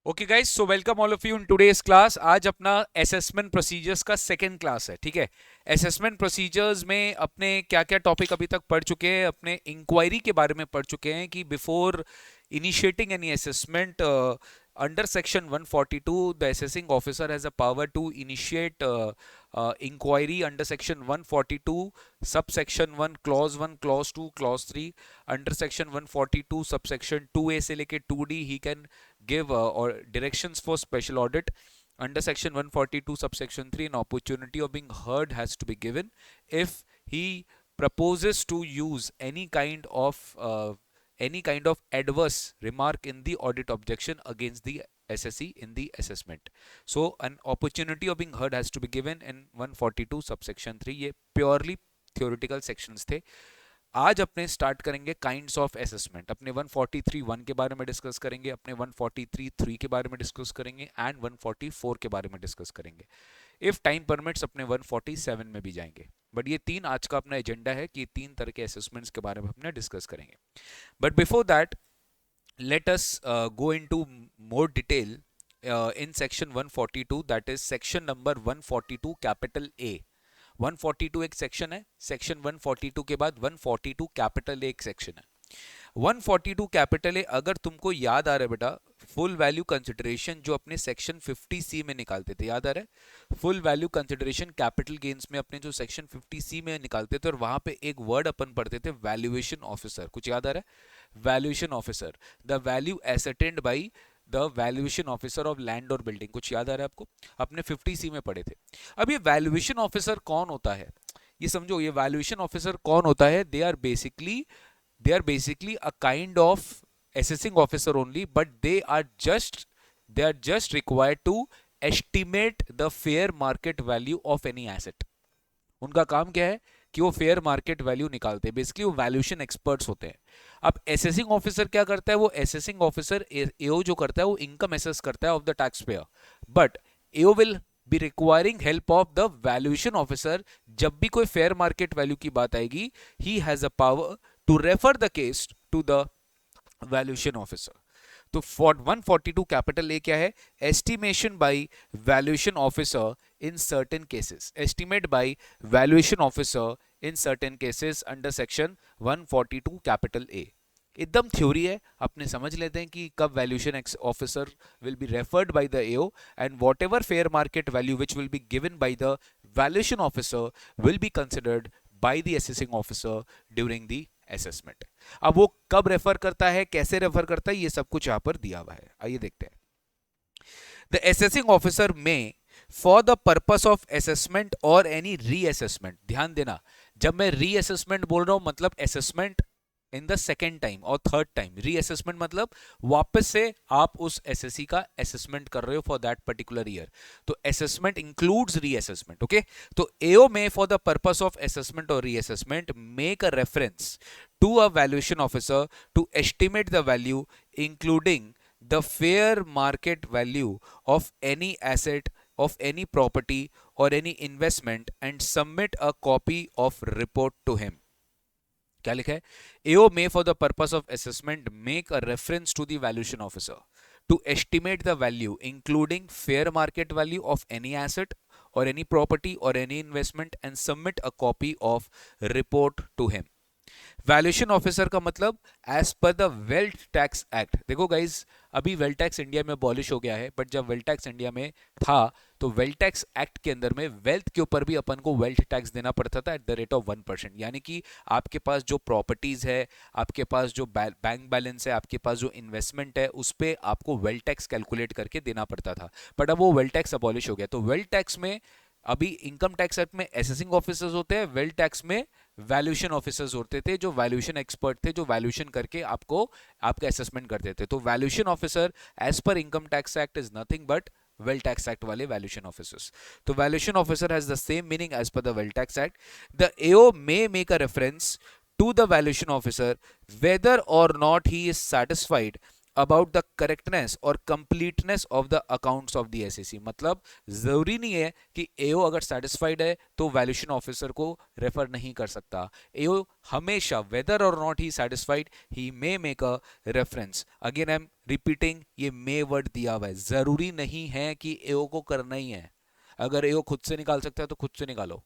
Okay guys, so welcome all of you in today's class. आज अपना assessment procedures का second class है। ठीक है, असेसमेंट प्रोसीजर्स में अपने क्या क्या टॉपिक अभी तक पढ़ चुके हैं। अपने इंक्वायरी के बारे में पढ़ चुके हैं कि before initiating any assessment under section 142 the assessing officer has a power to initiate inquiry under section 142 subsection 1 clause 1 clause 2 clause 3 under section 142 subsection 2a से लेके 2d he can give or directions for special audit. Under section 142 subsection 3 an opportunity of being heard has to be given if he proposes to use any kind of adverse remark in the audit objection against the SSE in the assessment. So an opportunity of being heard has to be given in 142 subsection 3. ये purely theoretical sections थे। आज अपने start करेंगे kinds of assessment. अपने 143(1) के बारे में discuss करेंगे, अपने 143(3) के बारे में डिस्कस करेंगे एंड 144 के बारे में डिस्कस करेंगे। इफ टाइम परमिट्स अपने 147 में भी जाएंगे। बट ये तीन आज का अपना एजेंडा है कि तीन तरह के असेसमेंट्स के बारे में अपने डिस्कस करेंगे। But before that let us go into more detail in section 142, that is section number 142 capital A। 142 एक सेक्शन है, सेक्शन 142 के बाद 142 कैपिटल ए एक सेक्शन है। 142 कैपिटल ए अगर तुमको याद आ रहा है बेटा, फुल वैल्यू कंसिडरेशन जो अपने सेक्शन 50C में निकालते थे, याद आ रहा है? Full value consideration capital gains में अपने जो सेक्शन 50C में निकालते थे और वहां पे एक वर्ड अपन पढ़ते थे वैल्यूएशन ऑफिसर। कुछ याद आ रहा है? Valuation officer, the value ascertained by the valuation officer of land और बिल्डिंग। कुछ याद आ रहा है आपको? अपने 50C में पढ़े थे। अब ये वैल्यूएशन ऑफिसर कौन होता है, ये समझो। ये वैल्यूएशन ऑफिसर कौन होता है? They are basically a kind of assessing officer only, but they are just required to estimate the fair market value of any asset। उनका काम क्या है कि वो फेयर मार्केट वैल्यू निकालते हैं। बेसिकली वो वैल्यूएशन एक्सपर्ट्स होते हैं। अब एसेसिंग ऑफिसर क्या करता है? वो एसेसिंग ऑफिसर एओ जो करता है वो इनकम एसेस करता है of the tax payer, but AO will be requiring help of the valuation officer. जब भी कोई फेयर मार्केट वैल्यू की बात आएगी, he has a power to refer the case to the valuation officer. तो 142 capital A क्या है? Estimation by valuation officer in certain cases. Estimate by valuation officer in certain cases under section 142 capital A. एकदम theory है, अपने समझ लेते हैं कि कब valuation officer will be referred by the AO and what ever fair market value which will be given by the valuation officer will be considered by the assessing officer during the assessment. अब वो कब refer करता है, कैसे refer करता है, ये सब कुछ यहां पर दिया हुआ है। आइए देखते हैं। द असेसिंग ऑफिसर में for the purpose of assessment और एनी रीअसेसमेंट। ध्यान देना, जब मैं रीअसेसमेंट बोल रहा हूं मतलब assessment in the second time और थर्ड टाइम। रीअसेसमेंट मतलब वापस से आप उस एसएससी का असेसमेंट कर रहे हो फॉर दैट पर्टिकुलर ईयर। तो असेसमेंट इंक्लूड्स रीअसेसमेंट। ओके, तो AO may for the purpose of assessment और reassessment make a reference to a valuation officer to estimate the value including the fair market value of any asset, of any property or any investment and submit a copy of report to him। क्या लिखा है? AO may for the purpose of assessment make a reference to the valuation officer to estimate the value including fair market value of any asset or any property or any investment and submit a copy of report to him। Valuation officer का मतलब as per the wealth tax act. देखो guys, अभी wealth tax India में abolish हो गया है, but जब wealth tax India में था तो वेल्थ टैक्स एक्ट के अंदर में वेल्थ के ऊपर भी अपन को वेल्थ टैक्स देना पड़ता था एट द रेट ऑफ 1%। यानी कि आपके पास जो प्रॉपर्टीज है, आपके पास जो बैंक बैलेंस है, आपके पास जो इन्वेस्टमेंट है, उस पर आपको वेल्थ टैक्स कैलकुलेट करके देना पड़ता था। बट अब वो वेल्थ टैक्स अबॉलिश हो गया। तो वेल्थ टैक्स में अभी इनकम टैक्स एक्ट में असेसिंग ऑफिसर्स होते हैं, वेल्थ टैक्स में वैल्यूएशन ऑफिसर्स होते थे, जो वैल्यूएशन एक्सपर्ट थे, जो वैल्यूएशन करके आपको आपका असेसमेंट करते थे। तो valuation officer as per income tax act is nothing but wealth tax act वाले वैल्यूएशन ऑफिसर्स। तो valuation officer has the same meaning as per the wealth tax act. The AO may make a reference to the valuation officer whether or not he is satisfied about the correctness और completeness of the accounts of the SEC। मतलब जरूरी नहीं है कि एओ अगर satisfied है तो valuation officer को रेफर नहीं कर सकता। एओ हमेशा whether or not he satisfied he may make a reference। again I am repeating, ये मे वर्ड दिया हुआ है, जरूरी नहीं है कि एओ को करना ही है। अगर एओ खुद से निकाल सकता है तो खुद से निकालो।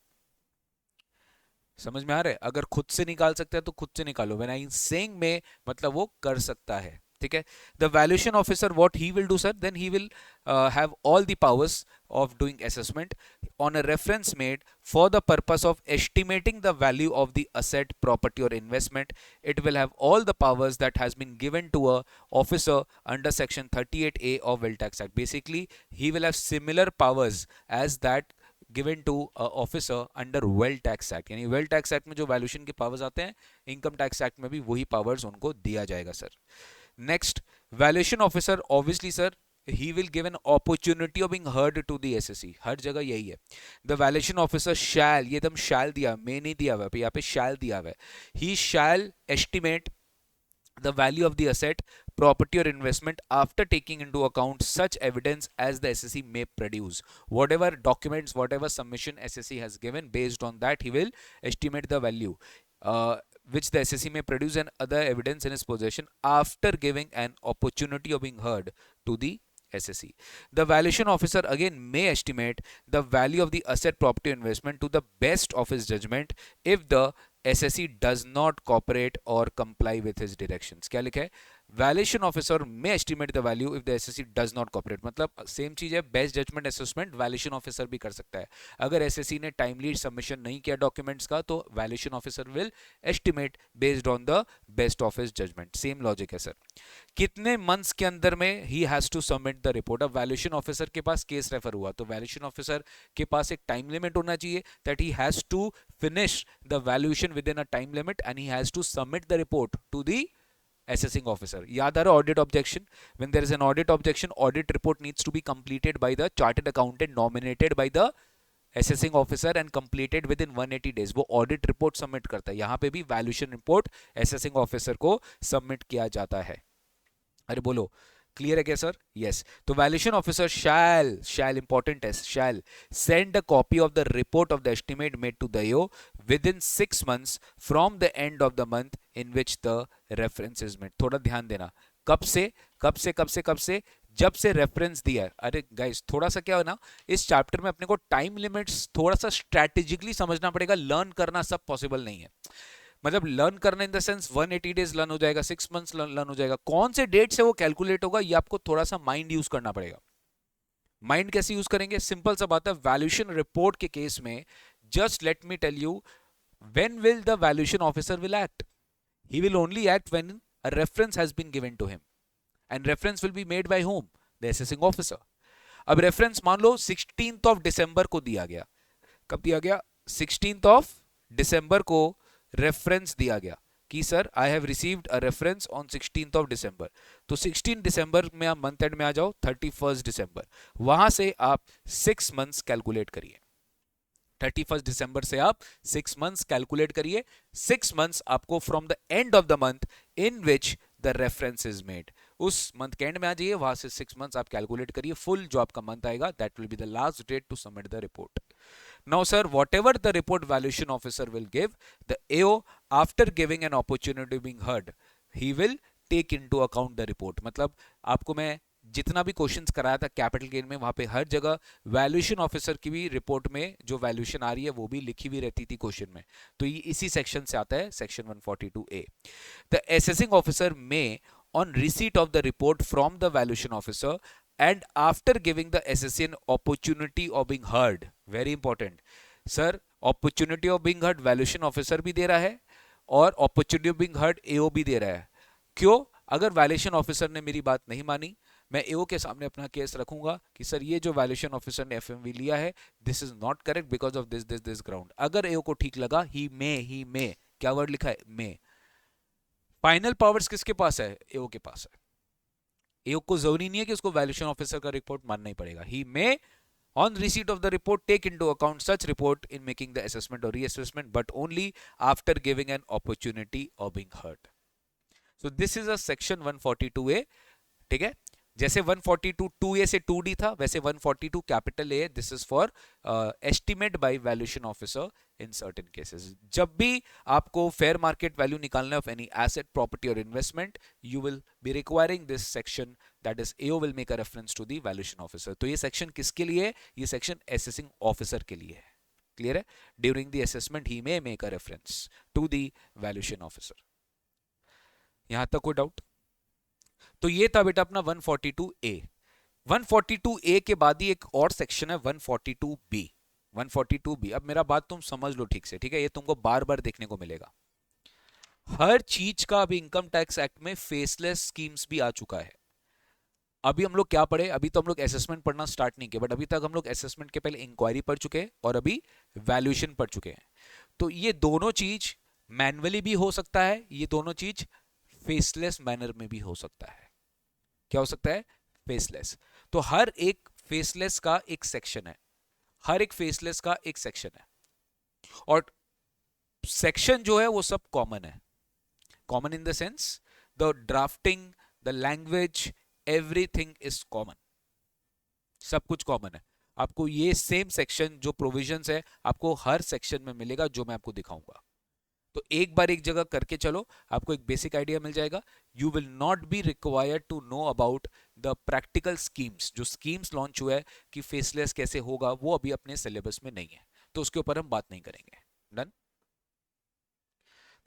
समझ में आ रहा है? अगर खुद से निकाल सकता है तो खुद से निकालो। व्हेन आई सेइंग में मतलब वो कर सकता है। ठीक है। The valuation officer what he will do sir, then he will have all the powers of doing assessment on a reference made for the purpose of estimating the value of the asset, property or investment. It will have all the powers that has been given to a officer under section 38A of Wealth Tax Act. Basically he will have similar powers as that given to a officer under Wealth Tax Act. यानी Wealth Tax Act में जो valuation के powers आते हैं, income tax act में भी वही powers उनको दिया जाएगा sir. Next, valuation officer obviously sir he will give an opportunity of being heard to the SSE. हर जगह यही है। The valuation officer shall, ये एकदम shall दिया, मैं नहीं दिया हुआ है, यहाँ पे shall दिया हुआ है। He shall estimate the value of the asset, property or investment after taking into account such evidence as the SSE may produce. Whatever documents, whatever submission SSE has given, based on that he will estimate the value which the SSE may produce and other evidence in his possession after giving an opportunity of being heard to the SSE. The valuation officer again may estimate the value of the asset, property, investment to the best of his judgment if the SSE does not cooperate or comply with his directions. क्या लिखा है? Valuation officer may estimate the value if the assessee does not cooperate. मतलब same चीज है, best judgement assessment valuation officer भी कर सकता है। अगर एसएससी ने टाइमली सबमिशन नहीं किया डॉक्यूमेंट्स का तो valuation officer will estimate based on the best of his judgement. Same logic है सर। कितने मंथ्स के अंदर में he has to submit the report. अब वैल्यूएशन ऑफिसर के पास केस रेफर हुआ तो वैल्यूएशन ऑफिसर के पास एक टाइम लिमिट होना चाहिए that he has to finish the valuation within a time limit and he has to submit the report to the assessing officer. याद आ रहा audit objection? When there is an audit objection, audit report needs to be completed by the chartered accountant nominated by the assessing officer and completed within 180 days. वो audit report submit करता है। यहाँ पे भी valuation report assessing officer को submit किया जाता है। अरे बोलो, क्लियर है क्या सर? यस। तो वैल्यूएशन ऑफिसर शैल इंपॉर्टेंट है, shall send a copy of the report of the estimate made to the AO within 6 months from the end of the month in which the reference is made. थोड़ा ध्यान देना, कब से कब से कब से कब से? जब से रेफरेंस दिया है। अरे गाइस थोड़ा सा क्या है ना, इस चैप्टर में अपने को टाइम लिमिट्स थोड़ा सा स्ट्रैटेजिकली समझना पड़ेगा। लर्न करना सब पॉसिबल नहीं है। मतलब लर्न करना in the sense 180 days learn हो जाएगा, 6 मंथ्स लर्न हो जाएगा। कौन से डेट से वो कैलकुलेट होगा ये आपको थोड़ा सा माइंड यूज करना पड़ेगा। माइंड कैसे यूज करेंगे? सिंपल सा बात है, वैल्यूएशन रिपोर्ट के केस में just let me tell you when will the valuation officer will act. He will only act when a reference has been given to him and reference will be made by whom? The assessing officer. अब reference मान लो 16th of December को दिया गया। कब दिया गया? 16th of December को रेफरेंस दिया गया कि sir I have received a reference on 16th of December. तो 16 दिसंबर में आप मंथ एंड में आ जाओ, 31 दिसंबर, वहां से आप 6 मंथ्स कैलकुलेट करिए। 31 दिसंबर से आप 6 मंथ्स कैलकुलेट करिए। 6 मंथ्स आपको from the end of the month in which the reference is made, उस मंथ के एंड में आ जाइए, वहां से 6 मंथ्स आप कैलकुलेट करिए। फुल जो आपका मंथ आएगा that will be the last date to submit the report. Now sir, whatever the report valuation officer will give, the AO after giving an opportunity being heard, he will take into account the report. मतलब आपको मैं जितना भी questions कराया था capital gain में, वहां पे हर जगह वैल्यूएशन ऑफिसर की भी रिपोर्ट में जो वैल्यूएशन आ रही है वो भी लिखी हुई रहती थी क्वेश्चन में। तो ये इसी सेक्शन से आता है, section 142A। The assessing officer में on receipt of the report from the valuation officer and after giving the SSC an opportunity of being heard, very important sir, opportunity of being heard valuation officer भी दे रहा है और opportunity of being heard AO भी दे रहा है। क्यों? अगर valuation officer ने मेरी बात नहीं मानी, मैं एओ के सामने अपना केस रखूंगा कि सर ये जो वैल्यूएशन ऑफिसर ने एफएमवी लिया है this is not correct because of this ground. अगर एओ को ठीक लगा, ही मे, क्या वर्ड लिखा है? मे। फाइनल पावर्स किसके पास है? एओ के पास है। एओ को जरूरी नहीं है कि उसको वैल्यूएशन ऑफिसर का रिपोर्ट मानना ही पड़ेगा। ही मे on receipt of the report take into account such report in making the assessment or reassessment, but only after giving an opportunity of being heard. So this is a section 142A, ठीक है। जैसे 142 2A से 2D था, वैसे 142 capital A, this is for estimate by valuation officer in certain cases. जब भी आपको fair market value निकालना है ऑफ एनी एसेट, प्रॉपर्टी और investment, you will be requiring this section, that is AO will make a reference to the valuation officer. तो ये section किसके लिए है? ये सेक्शन असेसिंग ऑफिसर के लिए है। क्लियर है? During the assessment he may make a reference to the valuation officer. यहां तक कोई डाउट? तो ये था बेटा अपना 142A। 142A के बाद ही एक और सेक्शन है 142B। 142B, अब मेरा बात तुम समझ लो ठीक से, ठीक है? ये तुमको बार बार देखने को मिलेगा। हर चीज का अभी इनकम टैक्स एक्ट में फेसलेस स्कीम्स भी आ चुका है। अभी हम लोग क्या पढ़े? अभी तो हम लोग असेसमेंट पढ़ना स्टार्ट नहीं किया, बट अभी तक हम लोग असेसमेंट के पहले इंक्वायरी पढ़ चुके हैं और अभी वैल्यूएशन पढ़ चुके हैं। तो ये दोनों चीज मैन्युअली भी हो सकता है, ये दोनों चीज फेसलेस मैनर में भी हो सकता है। क्या हो सकता है? फेसलेस। तो हर एक फेसलेस का एक सेक्शन है, हर एक फेसलेस का एक सेक्शन है, और सेक्शन जो है वो सब कॉमन है। Common in the sense the drafting, the language, everything is common, सब कुछ कॉमन है। आपको ये सेम सेक्शन जो प्रोविजंस है आपको हर सेक्शन में मिलेगा, जो मैं आपको दिखाऊंगा। तो एक बार एक जगह करके चलो, आपको एक बेसिक आइडिया मिल जाएगा। You will not be required to know about the practical schemes. जो स्कीम्स लॉन्च हुआ है कि फेसलेस कैसे होगा, वो अभी अपने सिलेबस में नहीं है, तो उसके ऊपर हम बात नहीं करेंगे। डन?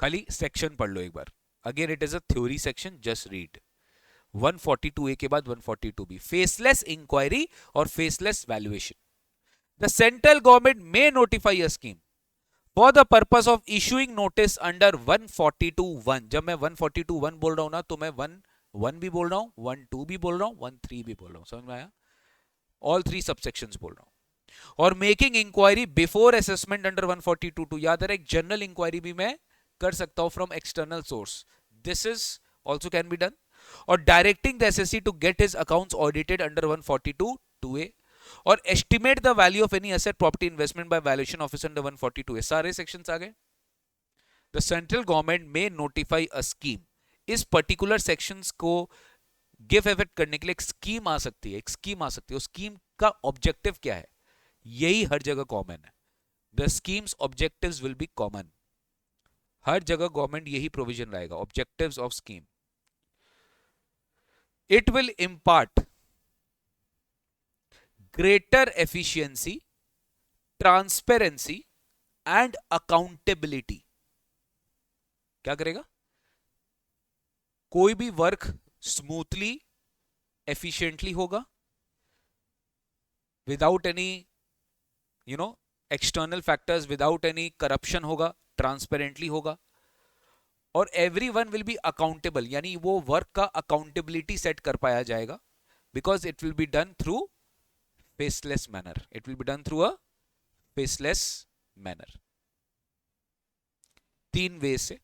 खाली सेक्शन पढ़ लो एक बार। Again it is a theory section, just read. 142A के बाद 142B, फेसलेस इंक्वायरी और faceless valuation. The central government may notify a scheme for the purpose of issuing notice under 142(1). जब मैं 142(1) बोल रहा हूं ना, तो मैं 1(1) भी बोल रहा हूं, 1(2) भी बोल रहा हूं, 1(3) भी बोल रहा हूं। समझ में आया? ऑल 3 सबसेक्शंस बोल रहा हूं। और making inquiry before assessment under 142(2). याद है, एक जनरल इंक्वायरी भी मैं कर सकता हूं from external source, this is also can be done. और directing the assessee to get his accounts audited under 142(2A, और estimate the value of any asset property investment by valuation officer under 142A। सारे sections आ गए। The central government may notify a scheme, इस particular sections को give effect करने के लिए एक स्कीम आ सकती है, एक स्कीम आ सकती है। उस स्कीम का ऑब्जेक्टिव क्या है? यही हर जगह कॉमन है। The schemes objectives will be common. हर जगह गवर्नमेंट यही प्रोविजन रहेगा, objectives of scheme. It will impart greater efficiency, transparency and accountability। क्या करेगा? कोई भी वर्क स्मूथली, एफिशिएंटली होगा, without any external factors, without any corruption होगा, ट्रांसपेरेंटली होगा, और एवरीवन विल बी अकाउंटेबल, यानी वो वर्क का अकाउंटेबिलिटी सेट कर पाया जाएगा, because it will be done through faceless manner. It will be done through a faceless manner. 3 ways से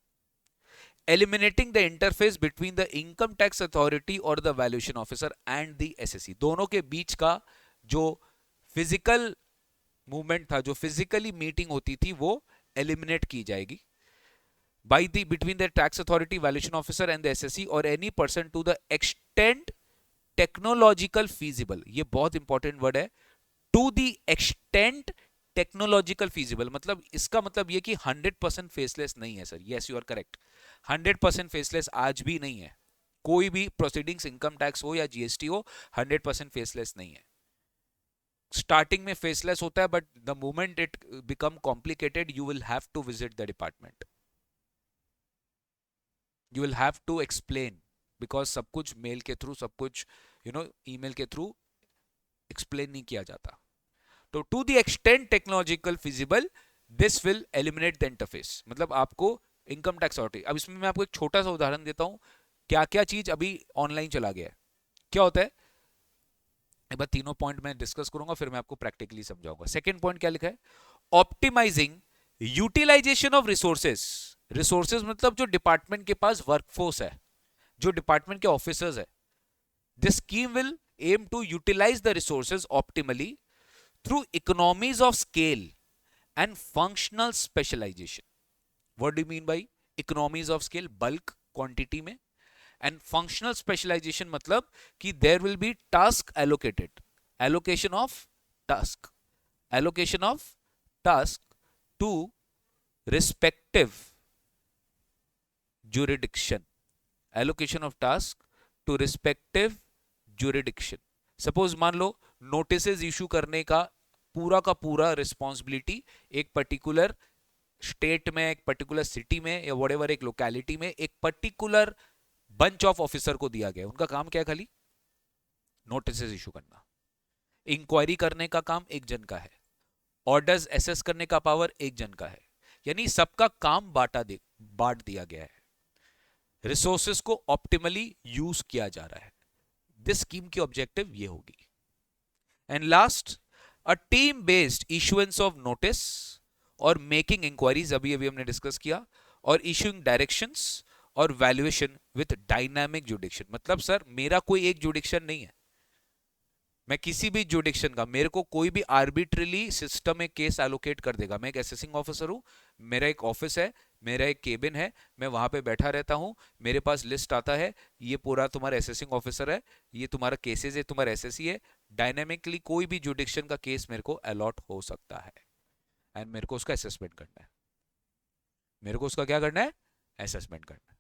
eliminating the interface between the income tax authority or the valuation officer and the SSC। दोनों के बीच का जो physical movement था, जो physically meeting होती थी, वो एलिमिनेट की जाएगी by the between the tax authority, valuation officer and the SSC or any person to the extent technological feasible. ये बहुत इंपॉर्टेंट वर्ड है, to the extent technological feasible. मतलब इसका मतलब ये कि 100% फेसलेस नहीं है sir. Yes, you are correct, 100% faceless आज भी नहीं है। कोई भी प्रोसीडिंग्स, इनकम टैक्स हो या जीएसटी हो, 100% फेसलेस नहीं है। स्टार्टिंग में फेसलेस होता है, but the moment it become complicated you will have to visit the department, you will have to explain, because सब कुछ मेल के थ्रू, सब कुछ ईमेल के थ्रू एक्सप्लेन नहीं किया जाता। तो to the extent technological feasible, this will eliminate the interface. मतलब आपको इनकम टैक्स अथॉरिटी, अब इसमें मैं आपको एक छोटा सा उदाहरण देता हूं, क्या क्या चीज अभी ऑनलाइन चला गया है। क्या होता है, एक बार तीनों पॉइंट मैं डिस्कस करूंगा, फिर मैं आपको प्रैक्टिकली समझाऊंगा। सेकेंड पॉइंट क्या लिखा है? Optimising utilisation of resources. Resources मतलब जो डिपार्टमेंट के पास वर्कफोर्स है, जो डिपार्टमेंट के ऑफिसर्स है। This scheme will aim to utilise the resources optimally through economies of scale and functional specialization। What do you mean by economies of scale? Bulk quantity में and functional specialisation मतलब कि there will be task allocated, allocation of task, allocation of task to respective jurisdiction, allocation of task to respective jurisdiction. Suppose मान लो notices issue करने का पूरा responsibility एक particular state में, एक पर्टिकुलर सिटी में या व्हाटएवर एक लोकेलिटी में एक पर्टिकुलर बंच ऑफ ऑफिसर को दिया गया। उनका काम क्या है? खाली नोटिसेस इशू करना। इंक्वायरी करने का काम एक जन का है, ऑर्डर्स एसेस करने का पावर एक जन का है, यानी सबका काम बांट दिया गया है, रिसोर्सेस को ऑप्टिमली यूज किया जा रहा है। दिस स्कीम की ऑब्जेक्टिव ये होगी। And last, a team based issuances of notice और मेकिंग इंक्वायरीज, अभी हमने डिस्कस किया, और इशूइंग डायरेक्शंस और वैल्यूएशन विद डायनामिक जुडिक्शन। मतलब सर मेरा कोई एक जुडिक्शन नहीं है, मैं किसी भी जुडिक्शन का, मेरे को कोई भी आर्बिट्रली सिस्टम में केस एलोकेट कर देगा। मैं एक असेसिंग ऑफिसर हूं, मेरा एक ऑफिस है, मेरा एक केबिन है, मैं वहां पे बैठा रहता हूं, मेरे पास लिस्ट आता है, ये पूरा तुम्हारा असेसिंग ऑफिसर है, ये तुम्हारा केसेस है, तुम्हारा एसएससी है। डायनेमिकली कोई भी जुडिक्शन का केस मेरे को अलॉट हो सकता है एंड मेरे को उसका असेसमेंट करना है, मेरे को उसका क्या करना है? असेसमेंट करना है।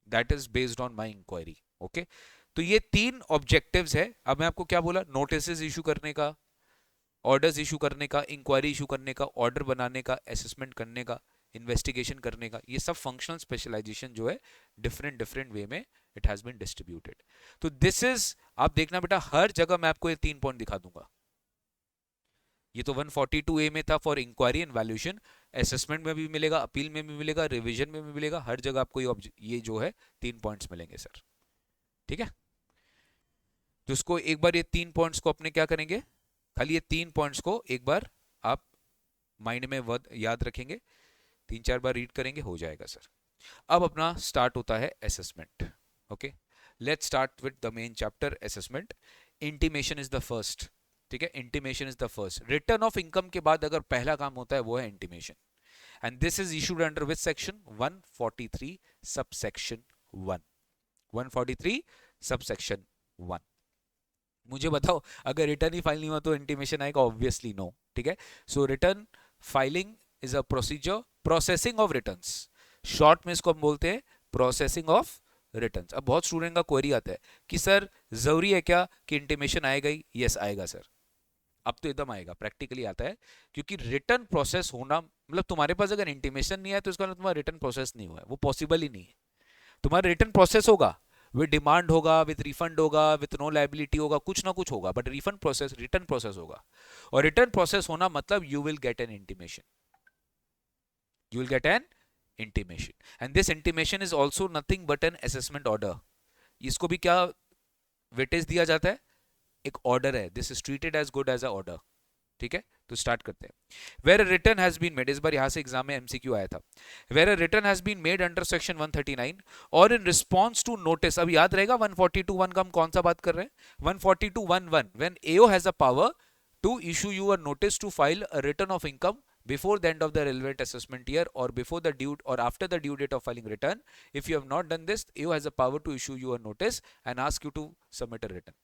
That is based on my inquiry. Okay, तो ये तीन ऑब्जेक्टिव्स है। अब मैं आपको क्या बोला? नोटिसेस इशू करने का, ऑर्डर्स इशू करने का, इंक्वायरी इशू करने का, ऑर्डर बनाने का, असेसमेंट करने का, इन्वेस्टिगेशन करने का, ये सब फंक्शनल स्पेशलाइजेशन जो है डिफरेंट डिफरेंट वे में इट हैज बीन डिस्ट्रीब्यूटेड। तो दिस इज, आप देखना बेटा हर जगह मैं आपको ये 3 पॉइंट दिखा दूंगा। ये तो 142A में था for inquiry and valuation, assessment में भी मिलेगा, अपील में भी मिलेगा, रिवीजन में भी मिलेगा, हर जगह आपको ये जो है 3 पॉइंट्स मिलेंगे सर। ठीक है, तो इसको एक बार ये 3 पॉइंट्स को अपने क्या करेंगे, खाली ये 3 पॉइंट्स को एक बार आप माइंड में याद रखेंगे, 3-4 बार रीड करेंगे, हो जाएगा सर। अब अपना स्टार्ट होता है assessment. Okay, let's start with the main chapter assessment. Intimation is the first. ठीक है, intimation is the first. Return of income के बाद अगर पहला काम होता है वो है intimation, and this is issued under which section? 143 subsection 1। 143 subsection 1। मुझे बताओ अगर रिटर्न ही फाइल नहीं हुआ तो इंटीमेशन आएगा? Obviously no. ठीक है, so return filing is a procedure, processing of returns, short में इसको हम बोलते हैं प्रोसेसिंग ऑफ रिटर्न्स। अब बहुत स्टूडेंट का क्वेरी आता है कि सर जरूरी है क्या कि इंटीमेशन आएगा ही? यस आएगा सर, अब तो एकदम आएगा, प्रैक्टिकली आता है, क्योंकि रिटर्न प्रोसेस होना मतलब तुम्हारे पास अगर इंटीमेशन नहीं है तो इसका मतलब तुम्हारा रिटर्न प्रोसेस नहीं हुआ है, वो पॉसिबल ही नहीं है। तुम्हारा रिटर्न प्रोसेस होगा, विद डिमांड होगा, विद रिफंड होगा, विद नो लायबिलिटी होगा, कुछ ना कुछ होगा, but refund process, return process होगा। और रिटर्न प्रोसेस होना मतलब you will get an intimation, you will get an intimation, and this intimation is also nothing but an assessment order। इसको भी क्या वेटेज दिया जाता है? एक ऑर्डर है, this is treated as good as a order. ठीक है, तो स्टार्ट करते हैं। Where a return has been made, इस बार यहां से एग्जाम में एमसीक्यू आया था। Where a return has been made under section 139 और इन रिस्पॉन्स टू नोटिस, अब याद रहेगा 142(1) का हम कौन सा बात कर रहे हैं? 142(1)(1), when AO has a power to issue you a notice to file a return of income before the end of the relevant assessment year or before the due or after the due date of filing return. If you have not done this, AO has a power to issue you a notice and ask you to submit a return.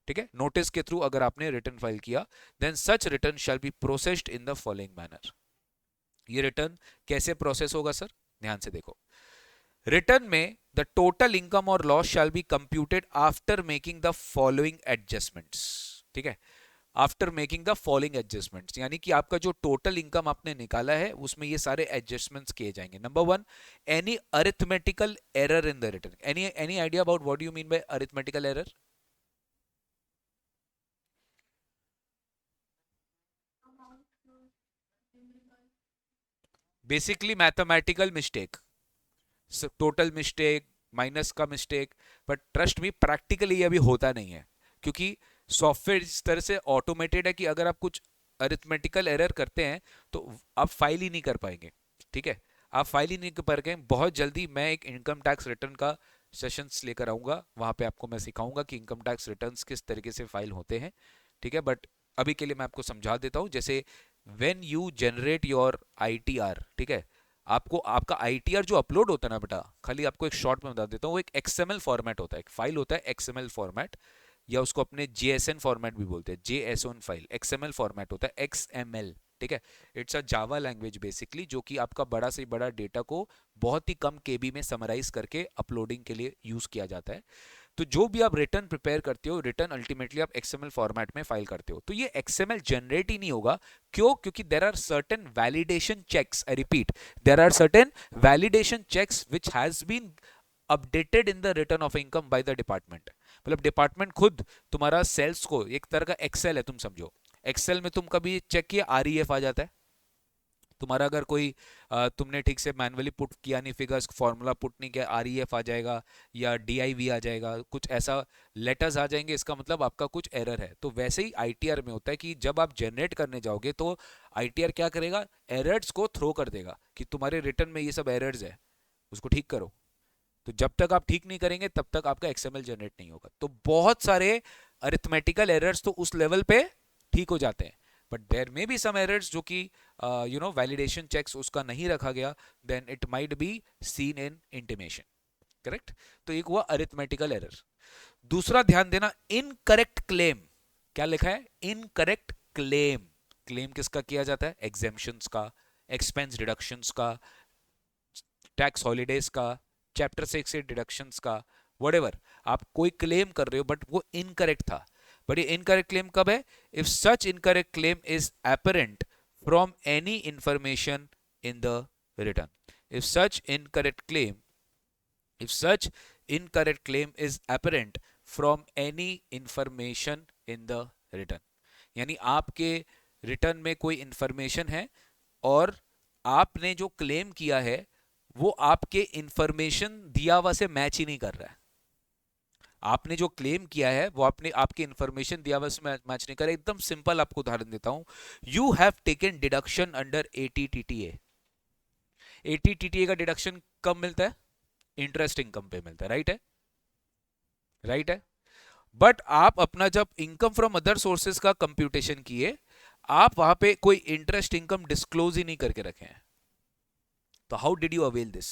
ठीक है, notice के through अगर आपने return file किया, then such return shall be processed in the following manner. ये return कैसे process होगा sir? ध्यान से देखो, रिटर्न में द टोटल इनकम और loss shall be computed after making the following adjustments. ठीक है, after making the following adjustments, यानी कि आपका जो टोटल इनकम आपने निकाला है उसमें ये सारे एडजस्टमेंट्स किए जाएंगे। Number 1, any arithmetical error in the return. Any idea about what you mean by arithmetical error? Basically mathematical mistake, total mistake, minus का mistake, but trust me practically ये अभी होता नहीं है, क्योंकि सॉफ्टवेयर इस तरह से ऑटोमेटेड है कि अगर आप कुछ अरिथमेटिकल एरर करते हैं तो आप फाइल ही नहीं कर पाएंगे। ठीक है, आप फाइल ही नहीं कर पाएंगे। बहुत जल्दी मैं एक इनकम टैक्स रिटर्न का सेशंस लेकर आऊंगा, वहां पे आपको मैं सिखाऊंगा कि इनकम टैक्स रिटर्न्स किस तरीके से फाइल होते हैं। ठीक है, बट अभी के लिए मैं आपको समझा देता हूं। जैसे when you generate your ITR, ठीक है, आपको आपका आईटीआर जो अपलोड होता है ना बेटा, खाली आपको एक शॉर्ट में बता देता हूँ, वो एक एक्सएमएल फॉर्मेट होता है, एक फाइल होता है एक्सएमएल फॉर्मेट, या उसको अपने जेएसएन फॉर्मेट भी बोलते हैं, जेएसओन फाइल, एक्सएमएल फॉर्मेट होता है, एक्सएमएल, ठीक है। It's a Java language basically, जो कि आपका बड़ा से बड़ा डेटा को बहुत ही कम केबी में समराइज करके अपलोडिंग के लिए यूज किया जाता है। तो जो भी आप रिटर्न प्रिपेयर करते हो, रिटर्न अल्टीमेटली आप एक्सएमएल फॉर्मेट में फाइल करते हो। तो ये एक्सएमएल जनरेट ही नहीं होगा, क्यों? क्योंकि there are certain validation checks, I repeat, there are certain validation checks which has been updated in the return of income by the department. मतलब डिपार्टमेंट खुद तुम्हारा सेल्स को, एक तरह का एक्सेल है, तुम समझो एक्सेल में तुम कभी चेक किया आरईएफ आ जाता है तुम्हारा, अगर कोई तुमने ठीक से मैनुअली पुट किया नहीं, फिगर्स फॉर्मूला पुट नहीं किया, आरईएफ आ जाएगा या डीआईवी आ जाएगा, कुछ ऐसा लेटर्स आ जाएंगे, इसका मतलब आपका कुछ एरर है। तो वैसे ही आईटीआर में होता है कि जब आप जनरेट करने जाओगे तो आईटीआर क्या करेगा, एरर्स को थ्रो कर देगा कि तुम्हारे रिटर्न में ये सब एरर्स है, उसको ठीक करो। तो जब तक आप ठीक नहीं करेंगे तब तक आपका एक्सएमएल जनरेट नहीं होगा। तो बहुत सारे अरिथमेटिकल एरर्स तो उस लेवल पे ठीक हो जाते हैं, but there may be some errors जो कि वैलिडेशन चेक्स उसका नहीं रखा गया, then it might be seen in intimation, correct. तो एक हुआ अरिथमेटिकल एरर। दूसरा ध्यान देना, इनकरेक्ट क्लेम। क्या लिखा है? Incorrect claim. क्लेम किसका किया जाता है? एग्जेम्पशंस का, एक्सपेंस डिडक्शंस का, टैक्स हॉलीडेज का, चैप्टर 6 से डिडक्शंस का, व्हाटएवर आप कोई क्लेम कर रहे हो बट वो इनकरेक्ट था। बट ये इनकरेक्ट क्लेम कब है? If such incorrect claim is apparent from any information in the return. If such incorrect claim is apparent from any information in the return, यानी आपके रिटर्न में कोई इंफॉर्मेशन है और आपने जो क्लेम किया है वो आपके इंफॉर्मेशन दिया हुआ से मैच ही नहीं कर रहा है। आपने जो क्लेम किया है वो आपने आपके इंफॉर्मेशन दिया हुआ से मैच नहीं कर रहा है। एकदम सिंपल आपको उदाहरण देता हूं, you have taken deduction under eighty TTA. Eighty TTA का डिडक्शन कब मिलता है? इंटरेस्ट इनकम पे मिलता है, राइट है? राइट है। बट आप अपना जब इनकम फ्रॉम अदर सोर्सेज का कंप्यूटेशन किए, आप वहां पे कोई इंटरेस्ट इनकम डिस्क्लोज ही नहीं करके रखे हैं। तो how did you avail this?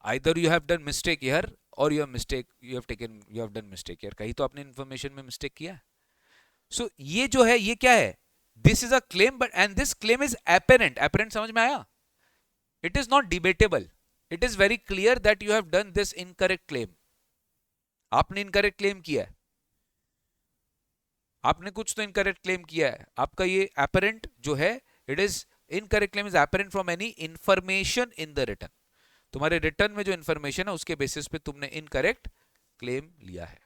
Either you have done mistake here or you have done mistake here, कहीं तो आपने इंफॉर्मेशन में मिस्टेक किया है। सो ये जो है ये क्या है? This is a claim, but and this claim is apparent. Apparent समझ में आया? It is not debatable, it is very clear that you have done this incorrect claim. आपने इनकरेक्ट क्लेम किया है, आपने कुछ तो इनकरेक्ट क्लेम किया है। आपका ये एपेरेंट जो है, it is incorrect claim is apparent from any information in the return. तुम्हारे रिटर्न में जो इंफॉर्मेशन है उसके बेसिस पे तुमने इनकरेक्ट क्लेम लिया है।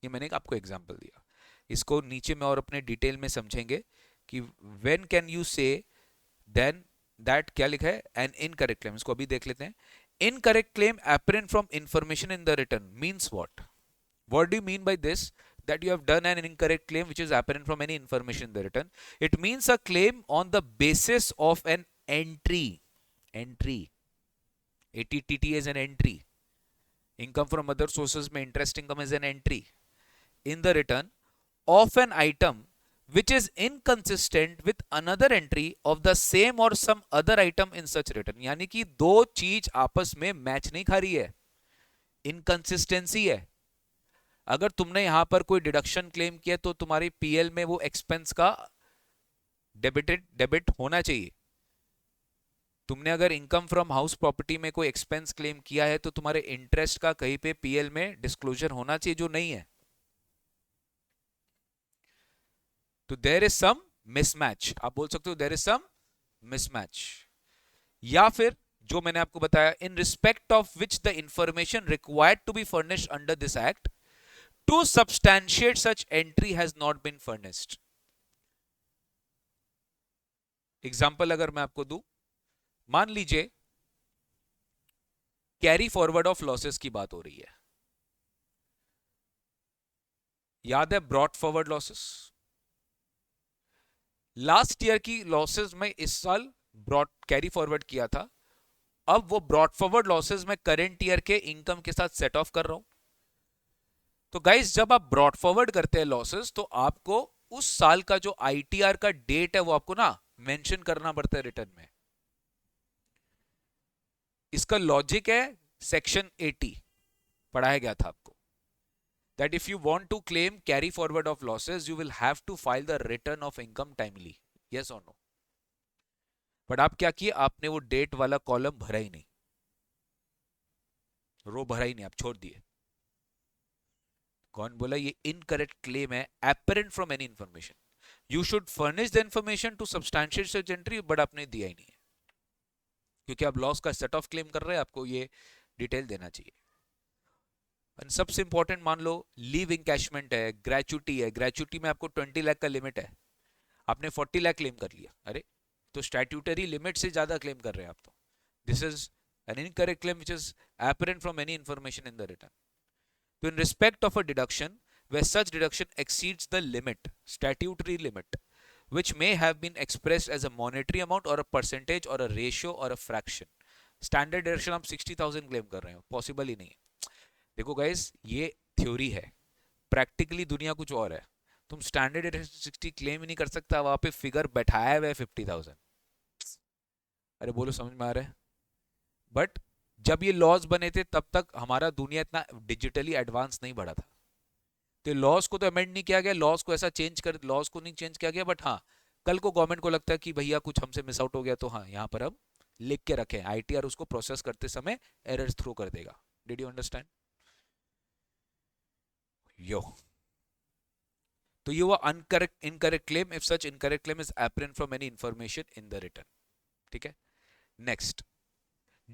ये मैंने आपको एग्जांपल दिया, इसको नीचे में और अपने डिटेल में समझेंगे कि व्हेन कैन यू से देन दैट, क्या लिखा है? N incorrect claim. इसको अभी देख लेते हैं। Incorrect claim apparent from information in the return means what do you mean by this? That you have done an incorrect claim which is apparent from any information in the return. It means a claim on the basis of an entry. ATTT is an entry. Income from other sources में interest income is an entry in the return of an item which is inconsistent with another entry of the same or some other item in such return. यानी कि दो चीज आपस में match नहीं खा रही है, इनकंसिस्टेंसी है। अगर तुमने यहां पर कोई डिडक्शन क्लेम किया तो तुम्हारी पीएल में वो एक्सपेंस का डेबिट होना चाहिए। तुमने अगर इनकम फ्रॉम हाउस प्रॉपर्टी में कोई एक्सपेंस क्लेम किया है तो तुम्हारे इंटरेस्ट का कहीं पे पीएल में डिस्क्लोजर होना चाहिए, जो नहीं है। तो देयर इज सम मिसमैच, आप बोल सकते हो देयर इज सम मिसमैच। या फिर जो मैंने आपको बताया, in respect of which the information required to be furnished under this act to substantiate such entry has not been furnished. Example अगर मैं आपको दूं, मान लीजिए कैरी फॉरवर्ड ऑफ लॉसेस की बात हो रही है। याद है brought forward losses? Last year की लॉसेस में इस साल ब्रॉट कैरी फॉरवर्ड किया था, अब वो ब्रॉट फॉरवर्ड लॉसेस में करंट ईयर के इनकम के साथ सेट ऑफ कर रहा हूं। तो गाइस जब आप ब्रॉट फॉरवर्ड करते हैं लॉसेस, तो आपको उस साल का जो आईटीआर का डेट है वो आपको ना मेंशन करना पड़ता है रिटर्न में। इसका लॉजिक है सेक्शन 80 पढ़ाया गया था आपको, that if you want to claim carry forward of losses you will have to file the return of income timely, yes or no? But आप क्या किए, आपने वो डेट वाला कॉलम भरा ही नहीं, रो भरा ही नहीं, आप छोड़ दिए। कौन बोला ये इनकरेक्ट क्लेम है, apparent from any information, you should furnish the information to substantiate such entry, but आपने दिया ही नहीं है, क्योंकि आप लॉस का सेट ऑफ क्लेम कर रहे हैं, आपको ये डिटेल देना चाहिए। सबसे इंपॉर्टेंट मान लो लीव इंकैशमेंट है, ग्रेचुटी है, ग्रेचुटी में आपको 20 लाख का लिमिट है, आपने 40 लाख क्लेम कर लिया, अरे तो स्टैट्यूटरी लिमिट से ज्यादा क्लेम कर रहे हैं आप, तो this is an incorrect claim which is apparent from any information in the return. तो in respect of a deduction where such deduction exceeds the limit, statutory limit, which may have been expressed as a monetary amount or a percentage or a ratio or a fraction, standard deduction आप 60,000 claim कर रहे हो, possible ही नहीं है। देखो guys ये theory है, practically दुनिया कुछ और है, तुम स्टैंडर्ड डिडक्शन 60 क्लेम ही नहीं कर सकता, वहां पे फिगर बैठाया हुआ है 50,000, अरे बोलो समझ में आ रहा है? बट जब ये लॉज बने थे तब तक हमारा दुनिया इतना डिजिटली एडवांस नहीं बढ़ा था, तो लॉज को तो अमेंड नहीं किया गया, लॉज को ऐसा चेंज कर, लॉज को नहीं चेंज किया गया, बट हाँ कल को गवर्नमेंट को लगता है कि भैया कुछ हमसे मिस आउट हो गया, तो हाँ यहाँ पर हम लिख के रखें, आईटीआर उसको प्रोसेस करते समय एरर्स थ्रो कर देगा। Did you understand? यो, तो ये हुआ uncorrect incorrect claim if such incorrect claim is apparent from any information in the return. ठीक है, next,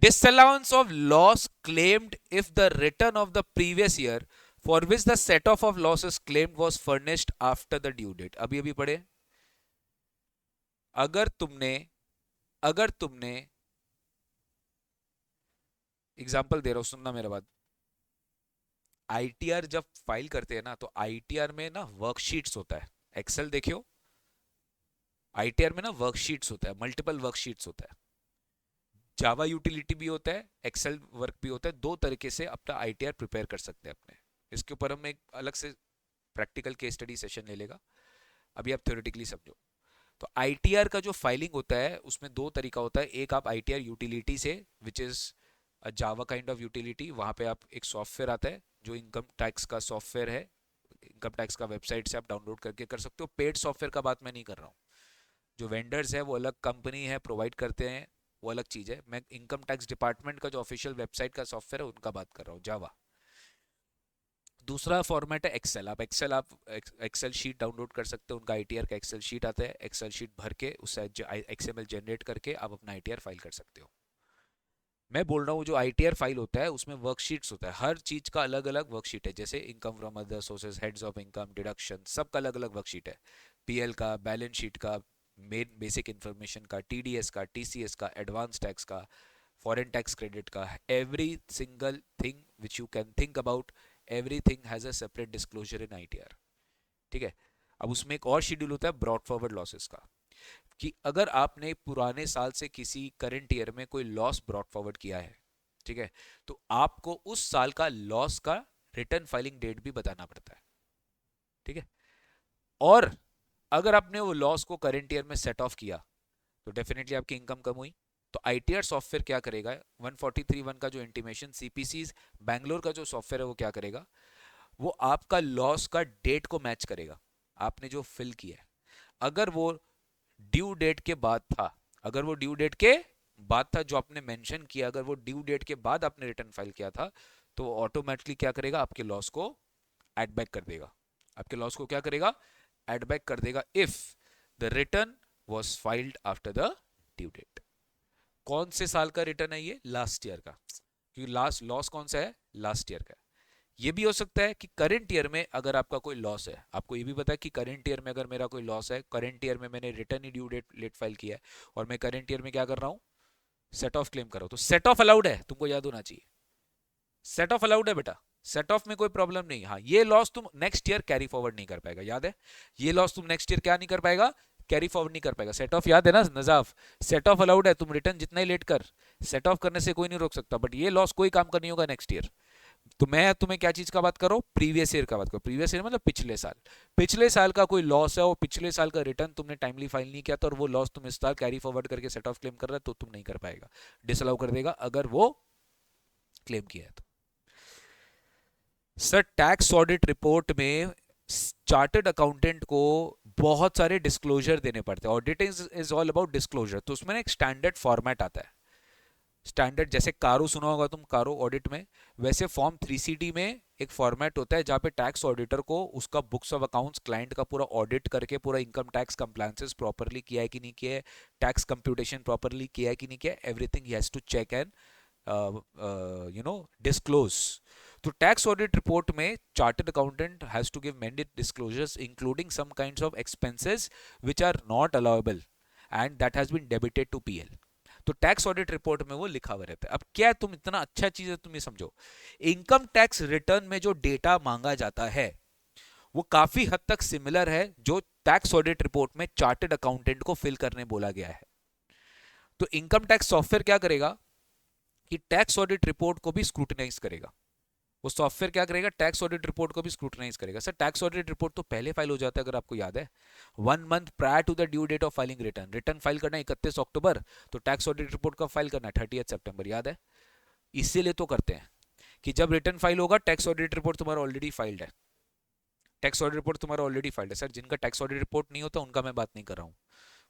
disallowance of loss claimed if the return of the previous year for which the set off of losses claimed was furnished after the due date। अभी अभी पढ़े, अगर तुमने example दे रहा हूं, सुनना मेरा बात, आईटीआर जब फाइल करते हैं ना तो आईटीआर में ना वर्कशीट्स होता है, एक्सेल देखियो, आईटीआर में ना वर्कशीट्स होता है, मल्टीपल वर्कशीट्स होता है, जावा यूटिलिटी भी होता है, एक्सेल वर्क भी होता है, दो तरीके से अपना आईटीआर प्रिपेयर कर सकते हैं अपने। इसके ऊपर हम एक अलग से प्रैक्टिकल केस स्टडी सेशन ले लेगा, अभी आप थ्योरेटिकली समझो। तो आईटीआर का जो फाइलिंग होता है उसमें दो तरीका होता है, एक आप आईटीआर यूटिलिटी से which is a Java kind of utility, वहां पे आप एक सॉफ्टवेयर आता है जो इनकम टैक्स का सॉफ्टवेयर है, इनकम टैक्स का वेबसाइट से आप डाउनलोड करके कर सकते हो, पेड सॉफ्टवेयर का बात मैं नहीं कर रहा हूँ, जो वेंडर्स है वो अलग कंपनी है प्रोवाइड करते हैं, वो अलग चीज है, मैं इनकम टैक्स डिपार्टमेंट का जो ऑफिशियल वेबसाइट का सॉफ्टवेयर है उनका बात कर रहा हूँ, जावा। दूसरा फॉर्मेट है एक्सेल, आप एक्सेल शीट डाउनलोड कर सकते हो, उनका आईटीआर का एक्सेल शीट आता है, एक्सेल शीट भर के उससे एक्सएमएल जनरेट करके आप अपना आईटीआर फाइल कर सकते हो। मैं बोल रहा हूँ जो आईटीआर फाइल होता है उसमें वर्कशीट्स होता है, हर चीज का अलग अलग वर्कशीट है, जैसे income from other sources, heads of income, deduction, सबका अलग अलग वर्कशीट है, पीएल का, बैलेंस शीट का, मेन बेसिक इन्फॉर्मेशन का, टीडीएस का, टीसीएस का, एडवांस टैक्स का, फॉरेन टैक्स क्रेडिट का, every single thing which you can think about, everything has a separate disclosure in ITR. ठीक है, अब उसमें एक और शेड्यूल होता है ब्रॉड फॉरवर्ड लॉसेस का, कि अगर आपने पुराने साल से किसी करंट ईयर में कोई लॉस ब्रॉड फॉरवर्ड किया है, ठीक है, तो आपको उस साल का लॉस का रिटर्न फाइलिंग डेट भी बताना पड़ता है। ठीक है, और अगर आपने वो लॉस को करंट ईयर में सेट ऑफ किया तो डेफिनेटली आपकी इनकम कम हुई, तो आईटीआर सॉफ्टवेयर क्या करेगा, 143(1) का जो इंटीमेशन, सीपीसीज बैंगलोर का जो सॉफ्टवेयर है वो क्या करेगा, वो आपका लॉस का डेट को मैच करेगा, आपने जो फिल किया है, अगर वो ड्यू डेट के बाद था, अगर वो ड्यू डेट के बाद था जो आपने मेंशन किया, अगर वो ड्यू डेट के बाद आपने रिटर्न फाइल किया था, तो वो ऑटोमेटिकली क्या करेगा, आपके लॉस को एड बैक कर देगा, आपके लॉस को क्या करेगा, एड बैक कर देगा, if the return was filed after the due date. कौन से साल का रिटर्न है ये, लास्ट ईयर का, क्योंकि लास्ट लॉस कौन सा है, लास्ट ईयर का। ये भी हो सकता है कि करंट ईयर में अगर आपका कोई लॉस है, आपको ये भी पता है कि करंट ईयर में अगर मेरा कोई लॉस है, करंट ईयर में मैंने रिटर्न ही ड्यू डेट लेट फाइल किया है, और मैं करंट ईयर में क्या कर रहा हूँ, सेट ऑफ क्लेम कर रहा हूँ, तो सेट ऑफ अलाउड है, तुमको याद होना चाहिए, सेट ऑफ अलाउड है बेटा, सेट ऑफ में कोई प्रॉब्लम नहीं। हाँ, ये लॉस तुम नेक्स्ट ईयर कैरी फॉरवर्ड नहीं कर पाएगा, याद है, ये लॉस तुम नेक्स्ट ईयर क्या नहीं कर पाएगा, कैरी फॉरवर्ड नहीं कर पाएगा। सेट ऑफ याद है ना नजाफ, सेट ऑफ अलाउड है, तुम रिटर्न जितना ही लेट कर, सेट ऑफ करने से कोई नहीं रोक सकता, बट ये लॉस कोई काम का नहीं होगा नेक्स्ट ईयर, तो मैं तुम्हें क्या चीज का बात कर रहा हूँ, प्रीवियस ईयर का बात करो। प्रीवियस ईयर मतलब पिछले साल, पिछले साल का कोई लॉस है और पिछले साल का रिटर्न तुमने टाइमली फाइल नहीं किया था और वो लॉस तुम इस साल कैरी फॉरवर्ड करके सेट ऑफ क्लेम कर रहा है, तो तुम नहीं कर पाएगा, डिसअलाउ कर देगा अगर वो क्लेम किया है तो। सर टैक्स ऑडिट रिपोर्ट में चार्टर्ड अकाउंटेंट को बहुत सारे डिस्क्लोजर देने पड़ते हैं। Auditing is all about disclosure, तो उसमें एक स्टैंडर्ड फॉर्मेट आता है। स्टैंडर्ड जैसे कारो सुना होगा तुम, कारो ऑडिट में, वैसे फॉर्म 3CD में एक फॉर्मेट होता है जहाँ पे टैक्स ऑडिटर को उसका बुक्स ऑफ अकाउंट्स क्लाइंट का पूरा ऑडिट करके पूरा इनकम टैक्स कंप्लायंसेस प्रॉपरली किया है कि नहीं किया है, टैक्स कंप्यूटेशन प्रॉपरली किया है कि नहीं किया है, everything he has to check and disclose. तो टैक्स ऑडिट रिपोर्ट में chartered accountant has to give mandate disclosures including some kinds of expenses which are not allowable and that has been debited to PL. तो tax audit report में वो लिखा हुआ रहता है। अब क्या तुम इतना अच्छा चीज है, तुम ये समझो, इनकम टैक्स रिटर्न में जो डेटा मांगा जाता है वो काफी हद तक सिमिलर है जो टैक्स ऑडिट रिपोर्ट में चार्टर्ड अकाउंटेंट को फिल करने बोला गया है। तो इनकम टैक्स सॉफ्टवेयर क्या करेगा कि टैक्स ऑडिट रिपोर्ट को भी स्क्रूटिनाइज करेगा। वो सॉफ्टवेयर क्या करेगा, टैक्स ऑडिट रिपोर्ट को भी स्क्रूटिनाइज करेगा। सर टैक्स ऑडिट रिपोर्ट तो पहले फाइल हो जाता है, अगर आपको याद है, 1 month prior to the due date of filing return. Return file करना है 31 अक्टूबर, तो टैक्स ऑडिट रिपोर्ट कब फाइल करना है, 30 सितंबर, याद है। इसीलिए तो करते हैं कि जब रिटर्न फाइल होगा टैक्स ऑडिट रिपोर्ट तुम्हारा ऑलरेडी फाइल्ड है, टैक्स ऑडिट रिपोर्ट तुम्हारा ऑलरेडी फाइल्ड है। सर जिनका टैक्स ऑडिट रिपोर्ट नहीं होता उनका मैं बात नहीं कर रहा हूँ,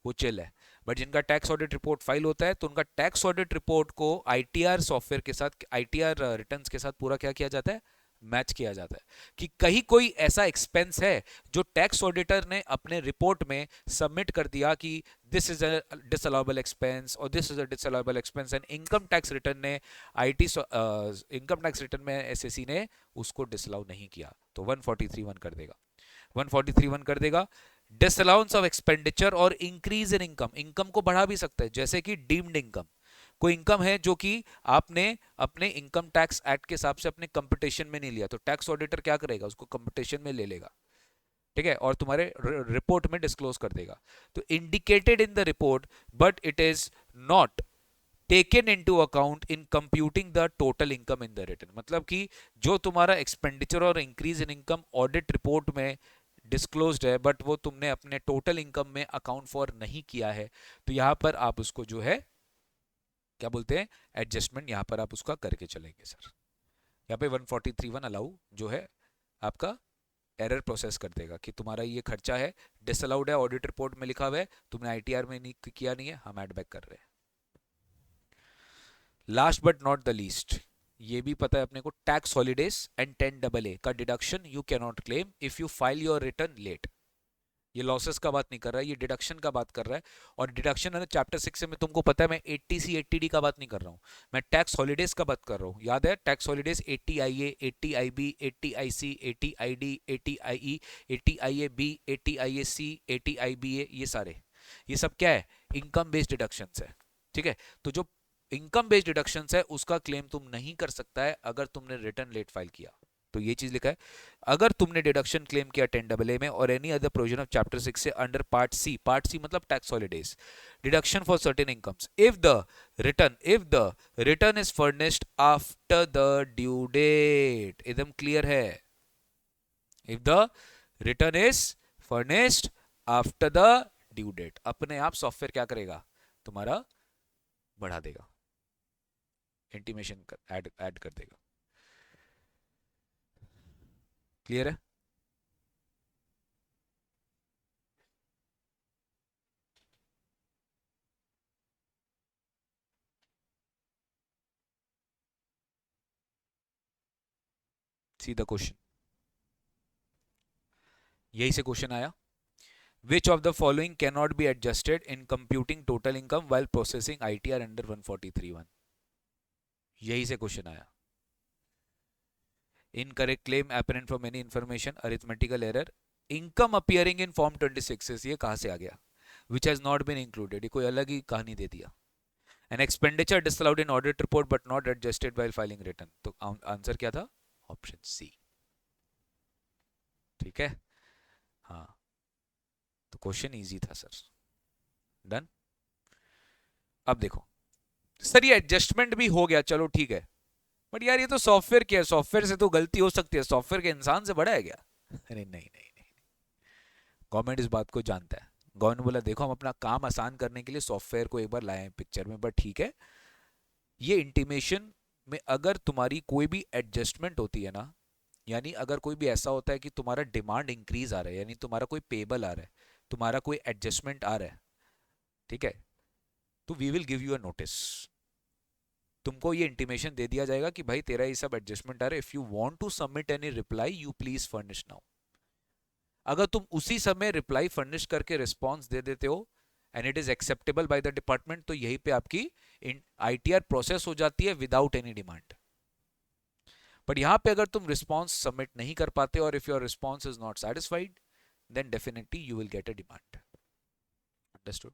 वो चिल है, बट जिनका टैक्स ऑडिट रिपोर्ट फाइल होता है तो उनका टैक्स ऑडिट रिपोर्ट को आईटीआर सॉफ्टवेयर के साथ, आईटीआर रिटर्न्स के साथ पूरा क्या किया जाता है, मैच किया जाता है कि कहीं कोई ऐसा एक्सपेंस है जो टैक्स ऑडिटर ने अपने रिपोर्ट में सबमिट कर दिया कि this is a disallowable expense और this is a disallowable expense, and income tax return ने आईटी इनकम टैक्स रिटर्न में एसएससी ने उसको डिसअलाउ नहीं किया, तो 143(1) कर देगा, 143(1) कर देगा। डिसअलाउंस ऑफ एक्सपेंडिचर और इंक्रीज इन इनकम, इनकम को बढ़ा भी सकता है, जैसे कि डीम्ड इनकम, कोई इनकम है जो कि आपने अपने इनकम टैक्स एक्ट के हिसाब से अपने कंपटीशन में नहीं लिया, तो टैक्स ऑडिटर क्या करेगा, उसको कंपटीशन में ले लेगा, ठीक है, और तुम्हारे रिपोर्ट में डिस्क्लोज कर देगा। तो indicated in the report but it is not taken into account in computing the total income in the return, मतलब कि जो तुम्हारा एक्सपेंडिचर और increase in income audit report में डिस्क्लोज्ड है बट वो तुमने अपने टोटल इनकम में अकाउंट फॉर नहीं किया है, तो यहां पर आप उसको जो है क्या बोलते हैं, एडजस्टमेंट यहां पर आप उसका करके चलेंगे। सर यहाँ पे 143(1) अलाउ जो है आपका एरर प्रोसेस कर देगा कि तुम्हारा ये खर्चा है, डिसअलाउड है, ऑडिट रिपोर्ट में लिखा हुआ है, तुमने आईटीआर में नहीं किया, नहीं है, हम ऐड बैक कर रहे हैं। Last but not the least, ये भी पता है अपने को, टैक्स हॉलीडेज एंड 10AA का deduction you can not claim if you file your return late. ये लॉसेस का बात नहीं कर रहा है, ये डिडक्शन का बात कर रहा है, और डिडक्शन है चैप्टर 6 से, मैं तुमको पता है मैं 80C 80D का बात नहीं कर रहा हूँ, मैं टैक्स हॉलीडेज का बात कर रहा हूँ। याद है tax holidays 80IA 80IB 80IC 80ID 80IE 80IAB 80IAC 80IBA, ये सारे, ये सब क्या है, इनकम बेस्ड डिडक्शंस है, ठीक है। तो जो इनकम बेस्ड डिडक्शंस है उसका क्लेम तुम नहीं कर सकता है अगर तुमने रिटर्न लेट फाइल किया, तो ये चीज लिखा है। अगर तुमने डिडक्शन क्लेम किया 10AA में और any other provision of chapter 6 से under part C, part C मतलब tax holidays, deduction for certain incomes, if the return is furnished after the due date, एकदम क्लियर है, if the return is furnished after the due date, अपने आप software क्या करेगा, तुम्हारा बढ़ा देगा, इंटीमेशन ऐड कर देगा। क्लियर है। सी द क्वेश्चन, यही से क्वेश्चन आया, which of the following cannot be adjusted in computing total income while processing ITR under 143(1), यही से क्वेश्चन आया। Incorrect claim apparent from any information, arithmetical error, income appearing in form 26, ये कहां से आ गया, which has not been included, ये कोई अलग ही कहानी दे दिया। an expenditure disallowed in audit report but not adjusted while filing return, तो आंसर क्या था, ऑप्शन सी, ठीक है। हाँ तो क्वेश्चन इजी था सर, डन। अब देखो सर ये एडजस्टमेंट भी हो गया, चलो ठीक है, बट यार ये तो सॉफ्टवेयर क्या है, सॉफ्टवेयर से तो गलती हो सकती है, सॉफ्टवेयर के इंसान से बड़ा है क्या? अरे नहीं नहीं नहीं, गवर्नमेंट इस बात को जानता है। गवर्नमेंट बोला देखो हम अपना काम आसान करने के लिए सॉफ्टवेयर को एक बार लाए हैं पिक्चर में, बट ठीक है, ये इंटीमेशन में अगर तुम्हारी कोई भी एडजस्टमेंट होती है ना, यानी अगर कोई भी ऐसा होता है कि तुम्हारा डिमांड इंक्रीज आ रहा है, यानी तुम्हारा कोई पेबल आ रहा है, तुम्हारा कोई एडजस्टमेंट आ रहा है, ठीक है, तो we will give you a notice. तुमको ये इंटीमेशन दे दिया जाएगा कि भाई तेरा ये सब एडजस्टमेंट आ रहा है, if you want to submit any reply you please furnish now. अगर तुम उसी समय रिप्लाई फर्निश करके रिस्पॉन्स दे देते हो and it is acceptable by the department, तो यहीं पे आपकी आईटीआर प्रोसेस हो जाती है विदाउट एनी डिमांड। बट यहां पे अगर तुम रिस्पॉन्स सबमिट नहीं कर पाते और if your response is not satisfied then definitely you will get a demand. Understood?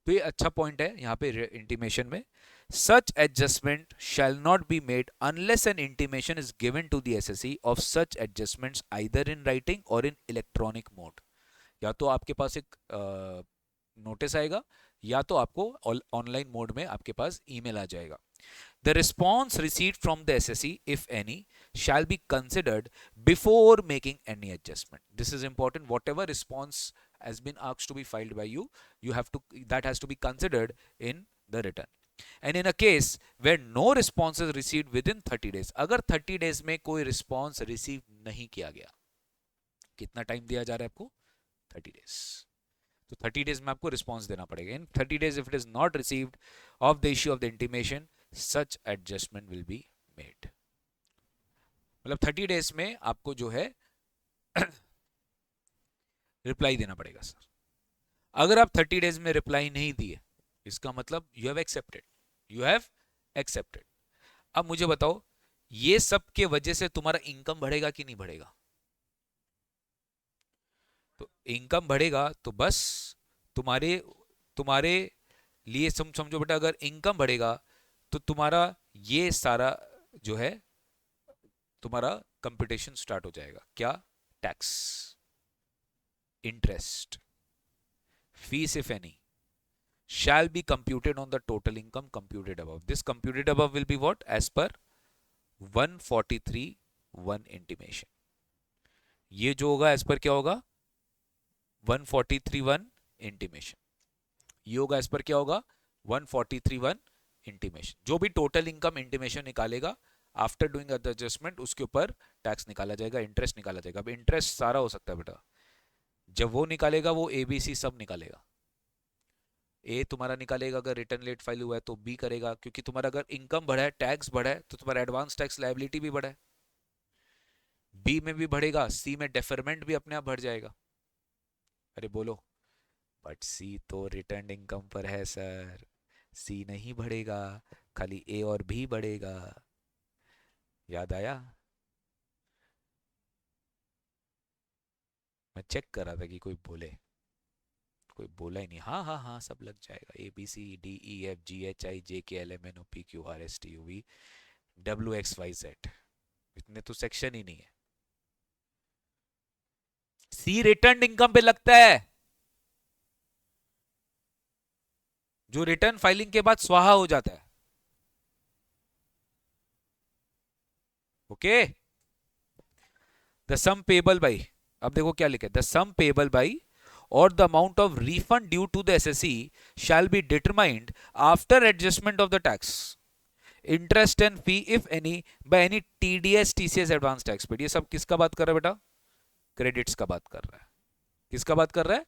तो ये अच्छा पॉइंट है यहाँ पे इंटीमेशन में। Such adjustment shall not be made unless an intimation is given to the assessee of such adjustments either in writing or in electronic mode. या तो आपके पास एक नोटिस आएगा या तो आपको ऑनलाइन मोड में आपके पास ईमेल आ जाएगा। The response received from the SSC, if any, shall be considered before making any adjustment. This is important. Whatever response has been asked to be filed by you, that has to be considered in the return. And in a case where no response is received within 30 days, अगर 30 days में कोई response receive नहीं किया गया, कितना time दिया जा रहा है आपको? 30 days। तो 30 days में आपको रिस्पॉन्स देना पड़ेगा। इन 30 days if it is not received of the issue of the intimation, such adjustment will be made। मतलब 30 days में आपको जो है रिप्लाई देना पड़ेगा सर। अगर आप 30 days में रिप्लाई नहीं दिए, इसका मतलब you have accepted, you have accepted. अब मुझे बताओ, ये सब के वजह से तुम्हारा इनकम बढ़ेगा कि नहीं बढ़ेगा? तो इनकम बढ़ेगा तो बस तुम्हारे तुम्हारे लिए समझो बेटा, अगर इनकम बढ़ेगा तो तुम्हारा ये सारा जो है तुम्हारा कंपटीशन स्टार्ट हो जाएगा। क्या? Tax, interest, fees if any shall be computed on the total income computed above. This computed above will be what? As per 143(1) intimation। ये जो होगा एज पर क्या होगा? 143(1) इंटीमेशन। ये होगा एज पर क्या होगा? 143(1) इंटीमेशन। जो भी टोटल इनकम इंटीमेशन निकालेगा आफ्टर डूइंग एडजस्टमेंट, उसके ऊपर टैक्स निकाला जाएगा, इंटरेस्ट निकाला जाएगा। अब इंटरेस्ट सारा हो सकता है बेटा, जब वो निकालेगा वो एबीसी सब निकालेगा। ए तुम्हारा निकालेगा अगर रिटर्न लेट फाइल हुआ है, तो बी करेगा, क्योंकि तुम्हारा अगर इनकम बढ़ा है, टैक्स बढ़ा है, तो तुम्हारा एडवांस टैक्स लायबिलिटी भी बढ़ा है, बी में भी बढ़ेगा, सी में डेफरमेंट भी अपने आप बढ़ जाएगा। अरे बोलो। बट सी तो रिटर्न इनकम पर है सर, सी नहीं बढ़ेगा, खाली ए और बी बढ़ेगा। याद आया? मैं चेक कर रहा था कि कोई बोले, कोई बोला ही नहीं। हाँ हाँ हाँ, सब लग जाएगा। A B C D E F G H I J K L M N O P Q R S T U V W X Y Z, इतने तो सेक्शन ही नहीं है। सी रिटर्न इनकम पे लगता है, जो रिटर्न फाइलिंग के बाद स्वाहा हो जाता है। Okay. The sum payable by, अब देखो क्या लिखा है, the sum payable by or the amount of refund due to the SSC shall be determined after adjustment of the tax, interest and fee if any by any TDS TCS advance tax paid। ये सब किसका बात कर रहा है बेटा? Credits का बात कर रहा है। किसका बात कर रहा है?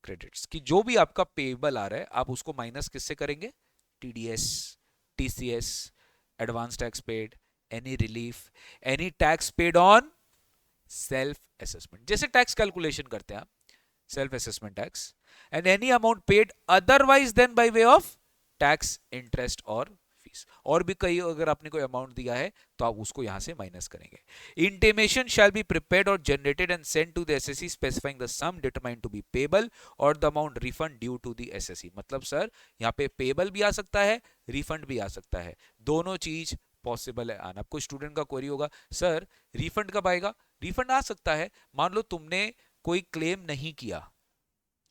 क्रेडिट्स की। जो भी आपका पेबल आ रहा है आप उसको माइनस किससे करेंगे? TDS, TCS, advance tax paid, any relief, any tax paid on self assessment. जैसे टैक्स कैलकुलेशन करते हैं आप, self assessment tax, and any amount paid otherwise than by way of tax, interest और फीस। और भी कई अगर आपने कोई अमाउंट दिया है तो आप उसको यहां से माइनस करेंगे। Intimation shall be prepared or generated and sent to the SSC specifying the sum determined to be payable or the amount refund due to the SSC। मतलब सर यहाँ पे पेबल भी आ सकता है, रिफंड भी आ सकता है, दोनों चीज पॉसिबल है आना। आपको स्टूडेंट का क्वेरी होगा, सर रिफंड कब आएगा? रिफंड आ सकता है, मान लो तुमने कोई क्लेम नहीं किया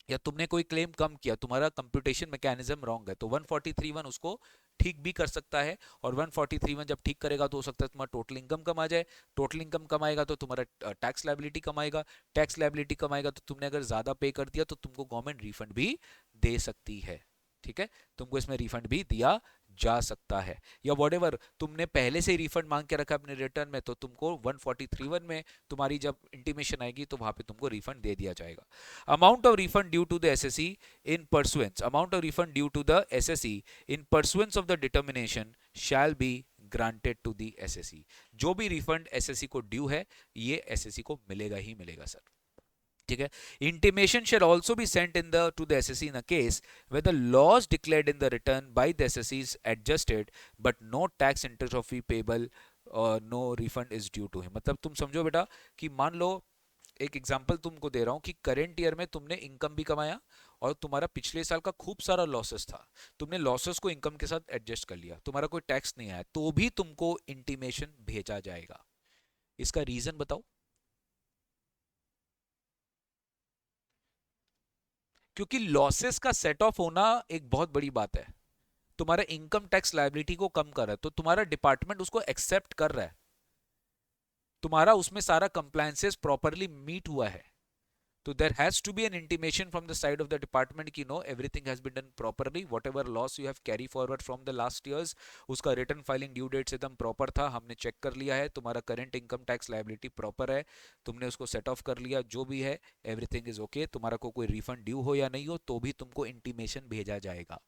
या तुमने कोई क्लेम कम किया, तुम्हारा कंप्यूटेशन मैकेनिज्म रॉन्ग है, तो 143(1) उसको ठीक भी कर सकता है, और 143(1) जब ठीक करेगा तो हो सकता है तुम्हारा टोटल इनकम कम आ जाए, टोटल इनकम कम आएगा तो तुम्हारा टैक्स लायबिलिटी कम आएगा, टैक्स लायबिलिटी कम आएगा तो तुमने अगर ज्यादा पे कर दिया तो तुमको गवर्नमेंट रिफंड भी दे सकती है। ठीक है, तुमको इसमें रिफंड भी दिया जा सकता है, या वॉट तुमने पहले से ही रिफंड मांग के रखा अपने रिटर्न में, तो तुमको 143(1) में तुम्हारी जब इंटीमेशन आएगी तो वहां पे तुमको रिफंड दे दिया जाएगा। Amount of refund due to the assessee in pursuance, amount of refund due to the assessee in pursuance of the determination shall be granted to the assessee. जो भी रिफंड एसएससी को ड्यू है ये SSC को मिलेगा ही मिलेगा sir. ठीक है, intimation shall also be sent in the to the SSC in a case where the loss declared in the return by the SSC is adjusted but no tax interest or fee payable or no refund is due to him। मतलब तुम समझो बेटा कि मान लो, एक example तुमको दे रहा हूं कि करंट ईयर में तुमने इनकम भी कमाया और तुम्हारा पिछले साल का खूब सारा लॉसेस था, तुमने लॉसेस को इनकम के साथ एडजस्ट कर लिया, तुम्हारा कोई टैक्स नहीं आया, तो भी तुमको इंटीमेशन भेजा जाएगा। इसका रीजन बताओ। क्योंकि लॉसेस का सेट ऑफ होना एक बहुत बड़ी बात है, तुम्हारा इनकम टैक्स लायबिलिटी को कम कर रहा है, तो तुम्हारा डिपार्टमेंट उसको एक्सेप्ट कर रहा है, तुम्हारा उसमें सारा कंप्लायंसेस प्रॉपरली मीट हुआ है, तो there has to be an intimation from the side of the department कि no everything has been done properly, whatever loss you have carry forward from the last years, उसका return filing due date से एकदम proper था, हमने check कर लिया है, तुम्हारा current income tax liability proper है, तुमने उसको सेट ऑफ कर लिया, जो भी है एवरीथिंग इज ओके, तुम्हारा को कोई रिफंड ड्यू हो या नहीं हो तो भी तुमको इंटीमेशन भेजा जाएगा।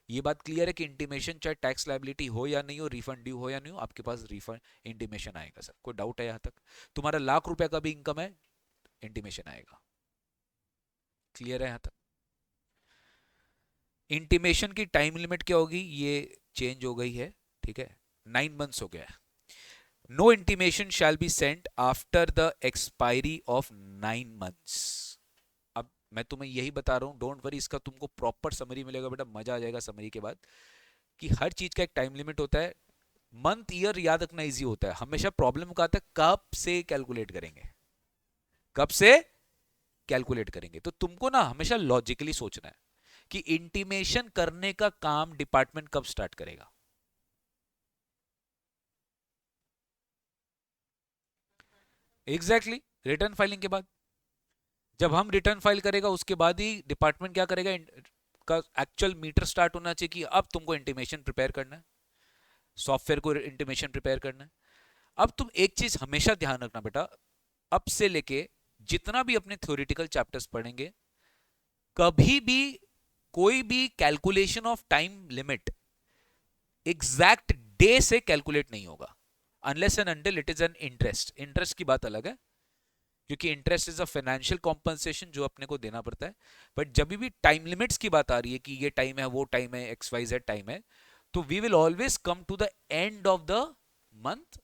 ये बात क्लियर है कि इंटीमेशन चाहे टैक्स लायबिलिटी हो या नहीं हो, रिफंड ड्यू हो या नहीं हो, आपके पास रिफंड इंटीमेशन आएगा सर। कोई डाउट है यहाँ तक? तुम्हारा ₹1,00,000 का भी इनकम है, इंटीमेशन आएगा। क्लियर है यहाँ तक? इंटीमेशन की टाइम लिमिट क्या होगी, ये चेंज हो गई है, ठीक है, 9 मंथ्स हो गया है। No intimation shall be sent after the expiry of 9 months. अब मैं तुम्हें यही बता रहा हूं, डोंट वरी, इसका तुमको प्रॉपर समरी मिलेगा बेटा, मजा आ जाएगा समरी के बाद, कि हर चीज का एक टाइम लिमिट होता है। मंथ ईयर याद रखना इजी होता है, हमेशा प्रॉब्लम का आता है कब से कैलकुलेट करेंगे, कब से कैलकुलेट करेंगे। तो तुमको ना हमेशा लॉजिकली सोचना है कि इंटीमेशन करने का काम डिपार्टमेंट कब स्टार्ट करेगा। एग्जैक्टली रिटर्न फाइलिंग के बाद, जब हम रिटर्न फाइल करेगा उसके बाद ही डिपार्टमेंट क्या करेगा, का एक्चुअल मीटर स्टार्ट होना चाहिए कि अब तुमको इंटीमेशन प्रिपेयर करना है, सॉफ्टवेयर को इंटीमेशन प्रिपेयर करना है। अब तुम एक चीज हमेशा ध्यान रखना बेटा, अब से लेके जितना भी अपने थ्योरेटिकल चैप्टर्स पढ़ेंगे, कभी भी कोई भी calculation of time limit exact day से कैलकुलेट नहीं होगा, unless and until it is an interest. Interest की बात अलग है, क्योंकि interest is a financial compensation जो अपने को देना पड़ता है, बट जब भी टाइम लिमिट्स की बात आ रही है कि ये टाइम है, वो टाइम है, XYZ टाइम है, तो we will always come to the end of the month,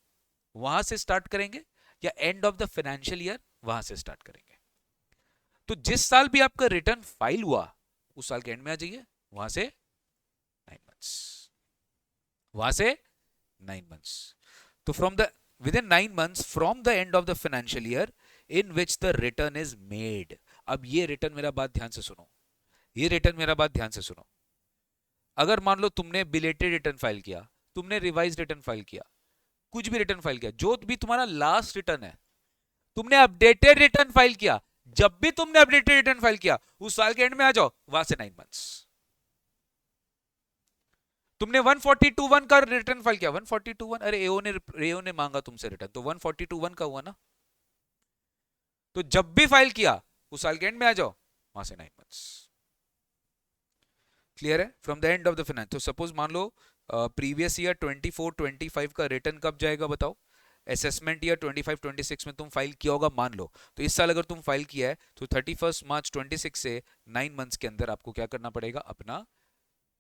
वहां से स्टार्ट करेंगे, या end of the financial year वहां से स्टार्ट करेंगे। तो जिस साल भी आपका रिटर्न फाइल हुआ उस साल के एंड में आ जाइए, वहां से 9 मंथ्स, वहां से 9 मंथ्स। तो from the with in 9 months from the end of the financial year in which the return is made. अब ये रिटर्न, मेरा बात ध्यान से सुनो, ये रिटर्न मेरा बात ध्यान से सुनो। अगर मान लो तुमने बिलेटेड रिटर्न फाइल किया, तुमने रिवाइज रिटर्न फाइल किया, कुछ भी रिटर्न फाइल किया, जो भी तुम्हारा लास्ट रिटर्न है, तुमने अपडेटेड रिटर्न फाइल किया, जब भी तुमने अपडेटेड रिटर्न फाइल किया उस साल के एंड में आ जाओ, वहां से 9 मंथ्स। तुमने 142(1) का रिटर्न फाइल किया, 142(1), अरे एओ ने मांगा तुमसे रिटर्न, तो 142(1) का हुआ ना, तो जब भी फाइल किया उस साल के एंड में आ जाओ, वहां से 9 मंथ्स। क्लियर है? From the end of the finance. तो सपोज मान लो प्रीवियस ईयर 24-25 का रिटर्न कब जाएगा बताओ, असेसमेंट ईयर 25-26 में तुम फाइल किया होगा मान लो, तो इस साल अगर तुम फाइल किया है तो 31 मार्च 26 से 9 मंथ्स के अंदर आपको क्या करना पड़ेगा, अपना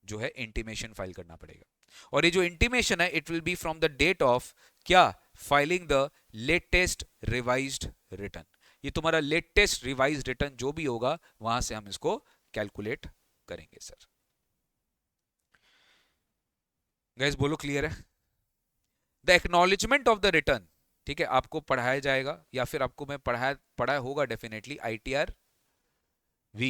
जो है इंटीमेशन फाइल करना पड़ेगा। और ये जो इंटीमेशन है it will be from the date of क्या, filing the latest revised return. ये तुम्हारा लेटेस्ट रिवाइज्ड रिटर्न जो भी होगा वहां से हम इसको कैलकुलेट करेंगे सर। गाइस बोलो क्लियर है? The acknowledgement of the return, ठीक है, आपको पढ़ाया जाएगा या फिर आपको मैं पढ़ाया होगा definitely, ITR V।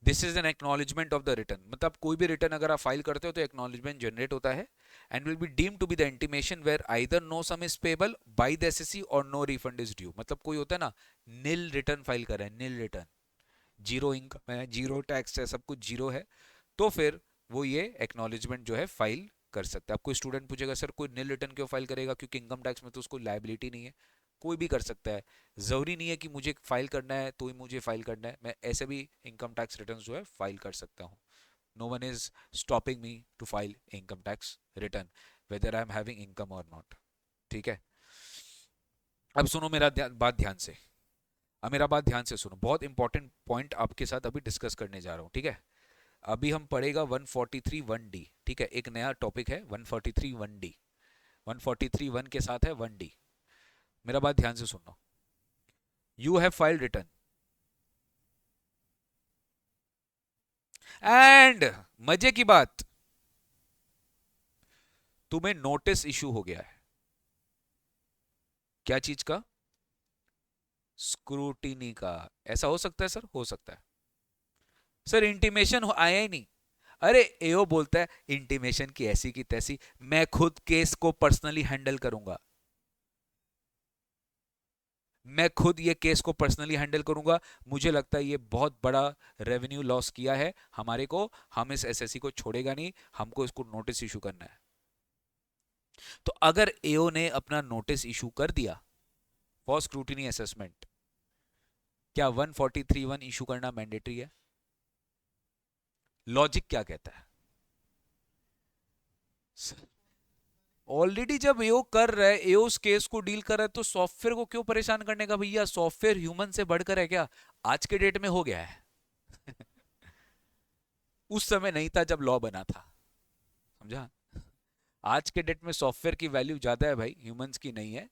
This is N acknowledgement of the return, मतलब कोई भी रिटर्न अगर आप फाइल करते हो तो एक्नॉलेजमेंट जनरेट होता है and will be deemed to be the intimation where either no sum is payable by the assessee और नो रिफंड इज ड्यू। मतलब कोई होता है ना, नील रिटर्न फाइल कर रहा है, नील रिटर्न, जीरो इनकम है, जीरो टैक्स है, सब कुछ जीरो है, तो फिर वो ये एक्नॉलेजमेंट जो है फाइल कर सकता है। अब कोई स्टूडेंट पूछेगा सर कोई नील रिटर्न क्यों फाइल करेगा, क्योंकि इनकम टैक्स में तो उसको लायबिलिटी नहीं है। कोई भी कर सकता है, जरूरी नहीं है कि मुझे फाइल करना है तो ही मुझे फाइल करना है, मैं ऐसे भी इनकम टैक्स रिटर्न जो है फाइल कर सकता हूँ। No one is stopping me to file income tax return whether I am having income और नॉट। ठीक है, अब सुनो मेरा बात ध्यान से, अब मेरा बात ध्यान से सुनो, बहुत इंपॉर्टेंट पॉइंट आपके साथ अभी डिस्कस करने जा रहा हूँ। ठीक है, अभी हम पढ़ेगा 143 1D। ठीक है, एक नया टॉपिक है 143 1D, 143 1 के साथ है 1D। मेरा बात ध्यान से सुनो, you have file return and मजे की बात, तुम्हें नोटिस इशू हो गया है। क्या चीज का? स्क्रूटिनी का। ऐसा हो सकता है सर? हो सकता है सर, इंटीमेशन आया ही नहीं। अरे एओ बोलता है इंटीमेशन की ऐसी की तैसी, मैं खुद केस को पर्सनली हैंडल करूंगा, मैं खुद ये केस को पर्सनली हैंडल करूंगा, मुझे लगता है ये बहुत बड़ा रेवेन्यू लॉस किया है हमारे को, हम इस एसएससी को छोड़ेगा नहीं, हमको इसको नोटिस इशू करना है। तो अगर एओ ने अपना नोटिस इशू कर दिया फॉर स्क्रूटिनी असेसमेंट, क्या 143(1) इशू करना मैंडेटरी है? लॉजिक क्या कहता है? ऑलरेडी जब एओ कर रहा है, एओ उस केस को डील कर रहा है, तो सॉफ्टवेयर को क्यों परेशान करने का भैया? सॉफ्टवेयर ह्यूमन से बढ़कर है क्या? आज के डेट में हो गया है उस समय नहीं था जब लॉ बना था, समझा? आज के डेट में सॉफ्टवेयर की वैल्यू ज्यादा है भाई, ह्यूमंस की नहीं है।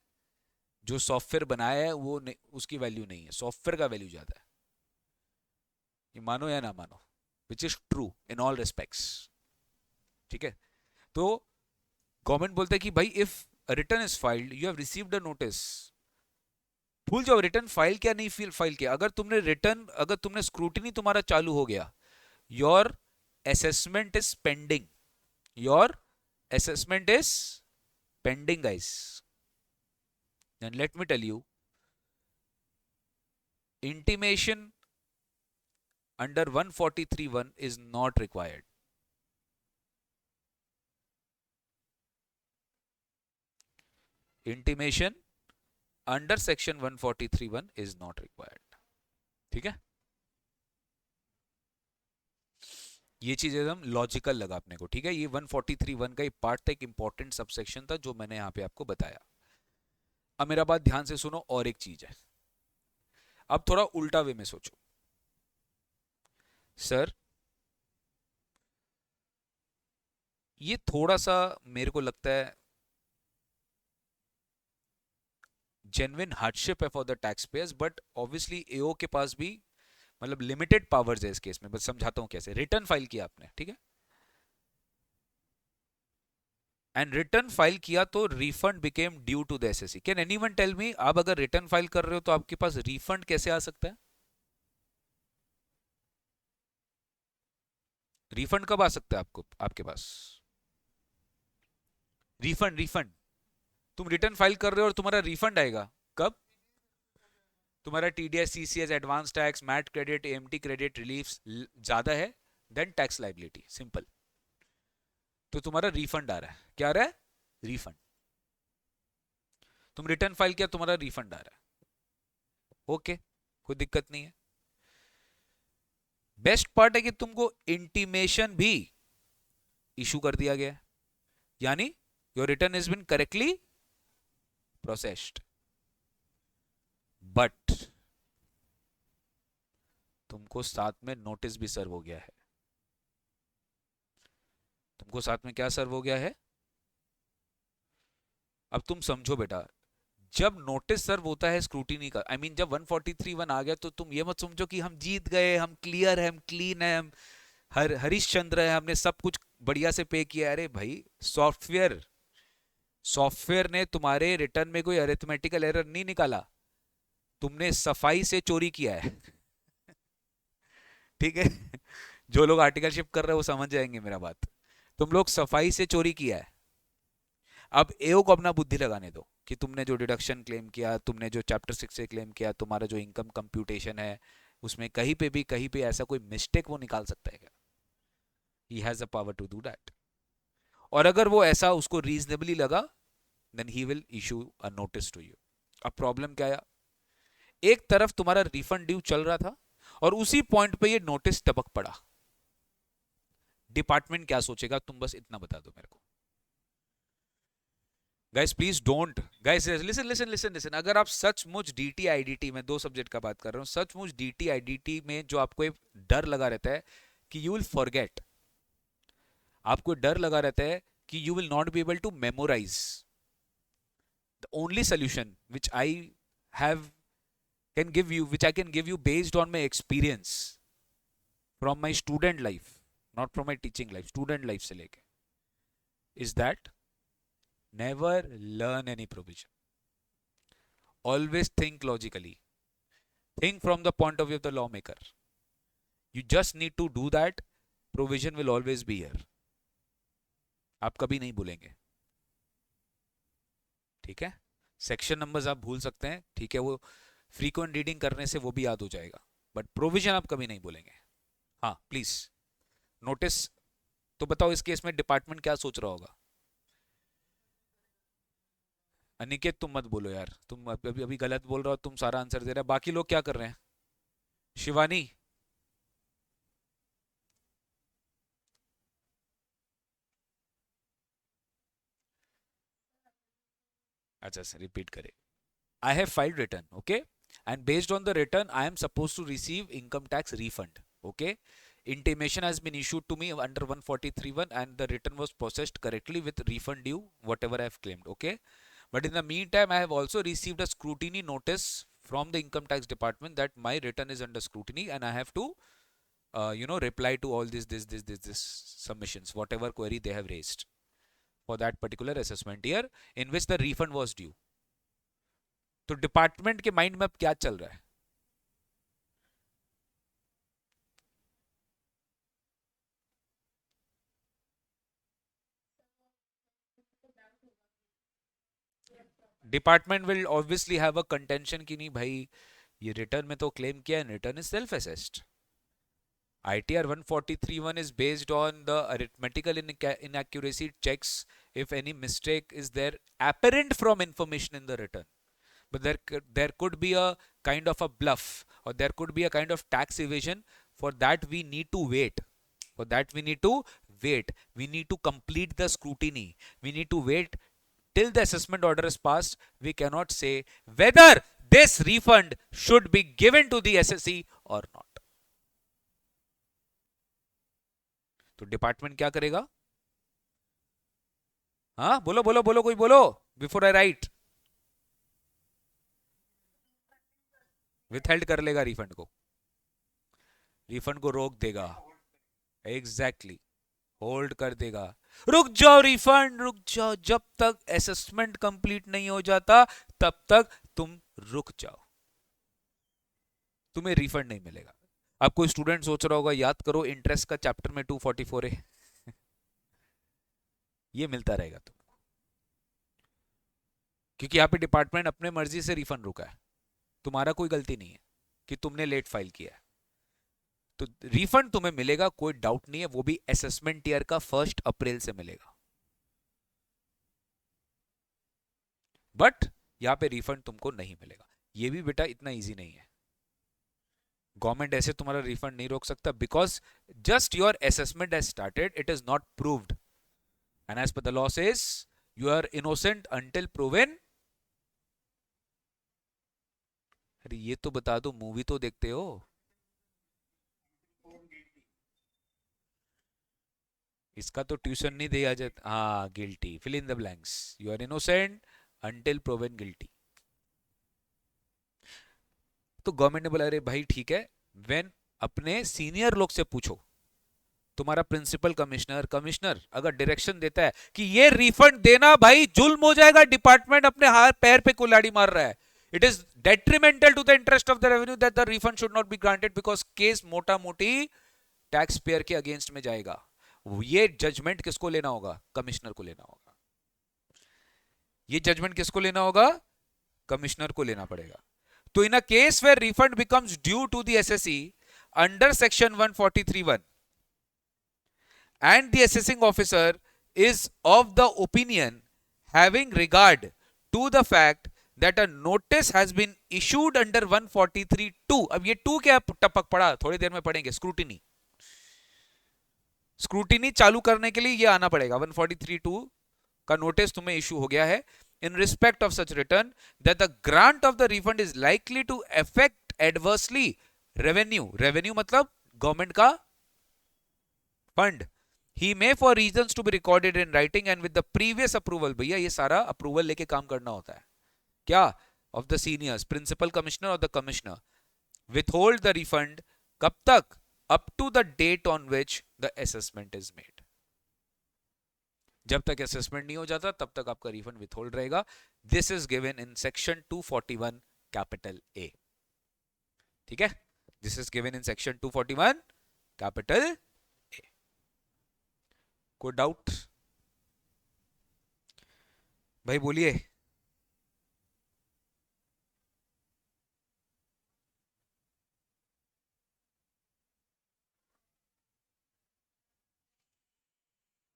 जो सॉफ्टवेयर बनाया है वो नहीं, उसकी वैल्यू नहीं है, सॉफ्टवेयर का वैल्यू ज्यादा है। ये मानो या ना मानो, which is true in all respects. ठीक है, तो गवर्नमेंट बोलता है कि भाई if return is filed you have received a notice. भूल जाओ रिटर्न फाइल क्या नहीं फाइल किया, अगर तुमने रिटर्न, अगर तुमने स्क्रूटिनी तुम्हारा चालू हो गया, your assessment is pending, your assessment is pending guys, and let me tell you, intimation under 143(1) is not required. Intimation under section 143(1) is not required. ठीक है, ये चीज एकदम लॉजिकल लगा अपने को। ठीक है, ये 143(1) का एक पार्ट था, एक इंपॉर्टेंट सबसेक्शन था जो मैंने यहां पे आपको बताया। अब मेरा बात ध्यान से सुनो, और एक चीज है, अब थोड़ा उल्टा वे में सोचो। सर ये थोड़ा सा मेरे को लगता है जेन्युइन हार्डशिप है for the tax payers, but obviously AO के पास भी मतलब लिमिटेड पावर्स है इस केस में। बस समझाता हूं कैसे। रिटर्न फाइल किया आपने, ठीक है, एंड रिटर्न फाइल किया तो refund became due to the assessee. Can anyone tell me, आप अगर रिटर्न फाइल कर रहे हो तो आपके पास रिफंड कैसे आ सकता है? रिफंड कब आ सकता है आपको, आपके पास रिफंड? रिफंड तुम रिटर्न फाइल कर रहे हो और तुम्हारा रिफंड आएगा कब? तुम्हारा TDS, TCS, advance tax, MAT credit, AMT credit, relief ज्यादा है देन टैक्स लाइबिलिटी, सिंपल। तो तुम्हारा रिफंड आ रहा है, क्या आ रहा है? रिफंड। तुम रिटर्न फाइल किया, तुम्हारा रिफंड आ रहा है, ओके, कोई दिक्कत नहीं है। बेस्ट पार्ट है कि तुमको इंटीमेशन भी इशू कर दिया गया है, यानी your return is been correctly processed, but तुमको साथ में नोटिस भी सर्व हो गया है। तुमको साथ में क्या सर्व हो गया है? अब तुम समझो बेटा, जब नोटिस सर्व होता है स्क्रूटिनी का, आई मीन जब 143(1) आ गया, तो तुम ये मत समझो कि हम जीत गए, हम क्लियर है, हम क्लीन है, हम हरिश्चंद्र है, हमने सब कुछ बढ़िया से पे किया। अरे भाई, सॉफ्टवेयर सॉफ्टवेयर ने तुम्हारे रिटर्न में कोई अरिथमेटिकल एरर नहीं निकाला, तुमने सफाई से चोरी किया है ठीक है। जो लोग आर्टिकल शिफ्ट कर रहे हैं वो समझ जाएंगे मेरा बात। तुम लोग सफाई से चोरी किया है, अब एओ को अपना बुद्धि लगाने दो कि तुमने जो डिडक्शन क्लेम किया, तुमने जो चैप्टर 6 से क्लेम किया, तुम्हारा जो इनकम कंप्यूटेशन है उसमें कहीं पे ऐसा कोई मिस्टेक वो निकाल सकता है क्या? He has the power to do that. और अगर वो ऐसा उसको रीजनेबली लगा, then he will issue a notice to you. अब प्रॉब्लम क्या है, एक तरफ तुम्हारा रिफंड ड्यू चल रहा था और उसी पॉइंट पे ये नोटिस टपक पड़ा। डिपार्टमेंट क्या सोचेगा, तुम बस इतना बता दो मेरे को। Guys please don't, guys listen listen listen listen, अगर आप सचमुच डीटी आईडीटी में, दो सब्जेक्ट का बात कर रहा हूं, सचमुच डीटी आईडीटी में जो आपको एक डर लगा रहता है कि यू विल फॉरगेट, आपको डर लगा रहता है कि you will not be able to memorise, the only solution which I have can give you, which I can give you based on my experience from my student life, not from my teaching life, student life से लेके, is that never learn any provision. Always think logically. Think from the point of view of the lawmaker. You just need to do that. Provision will always be here. आप कभी नहीं भूलेंगे, ठीक है? Section numbers आप भूल सकते हैं, ठीक है, वो फ्रीक्वेंट रीडिंग करने से वो भी याद हो जाएगा, बट प्रोविजन आप कभी नहीं बोलेंगे। हाँ प्लीज, नोटिस तो बताओ इस केस में डिपार्टमेंट क्या सोच रहा होगा? अनिकेत तुम मत बोलो यार, तुम अभी अभी गलत बोल रहे हो, तुम सारा आंसर दे रहे हो, बाकी लोग क्या कर रहे हैं? शिवानी, अच्छा सर रिपीट करें। I have filed return, okay, and based on the return I am supposed to receive income tax refund, okay. Intimation has been issued to me under 143(1) and the return was processed correctly with refund due whatever I have claimed, okay. But in the meantime I have also received a scrutiny notice from the income tax department that my return is under scrutiny and I have to reply to all this submissions, whatever query they have raised for that particular assessment year in which the refund was due. तो department के mind में अब क्या चल रहा है? Department will obviously have a contention कि नहीं भाई, ये रिटर्न में तो क्लेम किया है, return is self assessed. ITR 143(1) is based on the arithmetical inaccuracy checks if any mistake is there apparent from information in the return. But there could be a kind of a bluff or there could be a kind of tax evasion. For that we need to wait. For that we need to wait. We need to complete the scrutiny. We need to wait till the assessment order is passed. We cannot say whether this refund should be given to the SSE or not. तो department क्या करेगा? हाँ बोलो बोलो बोलो, कोई बोलो before I right. Withheld कर लेगा रिफंड को, रिफंड को रोक देगा, एग्जैक्टली होल्ड कर देगा। रुक जाओ रिफंड, रुक जाओ, जब तक असेसमेंट कंप्लीट नहीं हो जाता तब तक तुम रुक जाओ, तुम्हें रिफंड नहीं मिलेगा। अब कोई स्टूडेंट सोच रहा होगा याद करो इंटरेस्ट का चैप्टर में 244 है ये मिलता रहेगा तुमको, क्योंकि यहाँ पे डिपार्टमेंट अपने मर्जी से रिफंड रुका है, तुम्हारा कोई गलती नहीं है कि तुमने लेट फाइल किया है, तो रिफंड तुम्हें मिलेगा, कोई डाउट नहीं है, वो भी असेसमेंट ईयर का 1 अप्रैल से मिलेगा। बट यहां पे रिफंड तुमको नहीं मिलेगा, ये भी बेटा इतना इजी नहीं है, गवर्नमेंट ऐसे तुम्हारा रिफंड नहीं रोक सकता, because just your assessment has started, it is not proved, and as per the law says you are innocent until proven. अरे ये तो बता दो, मूवी तो देखते हो? इसका तो ट्यूशन नहीं दिया जाता। हाँ guilty, fill in the blanks, you are innocent until proven guilty. तो गवर्नमेंट ने बोला अरे भाई ठीक है, व्हेन अपने सीनियर लोग से पूछो, तुम्हारा प्रिंसिपल कमिश्नर कमिश्नर अगर डायरेक्शन देता है कि ये रिफंड देना भाई जुल्म हो जाएगा, डिपार्टमेंट अपने हाथ पैर पे कुल्हाड़ी मार रहा है, It is detrimental to the interest of the revenue that the refund should not be granted because case मोटा मोटी टैक्स पेयर के अगेंस्ट में जाएगा. ये जजमेंट किसको लेना होगा? कमिश्नर को लेना होगा. ये जजमेंट किसको लेना होगा? कमिश्नर को लेना पड़ेगा. तो in a case where refund becomes due to the assessee under section 143(1) and the assessing officer is of the opinion having regard to the fact that a notice has been issued under 143(2). अब ये 2 क्या टपक पड़ा, थोड़ी देर में पढ़ेंगे. Scrutiny. Scrutiny चालू करने के लिए ये आना पड़ेगा. 143(2) का नोटिस तुम्हें इशू हो गया है in respect of such return that the grant of the refund is likely to affect adversely revenue मतलब गवर्नमेंट का fund. He may for reasons to be recorded in writing and with the previous approval. भैया ये सारा approval लेके काम करना होता है. क्या? Of the seniors, principal commissioner or the commissioner. Withhold the refund कब तक? Up to the date on which the assessment is made. जब तक असेसमेंट नहीं हो जाता तब तक आपका रिफंड विथहोल्ड रहेगा. This is given in section 241 capital A. ठीक है, this is given in section 241 capital A. कोई डाउट भाई बोलिए.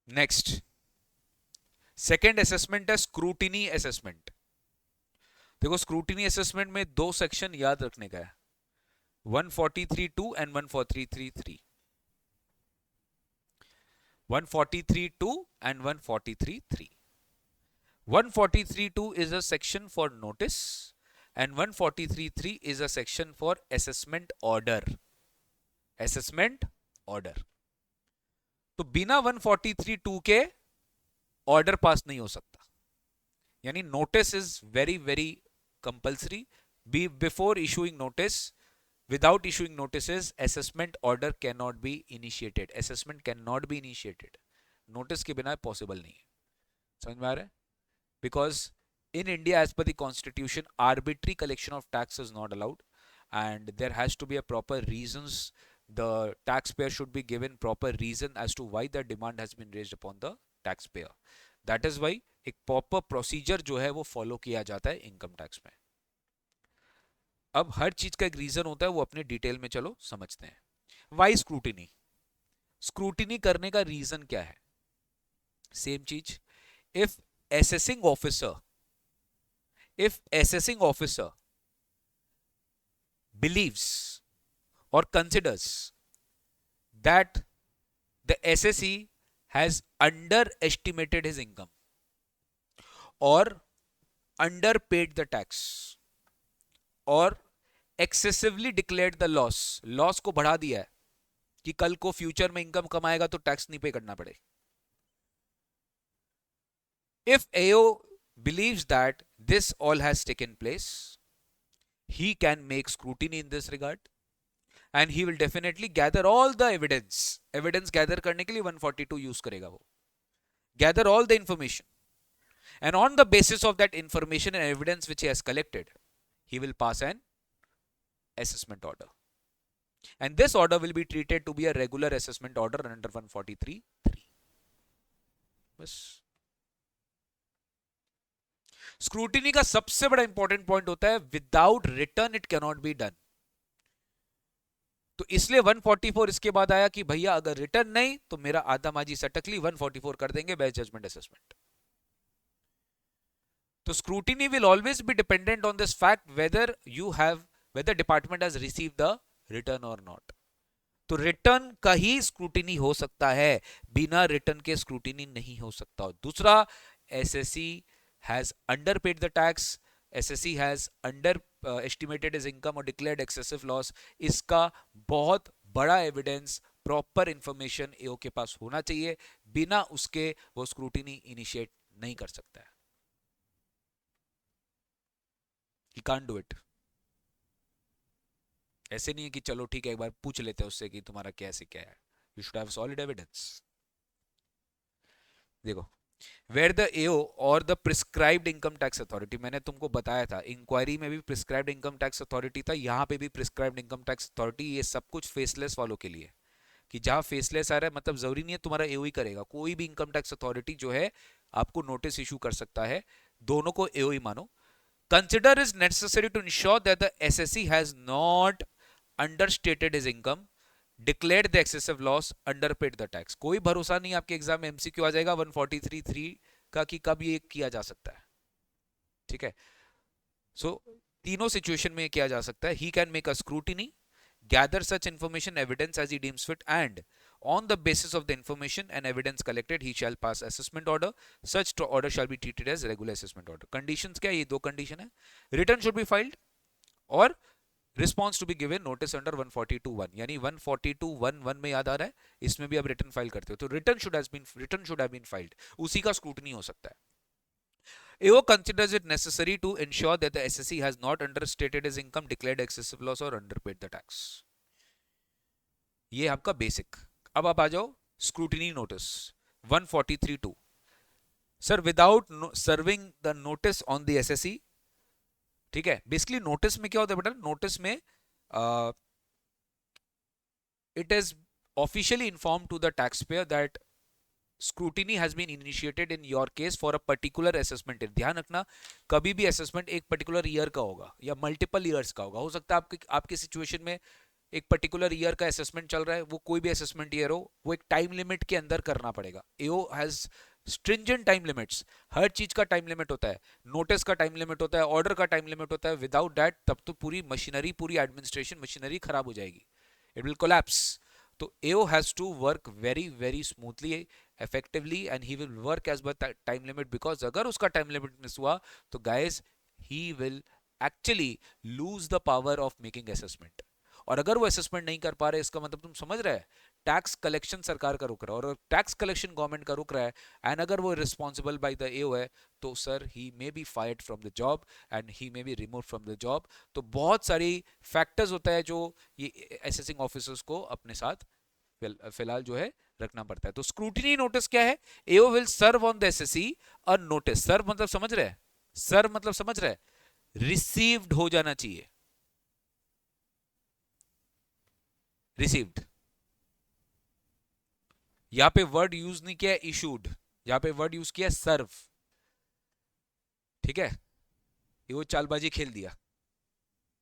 नेक्स्ट सेकेंड असेसमेंट है स्क्रूटिनी असेसमेंट. देखो स्क्रूटिनी असेसमेंट में 2 सेक्शन याद रखने का है, 143(2) and 143(3). 143(2) and 143(3). 143(2) is a section for notice and 143(3) is a section for assessment order. assessment order. तो बिना 143(2) के ऑर्डर पास नहीं हो सकता. यानी notice is very very compulsory. Before issuing notice, without issuing notices, assessment order can not be initiated. Assessment can not be initiated. Notice के बिना possible नहीं है. समझ में आ रहा है? Because in India as per the constitution arbitrary collection of tax is not allowed and there has to be a proper reasons. The taxpayer should be given proper reason as to why the demand has been raised upon the taxpayer. That is why एक proper procedure जो है वो follow किया जाता है income tax में. अब हर चीज का एक रीजन होता है, वो अपने डिटेल में चलो समझते हैं. Y scrutiny? स्क्रूटिनी करने का रीजन क्या है? सेम चीज. If assessing officer believes or considers that the assessee has underestimated his income or underpaid the tax or excessively declared the loss को बढ़ा दिया है कि कल को फ्यूचर में इनकम कमाएगा तो टैक्स नहीं पे करना पड़े. If AO believes that this all has taken place, he can make scrutiny in this regard and he will definitely gather all the evidence gather करने के लिए 142 यूज करेगा. वो gather all the information and on the basis of that information and evidence which he has collected, he will pass an assessment order and this order will be treated to be a regular assessment order under 143(3). बस. Scrutiny का सबसे बड़ा important point होता है without return it can not be done. तो इसलिए 144 इसके बाद आया कि भैया अगर रिटर्न नहीं तो मेरा आधा माजी सटकली 144 कर देंगे बेस्ट जजमेंट असेसमेंट. तो scrutiny will always be dependent on this fact whether department has received the return और नॉट. तो रिटर्न का ही स्क्रूटिनी हो सकता है, बिना रिटर्न के स्क्रूटिनी नहीं हो सकता. दूसरा, SSC has underpaid the tax, SSC has underestimated his income or declared excessive loss. इसका बहुत बड़ा एविडेंस, प्रॉपर इंफॉर्मेशन एओ के पास होना चाहिए. बिना उसके वो स्क्रूटिनी इनिशिएट नहीं कर सकता है. He can't do it. ऐसे नहीं है कि चलो ठीक है एक बार पूछ लेते हैं उससे कि तुम्हारा कैसे क्या है. You should have solid evidence. देखो वेयर द एओ और the prescribed income tax authority, मैंने तुमको बताया था इंक्वायरी में भी प्रिस्क्राइब्ड इनकम टैक्स अथॉरिटी था, यहाँ पे भी प्रिस्क्राइब्ड इनकम टैक्स अथॉरिटी। ये सब कुछ फेसलेस वालों के लिए, कि जहां फेसलेस आ रहा है, मतलब जरूरी नहीं है तुम्हारा एओ ही करेगा, कोई भी इनकम टैक्स अथॉरिटी जो है आपको नोटिस इशू कर सकता है, दोनों को एओ ही मानो। Consider is necessary to ensure that the assessee has not understated his income, declared the excessive loss, underpaid the tax. कोई भरोसा नहीं आपके एग्जाम में एमसीक्यू आ जाएगा 143(3) का कि कब ये किया जा सकता है, ठीक है। सो तीनों सिचुएशन में किया जा सकता है। He can make a scrutiny, gather such information evidence as he deems fit, and on the basis of the information and evidence collected he shall pass assessment order. Such order shall be treated as regular assessment order. Conditions क्या है? ये दो condition है, return should be filed और response to be given notice under 142(1), यानी 142(1) में याद आ रहा है, इसमें भी आप रिटर्न फाइल करते हो तो return should have been filed, उसी का स्क्रूटनी हो सकता है। AO considers it necessary to ensure that the SSC has not understated his income, declared excessive loss or underpaid the tax. ये आपका बेसिक। अब आप आ जाओ scrutiny notice 143(2). Sir without serving the notice on the assessee, ठीक है। Basically notice में क्या होता है बेटा, नोटिस में it is officially inform to the tax payer that scrutiny has been initiated in your case for a particular assessment. ध्यान रखना, कभी भी असेसमेंट एक पर्टिकुलर ईयर का होगा या मल्टीपल ईयर्स का होगा। हो सकता है आपके सिचुएशन में एक पर्टिकुलर ईयर का असेसमेंट चल रहा है, वो कोई भी असेसमेंट ईयर हो, वो एक टाइम लिमिट के अंदर करना पड़ेगा। एओ हैज स्ट्रिंजेंट टाइम लिमिट्स, हर चीज का टाइम लिमिट होता है, नोटिस का टाइम लिमिट होता है, ऑर्डर का टाइम लिमिट होता है। विदाउट दैट तब तो पूरी मशीनरी, पूरी एडमिनिस्ट्रेशन मशीनरी खराब हो जाएगी, इट विल कोलैप्स। तो AO has to work very very smoothly, effectively, and he will work as per time limit, because अगर उसका टाइम लिमिट मिस हुआ तो guys he will actually lose the power of making assessment। और अगर वो assessment नहीं कर पा रहे, इसका मतलब तुम समझ रहे हैं, टैक्स कलेक्शन सरकार का रुक रहा है, और टैक्स कलेक्शन गवर्नमेंट का रुक रहा है, एंड अगर वो रिस्पॉन्सिबल बाय द एओ है, तो sir he may be fired from the job and he may be remove from the job. तो बहुत सारी फैक्टर्स होता है जो ये असेसिंग ऑफिसर्स को अपने साथ फिलहाल जो है रखना पड़ता है। तो स्क्रूटिनी नोटिस क्या है? AO will serve on the assessee a notice. Serve मतलब समझ रहे हैं, सर्व मतलब समझ रहे हैं, रिसीव्ड हो जाना चाहिए, रिसीव्ड। यहां पे वर्ड यूज नहीं किया इशूड, यहां पे वर्ड यूज किया सर्व, ठीक है। ये वो चालबाजी खेल दिया,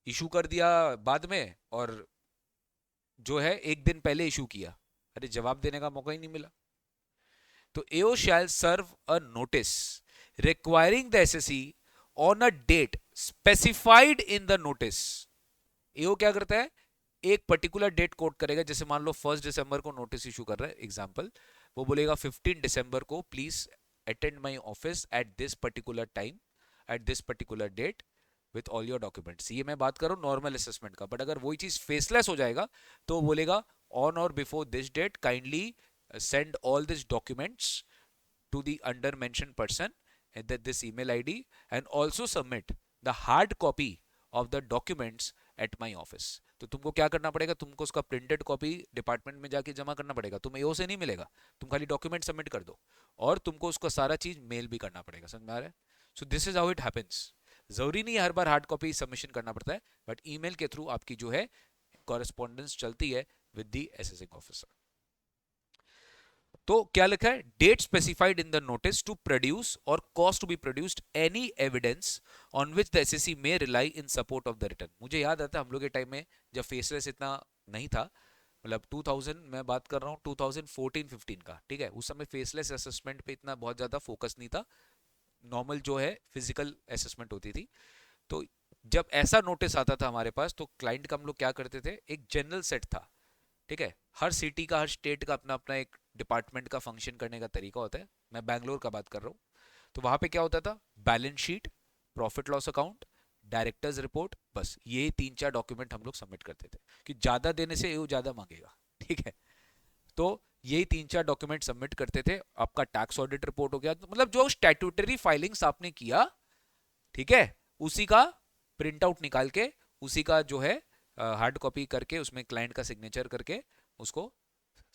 इशू कर दिया बाद में और जो है एक दिन पहले इशू किया, अरे जवाब देने का मौका ही नहीं मिला। तो AO shall serve a notice requiring the assessee on a date specified in the notice. AO क्या करता है, एक पर्टिकुलर डेट कोट करेगा, जैसे मान लो 1 दिसंबर को नोटिस इशू कर रहा है एग्जांपल, वो बोलेगा 15 दिसंबर को please attend my office at this particular time at this particular date with all your documents. ये मैं बात कर रहा हूँ नॉर्मल असेसमेंट का, बट अगर वही चीज फेसलेस हो जाएगा तो बोलेगा ऑन और before this date kindly send all these documents to the under mentioned person at this email id and also submit the hard copy of the documents at my office। तो तुमको क्या करना पड़ेगा, तुमको उसका प्रिंटेड कॉपी डिपार्टमेंट में जाके जमा करना पड़ेगा, तुम एओ से नहीं मिलेगा, तुम खाली डॉक्यूमेंट सबमिट कर दो और तुमको उसका सारा चीज मेल भी करना पड़ेगा। समझ में आ रहा है? So this is how it happens. जरूरी नहीं है हर बार हार्ड कॉपी सबमिशन करना पड़ता है, बट ईमेल के थ्रू आपकी जो है कॉरेस्पॉन्डेंस चलती है विद द असेसिंग ऑफिसर। तो क्या लिखा है, date specified in the notice to produce or cause to be produced any evidence on which the assessee may rely in support of the return. मुझे याद आता है हम लोग के टाइम में जब फेसलेस इतना नहीं था, मतलब 2000 मैं बात कर रहा हूँ 2014-15 का, ठीक है, उस समय फेसलेस असेसमेंट पे इतना बहुत ज्यादा फोकस नहीं था, नॉर्मल जो है फिजिकल असेसमेंट होती थी। तो जब ऐसा नोटिस आता था हमारे पास तो क्लाइंट का हम लोग क्या करते थे, एक जनरल सेट था, ठीक है, हर सिटी का हर स्टेट का अपना अपना एक डिपार्टमेंट का फंक्शन करने का तरीका होता है। मैं बैंगलोर का बात कर रहा हूँ, तो वहां पे क्या होता था, balance sheet, profit loss account, directors report, बस ये 3-4 डॉक्यूमेंट हम लोग सबमिट करते थे कि ज्यादा देने से वो ज्यादा मांगेगा, ठीक है। तो यही 3-4 डॉक्यूमेंट सबमिट करते थे, आपका टैक्स ऑडिट रिपोर्ट हो गया, तो मतलब जो स्टैट्यूटरी फाइलिंग्स आपने किया, ठीक है, उसी का प्रिंट आउट निकाल के, उसी का जो है हार्ड कॉपी करके उसमें क्लाइंट का सिग्नेचर करके उसको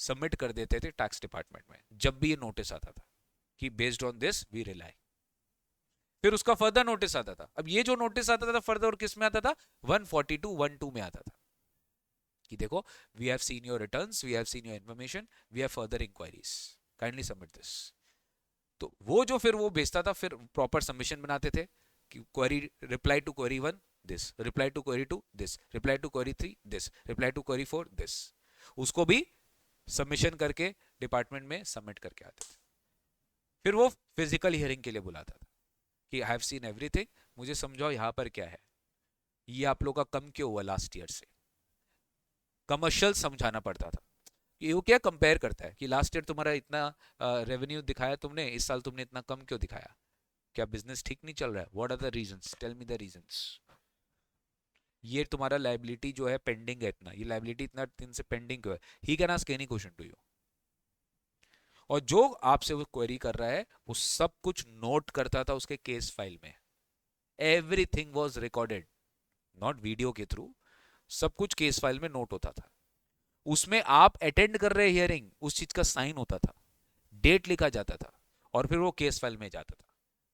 सबमिट कर देते थे टैक्स डिपार्टमेंट में जब भी ये नोटिस आता था। कि based on this we rely. फिर उसका फर्दर नोटिस आता था। अब ये जो नोटिस आता था फर्दर और किस में आता था, 142(1)(2) में आता था कि देखो, we have seen your returns, we have seen your information, we have further inquiries, kindly submit this. तो वो जो फिर वो भेजता था, फिर प्रॉपर सबमिशन बनाते थे कि query, reply to query 1 this, reply to query 2 this, reply to query 3 this, reply to query 4 this. उसको भी सबमिशन करके डिपार्टमेंट में सबमिट करके आते थे। फिर वो फिजिकल हियरिंग के लिए बुलाता था कि आई हैव सीन एवरीथिंग, मुझे समझाओ यहाँ पर क्या है, ये आप लोग का कम क्यों हुआ लास्ट ईयर से। कमर्शियल समझाना पड़ता था। ये वो क्या कंपेयर करता है कि लास्ट ईयर तुम्हारा इतना रेवेन्यू दिखाया तुमने, इस साल तुमने इतना कम क्यों दिखाया, क्या बिजनेस ठीक नहीं चल रहा है, what are the reasons, tell me the reasons. ये तुम्हारा लाइबिलिटी जो है पेंडिंग है इतना, ये लाइबिलिटी इतना दिन से पेंडिंग क्यों है, he can ask any question to you. और जो आपसे वो क्वेरी कर रहा है वो सब कुछ नोट करता था उसके केस फाइल में। Everything was recorded, not video के थ्रू, सब कुछ केस फाइल में नोट होता था। उसमें आप अटेंड कर रहे हियरिंग, उस चीज का साइन होता था, डेट लिखा जाता था, और फिर वो केस फाइल में जाता था।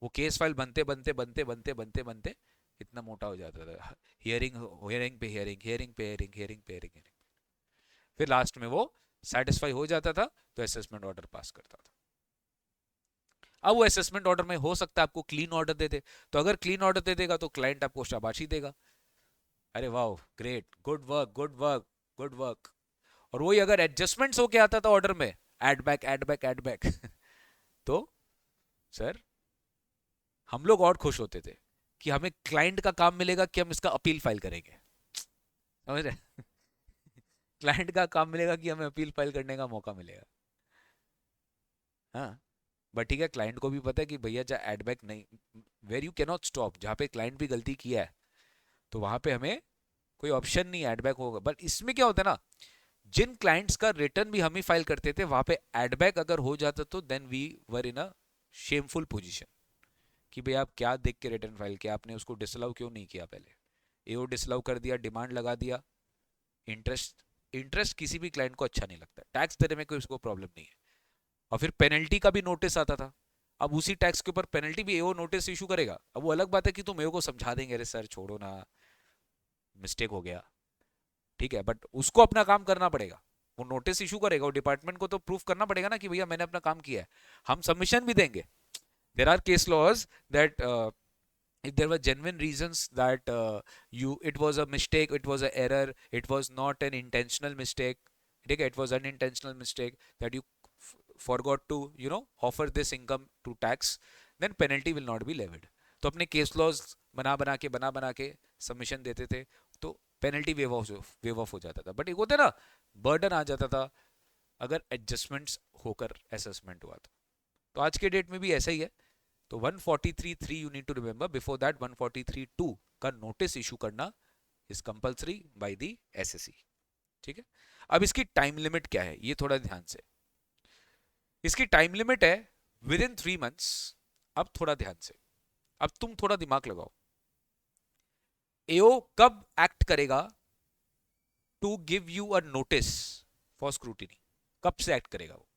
वो केस फाइल बनते बनते बनते बनते बनते बनते इतना मोटा हो जाता था, हियरिंग हियरिंग पे हियरिंग, हियरिंग पे हियरिंग, हियरिंग पे हियरिंग। फिर लास्ट में वो सेटिस्फाई हो जाता था तो असेसमेंट ऑर्डर पास करता था। अब वो असेसमेंट ऑर्डर में हो सकता है आपको क्लीन ऑर्डर दे दे, तो अगर क्लीन ऑर्डर दे देगा तो क्लाइंट आपको शाबाशी देगा, अरे वाह great, good work good work good work. और वही अगर एडजस्टमेंट्स होके आता था ऑर्डर में, add back add back add back तो सर हम लोग और खुश होते थे कि हमें क्लाइंट का काम मिलेगा कि हम इसका अपील फाइल करेंगे, समझ रहे। क्लाइंट का काम मिलेगा कि हमें अपील फाइल करने का मौका मिलेगा। हाँ, बट ठीक है, क्लाइंट को भी पता है कि भैया जहाँ एडबैक नहीं, where you can not stop, जहाँ पे क्लाइंट भी गलती किया है तो वहां पे हमें कोई ऑप्शन नहीं एडबैक होगा। बट इसमें क्या होता है ना, जिन क्लाइंट्स का रिटर्न भी हम ही फाइल करते थे वहां पे एडबैक अगर हो जाता तो then we were in a shameful position कि भाई आप क्या देख के रिटर्न फाइल किया, आपने उसको डिसअलाउ क्यों नहीं किया पहले। एओ डिसअलाउ कर दिया, डिमांड लगा दिया, इंटरेस्ट, इंटरेस्ट किसी भी क्लाइंट को अच्छा नहीं लगता, टैक्स देने में कोई उसको प्रॉब्लम नहीं है। और फिर पेनल्टी का भी नोटिस आता था, अब उसी टैक्स के ऊपर पेनल्टी भी एओ नोटिस इशू करेगा। अब वो अलग बात है कि तुम एओ को समझा देंगे, अरे सर छोड़ो ना, मिस्टेक हो गया, ठीक है, बट उसको अपना काम करना पड़ेगा। वो नोटिस इशू करेगा, वो डिपार्टमेंट को तो प्रूफ करना पड़ेगा ना कि भैया मैंने अपना काम किया है। हम सबमिशन भी देंगे, there are case laws that if there were genuine reasons that it was a mistake, it was an error, it was not an intentional mistake, ठीक है, it was unintentional mistake that you forgot to offer this income to tax, then penalty will not be levied। तो अपने case laws बना बना के submission देते थे तो पेनल्टी वेव ऑफ हो जाता था। बट एक होता है ना, बर्डन आ जाता था अगर एडजस्टमेंट्स होकर असेसमेंट हुआ तो आज के डेट में भी ऐसा ही है। तो 143(3) you need to remember, before that 143(2) का नोटिस इशू करना is compulsory by the assessee, ठीक है। अब इसकी टाइम लिमिट क्या है ये थोड़ा ध्यान से, इसकी टाइम लिमिट है विद इन 3 months। अब थोड़ा ध्यान से, अब तुम थोड़ा दिमाग लगाओ, एओ कब एक्ट करेगा to give you a notice for scrutiny, कब से एक्ट करेगा वो,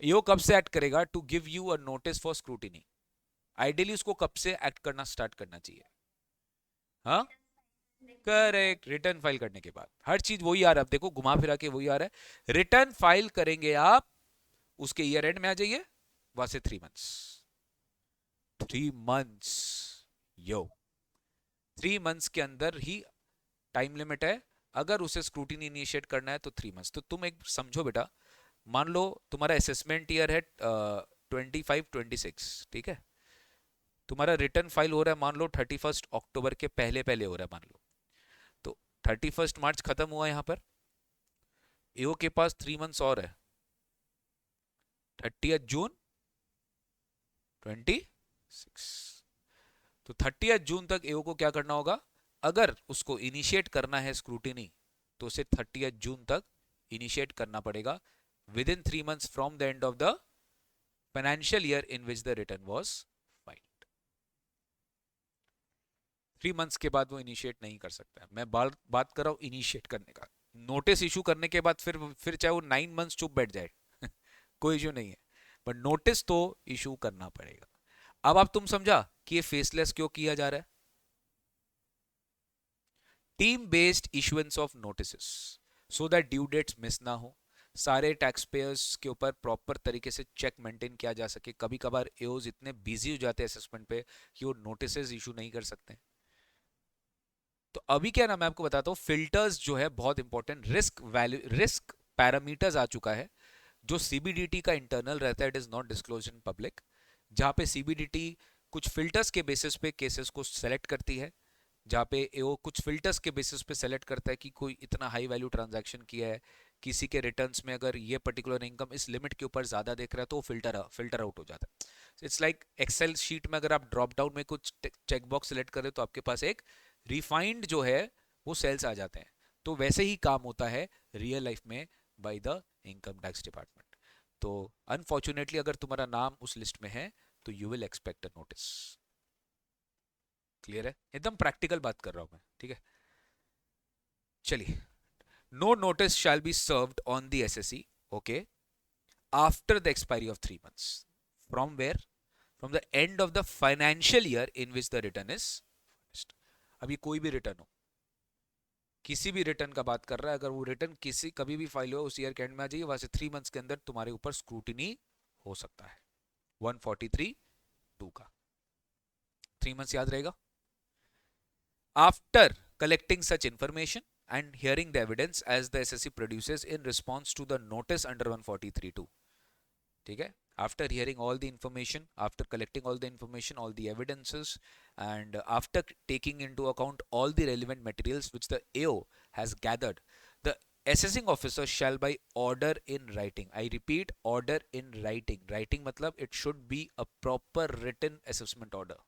एओ कब से एक्ट करेगा to give you a notice for scrutiny. Ideally उसको कब से एक्ट करना स्टार्ट करना चाहिए, हाँ करेक्ट, रिटर्न फाइल करने के बाद। हर चीज वही आ रहा है, अब देखो घुमा फिरा के वही आ रहा है, रिटर्न फाइल करेंगे आप, उसके ईयर एंड में आ जाइए, वहां से 3 months, 3 months, यो 3 months के अंदर ही टाइम लिमिट है। अगर उसे स्क्रूटिनी इनिशिएट करना है तो 3 months। तो तुम एक समझो बेटा, मान लो तुम्हारा असेसमेंट ईयर है 25-26, ठीक है, तुम्हारा रिटर्न फाइल हो रहा है मान लो 31 अक्टूबर के पहले पहले हो रहा है मान लो, तो 31 मार्च खत्म हुआ यहाँ पर, एओ के पास 3 months और है, 30 जून 26। तो 30 जून तक एओ को क्या करना होगा, अगर उसको इनिशिएट करना है स्क्रूटिनी तो उसे 30 जून तक इनिशिएट करना पड़ेगा, with in 3 months from the end of the financial year in which the return was filed. 3 months के बाद वो इनिशिएट नहीं कर सकता है। मैं बात कर रहा हूं इनिशिएट करने का, नोटिस इशू करने के बाद फिर चाहे वो 9 months चुप बैठ जाए कोई इशू नहीं है, बट नोटिस तो इशू करना पड़ेगा। अब आप तुम समझा कि ये फेसलेस क्यों किया जा रहा है? Team based issuances of notices so that due dates miss ना हो, सारे टैक्स पेयर्स के ऊपर प्रॉपर तरीके से चेक मेंटेन किया जा सके। कभी कभार एओज इतने बिजी हो जाते हैं असेसमेंट पे कि वो नोटिसेस इशू नहीं कर सकते। तो अभी क्या ना, मैं आपको बताता हूँ, फिल्टर्स जो है बहुत important, risk value, risk parameters आ चुका है जो सीबीडीटी का इंटरनल रहता है, it is not disclose in public, जहां पे सीबीडीटी कुछ फिल्टर्स के बेसिस पे केसेस को सेलेक्ट करती है, जहाँ पे वो कुछ फिल्टर्स के बेसिस पे सेलेक्ट करता है कि कोई इतना हाई वैल्यू ट्रांजैक्शन किया है, किसी के रिटर्न्स में अगर ये पर्टिकुलर इनकम इस लिमिट के ऊपर ज्यादा देख रहा है तो वो फिल्टर आउट हो जाता है। इट्स लाइक एक्सेल शीट में अगर आप ड्रॉप डाउन में कुछ चेक बॉक्स सेलेक्ट करें तो आपके पास एक रिफाइंड जो है वो सेल्स आ जाते हैं। तो वैसे ही काम होता है रियल लाइफ में by the income tax department. तो अनफॉर्चुनेटली अगर तुम्हारा नाम उस लिस्ट में है तो you will expect a notice. Clear है? एकदम प्रैक्टिकल बात कर रहा हूं मैं, ठीक है? चलिए, no notice shall be served on the assessee, okay, after the expiry of 3 months from where, from the end of the financial year in which the return is. अभी कोई भी रिटर्न हो, किसी भी रिटर्न का बात कर रहा है, अगर वो रिटर्न किसी कभी भी फाइल हो उस ईयर के एंड में आ जाइए, वहां से 3 months के अंदर तुम्हारे ऊपर स्क्रूटिनी हो सकता है 143(2) का। 3 months याद रहेगा। After collecting such information and hearing the evidence as the SSC produces in response to the notice under 143(2), ठीक है? After hearing all the information, after collecting all the information, all the evidences, and after taking into account all the relevant materials which the AO has gathered, the assessing officer shall by order in writing, I repeat, order in writing, writing मतलब it should be a proper written assessment order,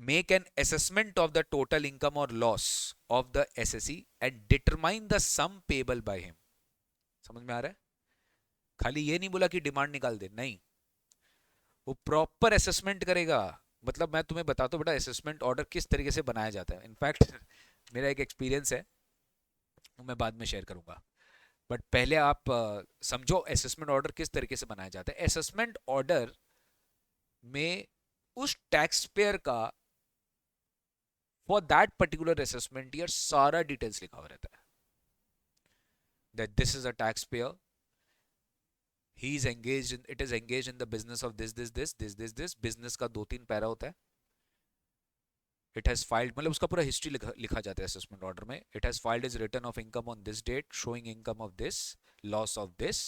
make an assessment of the total income or loss of the SSE and determine the sum payable by him। समझ में आ रहा है? खाली ये नहीं बोला कि डिमांड निकाल दे, नहीं, वो प्रॉपर असेसमेंट करेगा। मतलब मैं तुम्हें बताता हूँ बेटा असेसमेंट ऑर्डर किस तरीके से बनाया जाता है। इनफैक्ट मेरा एक एक्सपीरियंस है, वो मैं बाद में शेयर करूंगा, बट पहले आप समझो असेसमेंट ऑर्डर किस तरीके से बनाया जाता है। असेसमेंट ऑर्डर में उस टैक्स पेयर का for that particular assessment year सारा डिटेल्स लिखा हुआ रहता है, that this is a tax payer, he is engaged in, it is engaged in the business of this business का 2-3 पैरा होता है। इट हैज फाइल्ड, मतलब उसका पूरा हिस्ट्री लिखा जाता है असेसमेंट ऑर्डर में। It has filed is return of income on this date showing income of this, loss of this,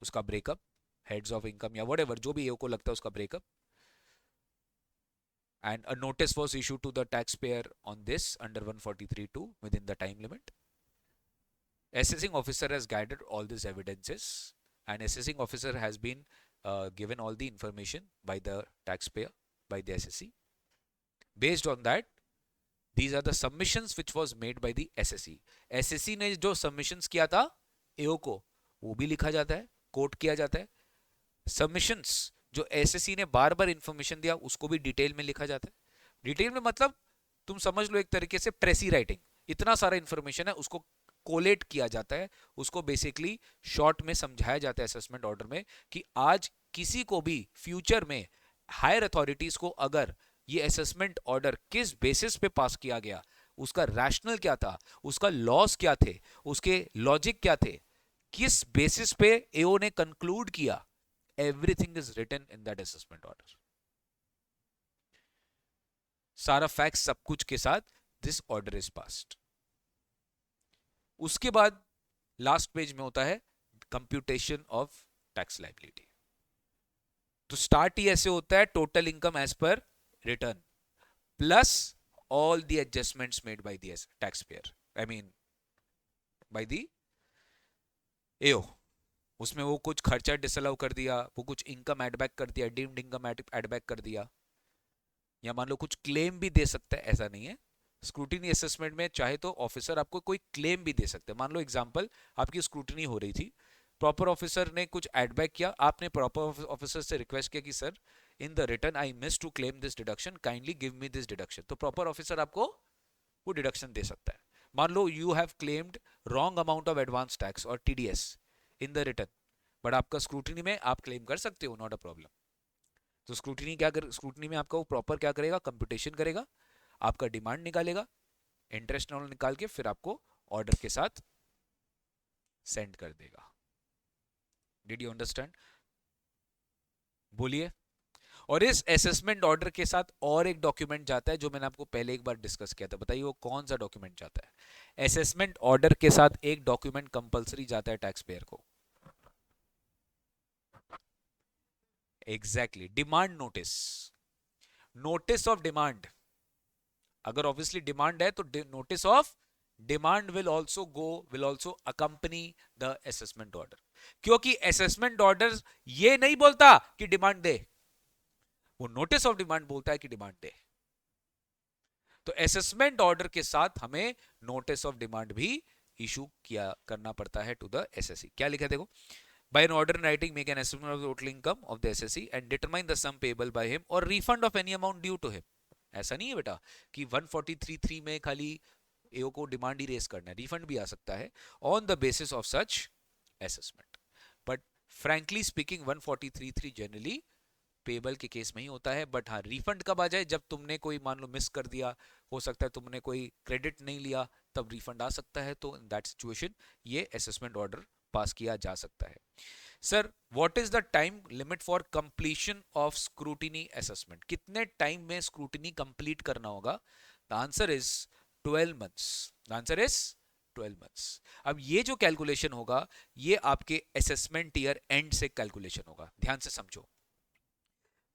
उसका ब्रेकअप, हेड्स ऑफ इनकम या व्हाटएवर जो भी को लगता है उसका breakup, and a notice was issued to the taxpayer on this under 143(2) within the time limit. Assessing officer has gathered all these evidences and assessing officer has been given all the information by the taxpayer, by the SSC. Based on that, these are the submissions which was made by the SSC. SSC ने जो submissions किया था AO को, वो भी लिखा जाता है, कोट किया जाता है। Submissions जो एसएससी ने बार बार इंफॉर्मेशन दिया उसको भी डिटेल में लिखा जाता है। डिटेल में मतलब तुम समझ लो एक तरीके से प्रेसी राइटिंग, इतना सारा इंफॉर्मेशन है उसको कोलेट किया जाता है, उसको बेसिकली शॉर्ट में समझाया जाता है असेसमेंट ऑर्डर में कि आज किसी को भी फ्यूचर में हायर अथॉरिटीज को अगर ये असेसमेंट ऑर्डर किस बेसिस पे पास किया गया, उसका रैशनल क्या था, उसका लॉस क्या थे, उसके लॉजिक क्या थे, किस बेसिस पे एओ ने कंक्लूड किया, everything is written in that assessment order, सारा फैक्ट सब कुछ के साथ this order is passed। उसके बाद लास्ट पेज में होता है कंप्यूटेशन ऑफ टैक्स लायबिलिटी। तो स्टार्ट ही ऐसे होता है, total income as per return plus all the adjustments made by the tax payer, I mean by the AO. उसमें वो कुछ खर्चा डिसअलाउ कर दिया, वो कुछ इनकम एड बैक कर दिया, डीम्ड इनकम एड बैक कर दिया, या मान लो कुछ क्लेम भी दे सकता है, ऐसा नहीं है। स्क्रूटिनी असेसमेंट में चाहे तो ऑफिसर आपको कोई क्लेम भी दे सकते हैं। मान लो एग्जांपल, आपकी स्क्रूटिनी हो रही थी, प्रॉपर ऑफिसर ने कुछ एड बैक किया, आपने प्रॉपर ऑफिसर से रिक्वेस्ट किया कि sir in the return I miss to claim this deduction, kindly give me this deduction, तो प्रॉपर ऑफिसर आपको वो डिडक्शन दे सकता है। मान लो you have claimed wrong amount of advance tax or TDS in the return, but आपका scrutiny में आप क्लेम कर सकते हो, नॉट अ प्रॉब्लम। तो स्क्रूटनी क्या कर, स्क्रूटनी में आपका वो प्रॉपर क्या करेगा, कंप्यूटेशन करेगा, आपका डिमांड निकालेगा, इंटरेस्ट निकाल के फिर आपको ऑर्डर के साथ सेंड कर देगा। Did you understand? बोलिए। और इस असेसमेंट ऑर्डर के साथ और एक डॉक्यूमेंट जाता है जो मैंने आपको पहले एक बार डिस्कस किया था, बताइए वो कौन सा डॉक्यूमेंट जाता है? असेसमेंट ऑर्डर के साथ एक डॉक्यूमेंट कंपलसरी जाता है टैक्स पेयर को। Exactly, demand notice, notice of demand. अगर ऑब्वियसली डिमांड है तो notice of demand will also अकंपनी the assessment order, क्योंकि असेसमेंट ऑर्डर ये नहीं बोलता कि डिमांड दे, वो नोटिस ऑफ डिमांड बोलता है कि डिमांड दे। तो असेसमेंट ऑर्डर के साथ हमें नोटिस ऑफ डिमांड भी इशू किया करना पड़ता है टू द एसएससी। क्या लिखा है देखो, by an order in writing make an estimate of the total income of the SSC and determine the sum payable by him or refund of any amount due to him। ऐसा नहीं है बेटा कि 143(3) में खाली एओ को डिमांड ही race करना है, रिफंड भी आ सकता है on the basis of such assessment. But frankly speaking 143(3) generally payable के केस में ही होता है। बट हाँ, रिफंड कब आ जाए, जब तुमने कोई मान लो मिस कर दिया, हो सकता है तुमने कोई क्रेडिट नहीं लिया, तब रिफंड आ सकता है। तो इन दैट सिचुएशन ये असेसमेंट ऑर्डर पास किया जा सकता है। Sir what is the time limit for completion of scrutiny assessment? कितने टाइम में स्क्रूटिनी कंप्लीट करना होगा? The answer is 12 months. The answer is 12 months. अब ये जो कैलकुलेशन होगा ये आपके असेसमेंट ईयर एंड से कैलकुलेशन होगा, ध्यान से समझो।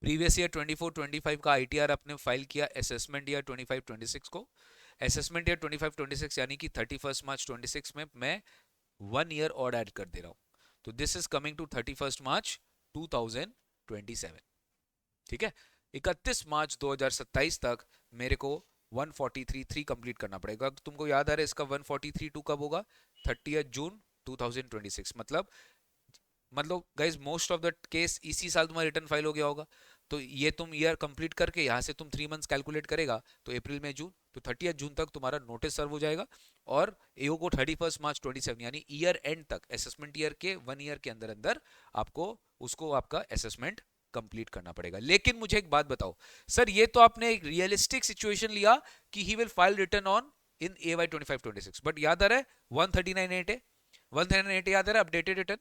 प्रीवियस ईयर 24-25 का आईटीआर आपने फाइल किया असेसमेंट ईयर 25-26 को, असेसमेंट ईयर 25-26 यानी कि 31 मार्च 26 में मैं 1 ईयर और ऐड कर दे रहा हूं, तो दिस इज कमिंग टू 31 मार्च 2027। ठीक है, 31 मार्च 2027 तक मेरे को 143(3) कंप्लीट करना पड़ेगा। तुमको याद आ रहा है इसका 143(2) कब होगा? 30 जून 2026। मतलब guys most of the case इसी साल तुम्हारा रिटर्न फाइल हो गया होगा, तो ये तुम ईयर कंप्लीट करके यहाँ से तुम 3 मंथ्स कैलकुलेट करेगा तो अप्रैल में जून, तो 30 जून तक तुम्हारा नोटिस सर्व हो जाएगा और एओ को 31 मार्च 27 यानी ईयर एंड तक, असेसमेंट ईयर के 1 ईयर के अंदर अंदर आपको उसको आपका असेसमेंट कंप्लीट करना पड़ेगा। लेकिन मुझे एक बात बताओ सर, ये तो आपने एक रियलिस्टिक सिचुएशन लिया कि he will file return on in AY 25-26, but याद आ रहा है 139(8) 139(8) याद आ रहा है updated return?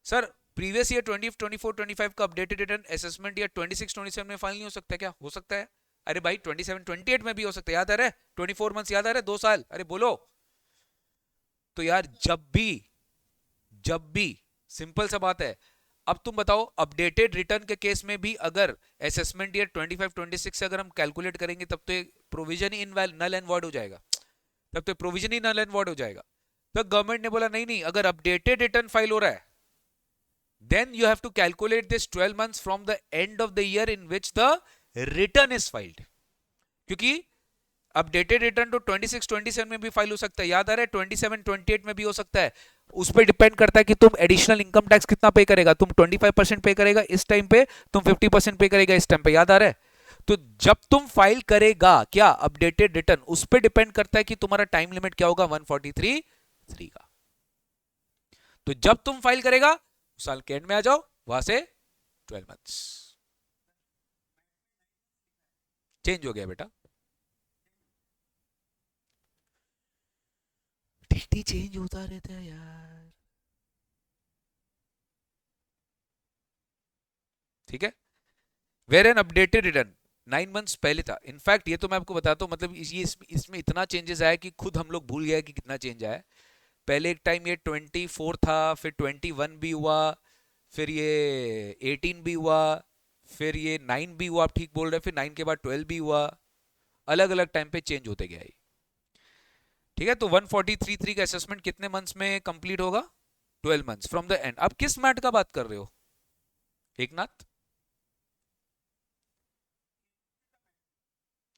Sir previous year 2024-25 का अपडेटेड रिटर्न असेसमेंट ईयर 26-27 में फाइल नहीं हो सकता क्या? हो सकता है। अरे भाई 27-28 में भी हो सकता है, याद आ रहा है? 24 मंथ्स याद आ रहा है, 2 साल, अरे बोलो। तो यार जब भी सिंपल सा बात है। अब तुम बताओ अपडेटेड रिटर्न के केस में भी अगर असेसमेंट ईयर 25-26 से अगर हम कैलकुलेट करेंगे तब तो प्रोविजन ही नल एंड वॉइड हो जाएगा, तब तो प्रोविजन ही नल एंड वॉइड हो जाएगा। तो गवर्नमेंट ने बोला नहीं नहीं, अगर अपडेटेड रिटर्न फाइल हो रहा है then you have to calculate this 12 months from the end of the year in which the return is filed, क्योंकि अपडेटेड रिटर्न तो 26-27 में भी फाइल हो सकता है, याद आ रहा है 27-28 में भी हो सकता है। उस पर डिपेंड करता है कि तुम एडिशनल इनकम टैक्स कितना पे करेगा, तुम 25% पे करेगा इस टाइम पे, तुम 50% पे करेगा इस टाइम पे, याद आ रहा है? तो जब तुम फाइल करेगा क्या अपडेटेड रिटर्न, उस पर डिपेंड करता है कि तुम्हारा टाइम लिमिट क्या होगा 143(3) का। तो जब तुम फाइल करेगा साल के एंड में आ जाओ, वहां से 12 मंथ्स चेंज हो गया बेटा, टीटी चेंज होता रहता है यार। ठीक है, where an updated return 9 months पहले था। इनफैक्ट ये तो मैं आपको बताता हूँ, मतलब इसमें इतना चेंजेस आया कि खुद हम लोग भूल गया कि कितना चेंज आया। पहले एक टाइम ये 24 था, फिर 21 भी हुआ, फिर ये 18 भी हुआ, फिर ये 9 भी हुआ, आप ठीक बोल रहे हैं, फिर 9 के बाद 12 भी हुआ, अलग अलग टाइम पे चेंज होते गया। ठीक है, तो 143(3) का असेसमेंट कितने मंथ्स में कंप्लीट होगा? 12 मंथ्स फ्रॉम द एंड। आप किस मैट का बात कर रहे हो एकनाथ?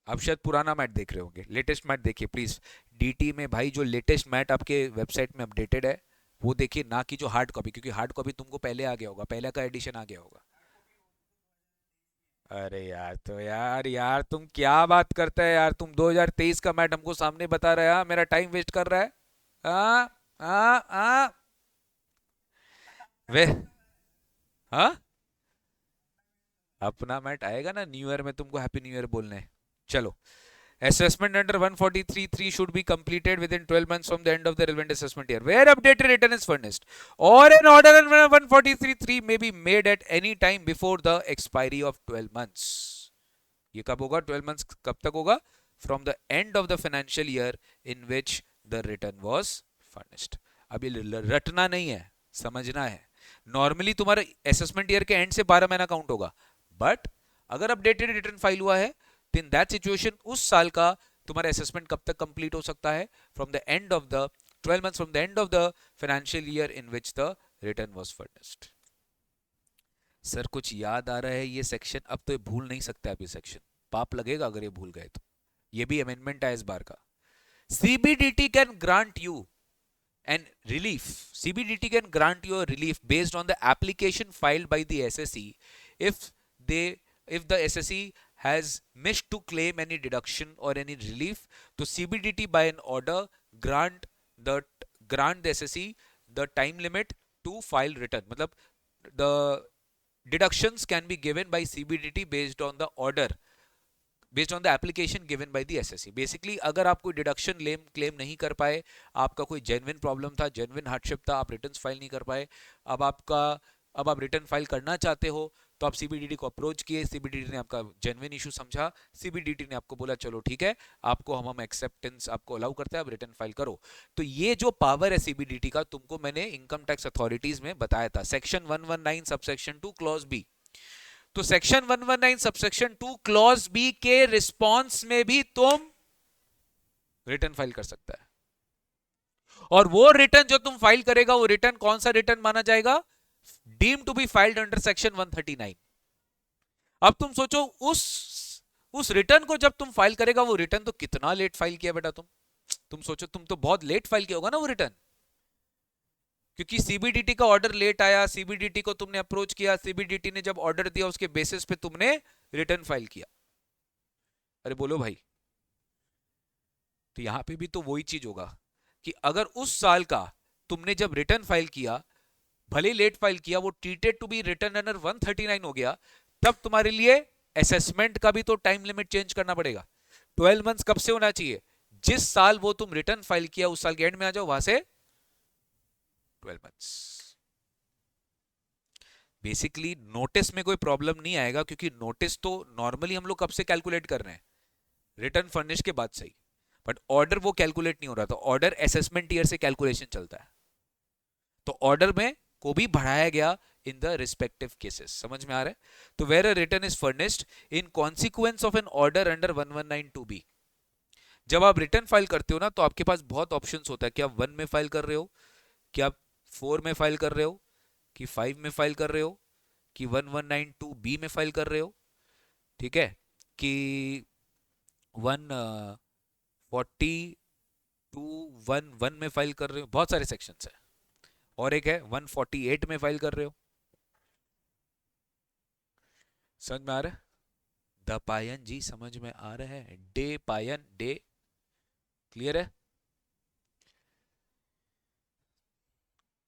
आप शायद पुराना मैट देख रहे होंगे, लेटेस्ट मैट देखिए प्लीज। डीटी में भाई जो लेटेस्ट मैट आपके वेबसाइट में अपडेटेड है वो देखिए, ना कि जो हार्ड कॉपी, क्योंकि हार्ड कॉपी तुमको पहले आ गया होगा, पहले का एडिशन आ गया होगा। अरे यार, तो यार यार तुम क्या बात करते हैं यार, तुम 2023 का मैट हमको सामने बता रहे हैं, मेरा टाइम वेस्ट कर रहा है। हाँ हाँ हाँ। वे हाँ, अपना मैट आएगा ना न्यू ईयर में, तुमको हैप्पी न्यू ईयर बोलने। चलो। Assessment under 143(3) should be completed within 12 months from the end of the relevant assessment year, where updated return is furnished, or an order under 143(3) may be made at any time before the expiry of 12 months. ये कब होगा? 12 months कब तक होगा? From the end of the financial year in which the return was furnished. अब ये रटना नहीं है, समझना है। नॉर्मली तुम्हारा असेसमेंट ईयर के एंड से 12 महीना काउंट होगा, बट अगर अपडेटेड रिटर्न फाइल हुआ है तो इन दैट सिचुएशन उस साल का तुम्हारा असेसमेंट कब तक कंप्लीट हो सकता है? From the end of the 12 months from the end of the financial year in which the return was furnished. Sir कुछ याद आ रहा है ये सेक्शन? अब तो ये भूल नहीं सकते आप, ये सेक्शन पाप लगेगा अगर ये भूल गए तो। ये भी अमेंडमेंट है इस बार का। CBDT can grant you and relief. CBDT can grant you a relief based on the application filed by the SSE if they if the SSE has missed to claim any deduction or any relief. तो CBDT by an order the grant the SSE the time limit to file return. मतलब the deductions can be given by CBDT based on the order, based on the application given by the SSC. Basically अगर आप कोई deduction claim नहीं कर पाए, आपका कोई genuine problem था, जेन्युइन हार्डशिप था, आप रिटर्न फाइल नहीं कर पाए, अब आप रिटर्न फाइल करना चाहते हो, तो आप सीबीडीटी को अप्रोच किए, सीबीडीटी ने आपका जेन्युइन इशू समझा, सीबीडीटी ने आपको बोला चलो ठीक है, आपको हम एक्सेप्टेंस आपको अलाउ करते हैं, आप रिटर्न फाइल करो। तो ये जो पावर है सीबीडीटी का, तुमको मैंने इनकम टैक्स अथॉरिटीज में बताया था, सेक्शन 119 सबसेक्शन 2 क्लॉज बी। तो सेक्शन 119 सबसेक्शन 2 क्लॉज बी के रिस्पॉन्स में भी तुम रिटर्न फाइल कर सकता है, और वो रिटर्न जो तुम फाइल करेगा, वो रिटर्न कौन सा रिटर्न माना जाएगा? Deem to be filed under section 139। अब तुम सोचो, उस रिटर्न को जब तुम फाइल करेगा, वो रिटर्न तो कितना लेट फाइल किया बेटा तुम सोचो, तुम तो बहुत लेट फाइल किया होगा ना वो रिटर्न, क्योंकि सीबीडीटी का ऑर्डर लेट आया, सीबीडीटी को तुमने अप्रोच किया, सीबीडीटी ने जब ऑर्डर दिया उसके बेसिस पे तुमने रिटर्न फाइल किया। अरे बोलो भाई। तो यहां पे भी तो वही चीज होगा कि अगर उस साल का तुमने जब रिटर्न फाइल किया, भले लेट फाइल किया, वो treated to be return under 139 हो गया, तब तुम्हारे लिए असेसमेंट का भी तो टाइम लिमिट चेंज करना पड़ेगा। 12 मंथ्स कब से होना चाहिए? जिस साल वो तुम रिटर्न फाइल किया उस साल के एंड में आ जाओ, वहां से 12 मंथ्स। बेसिकली नोटिस में कोई प्रॉब्लम नहीं आएगा, क्योंकि नोटिस तो नॉर्मली हम लोग कब से कैलकुलेट कर रहे हैं? रिटर्न फर्निश के बाद सही, बट ऑर्डर वो कैलकुलेट नहीं हो रहा था, ऑर्डर असेसमेंट ईयर से कैलकुलेशन चलता है, तो ऑर्डर में को भी बढ़ाया गया इन द रिस्पेक्टिव केसेस। समझ में आ रहा है? तो where a return is furnished in consequence of an order under 1192B। जब आप रिटर्न फाइल करते हो ना, तो आपके पास बहुत ऑप्शंस होता है कि आप 1 में फाइल कर रहे हो, कि आप 4 में फाइल कर रहे हो, कि 5 में फाइल कर रहे हो, कि 1192B में फाइल कर रहे हो, ठीक है, कि 14211 में फाइल कर रहे हो, बहुत सारे सेक्शंस है, और एक है 148 में फाइल कर रहे हो। समझ में आ रहा है? द पायन जी समझ में आ रहा है? डे पायन डे, क्लियर है?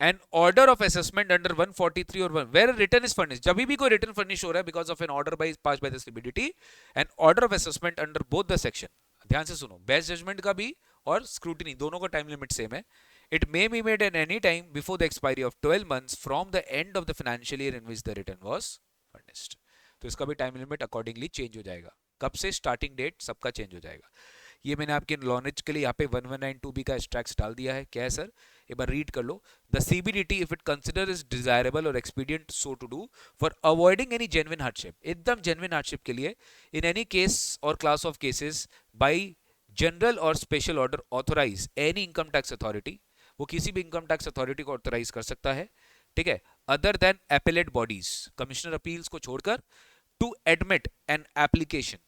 An order of assessment under 143 और 1 वेयर रिटर्न इज फर्निश्ड, जब भी कोई रिटर्न फर्निश हो रहा है because of an order by pass by the CBDT, an order of assessment under both the section, ध्यान से सुनो, बेस्ट जजमेंट का भी और स्क्रूटिनी दोनों का टाइम लिमिट सेम है। It may be made at any time before the expiry of 12 months from the end of the financial year in which the return was furnished. तो इसका भी time limit accordingly change हो जाएगा, कब से starting date सबका change हो जाएगा। ये मैंने आपके नॉलेज के लिए यहाँ पे 1192B का एक्सट्रैक्ट डाल दिया है। क्या है सर? एक बार रीड कर लो। The CBDT if it consider is desirable or expedient so to do for avoiding any genuine hardship, एकदम जेन्युइन हार्डशिप के लिए, in any case or class of cases, by general or special order authorise any income tax authority, वो किसी भी income tax authority को authorise कर सकता है, ठीक है, other than appellate bodies, commissioner appeals को छोड़कर, to admit an application,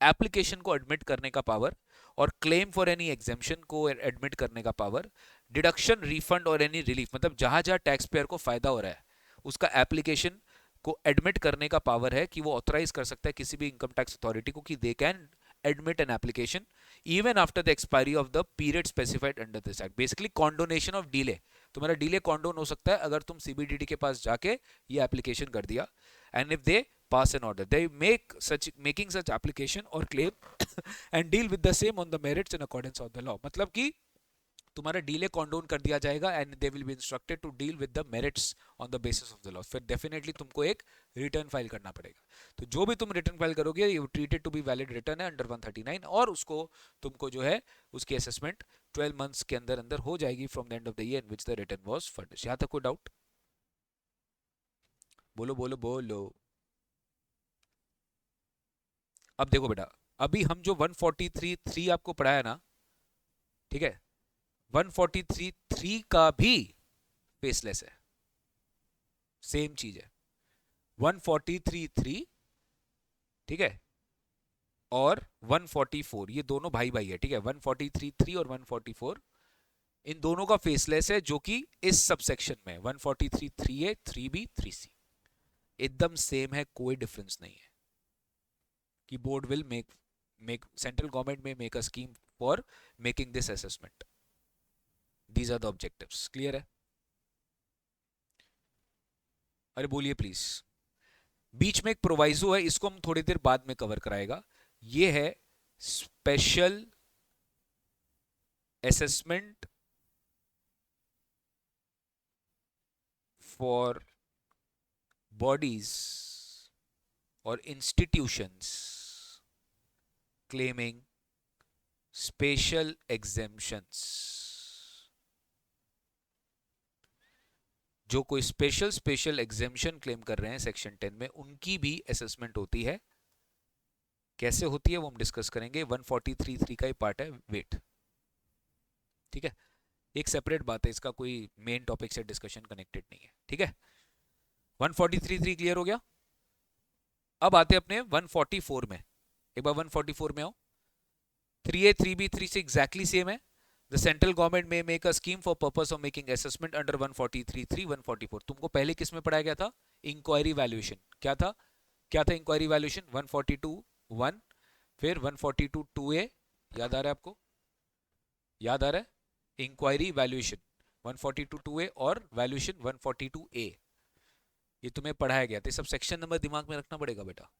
application को एडमिट करने का पावर, और क्लेम फॉर एनी एग्जेम्पशन को एडमिट करने का पावर, डिडक्शन रिफंड और एनी रिलीफ, मतलब जहां जहां टैक्स पेयर को फायदा हो रहा है उसका एप्लीकेशन को एडमिट करने का पावर है कि वो ऑथराइज कर सकता है किसी भी इनकम टैक्स अथॉरिटी को कि they can admit an application even after the expiry of the period specified under this act. Basically condonation of delay. तुम्हारा डीले कॉन्डोन हो सकता है अगर तुम सीबीडीटी के पास जाके ये एप्लीकेशन कर दिया. And if they pass an order, they making such application or claim and deal with the same on the merits in accordance of the law. मतलब कि तुम्हारा डीले कॉन्डोन कर दिया जाएगा and they will be instructed to deal with the merits on the basis of the law. फिर definitely तुमको एक return file करना पड़ेगा. तो जो भी तुम रिटर्न फाइल करोगे you treated to be valid return है अंडर 139 और उसको तुमको जो है उसकी असेसमेंट 12 मंथ्स के अंदर अंदर हो जाएगी from the end of the year in which the return was furnished. यहां तक कोई डाउट? बोलो बोलो बोलो. अब देखो बेटा, अभी हम जो 143(3) आपको पढ़ाया ना, ठीक है, 143(3) का भी फेसलेस है. सेम चीज है. 143(3) ठीक है और 144 ये दोनों भाई भाई है. ठीक है, 143(3) और 144 इन दोनों का फेसलेस है जो कि इस सबसेक्शन में 143(3)(a), 3(b), 3(c) एकदम सेम है. कोई डिफरेंस नहीं है कि board will make central government may make a scheme for making this assessment. These are the objectives. Clear है? अरे बोलिए प्लीज. बीच में एक प्रोवाइजो है, इसको हम थोड़ी देर बाद में कवर कराएगा. ये है स्पेशल असेसमेंट फॉर बॉडीज और इंस्टीट्यूशंस claiming special exemptions. जो कोई स्पेशल एग्जेम्पशन क्लेम कर रहे हैं सेक्शन 10 में, उनकी भी असेसमेंट होती है. कैसे होती है वो हम डिस्कस करेंगे. 143(3) का ही पार्ट है वेट. ठीक है, एक सेपरेट बात है, इसका कोई मेन टॉपिक से डिस्कशन कनेक्टेड नहीं है. ठीक है, 143(3) क्लियर हो गया. अब आते अपने 144 में. एक बार 144 में आओ. 3A 3B 3C exactly same है. The central government may make a scheme for purpose of making assessment under 143(3) 144. तुमको पहले किस में पढ़ाया गया था? Inquiry valuation. क्या था इंक्वायरी वैल्यूएशन? 142(1), फिर 142(2)(a). याद आ रहा है आपको? याद आ रहा है? इंक्वायरी वैल्यूएशन 142(2)(a) और वैल्यूएशन 142(a. ये तुम्हें पढ़ाया गया था. सब सेक्शन नंबर दिमाग में रखना पड़ेगा बेटा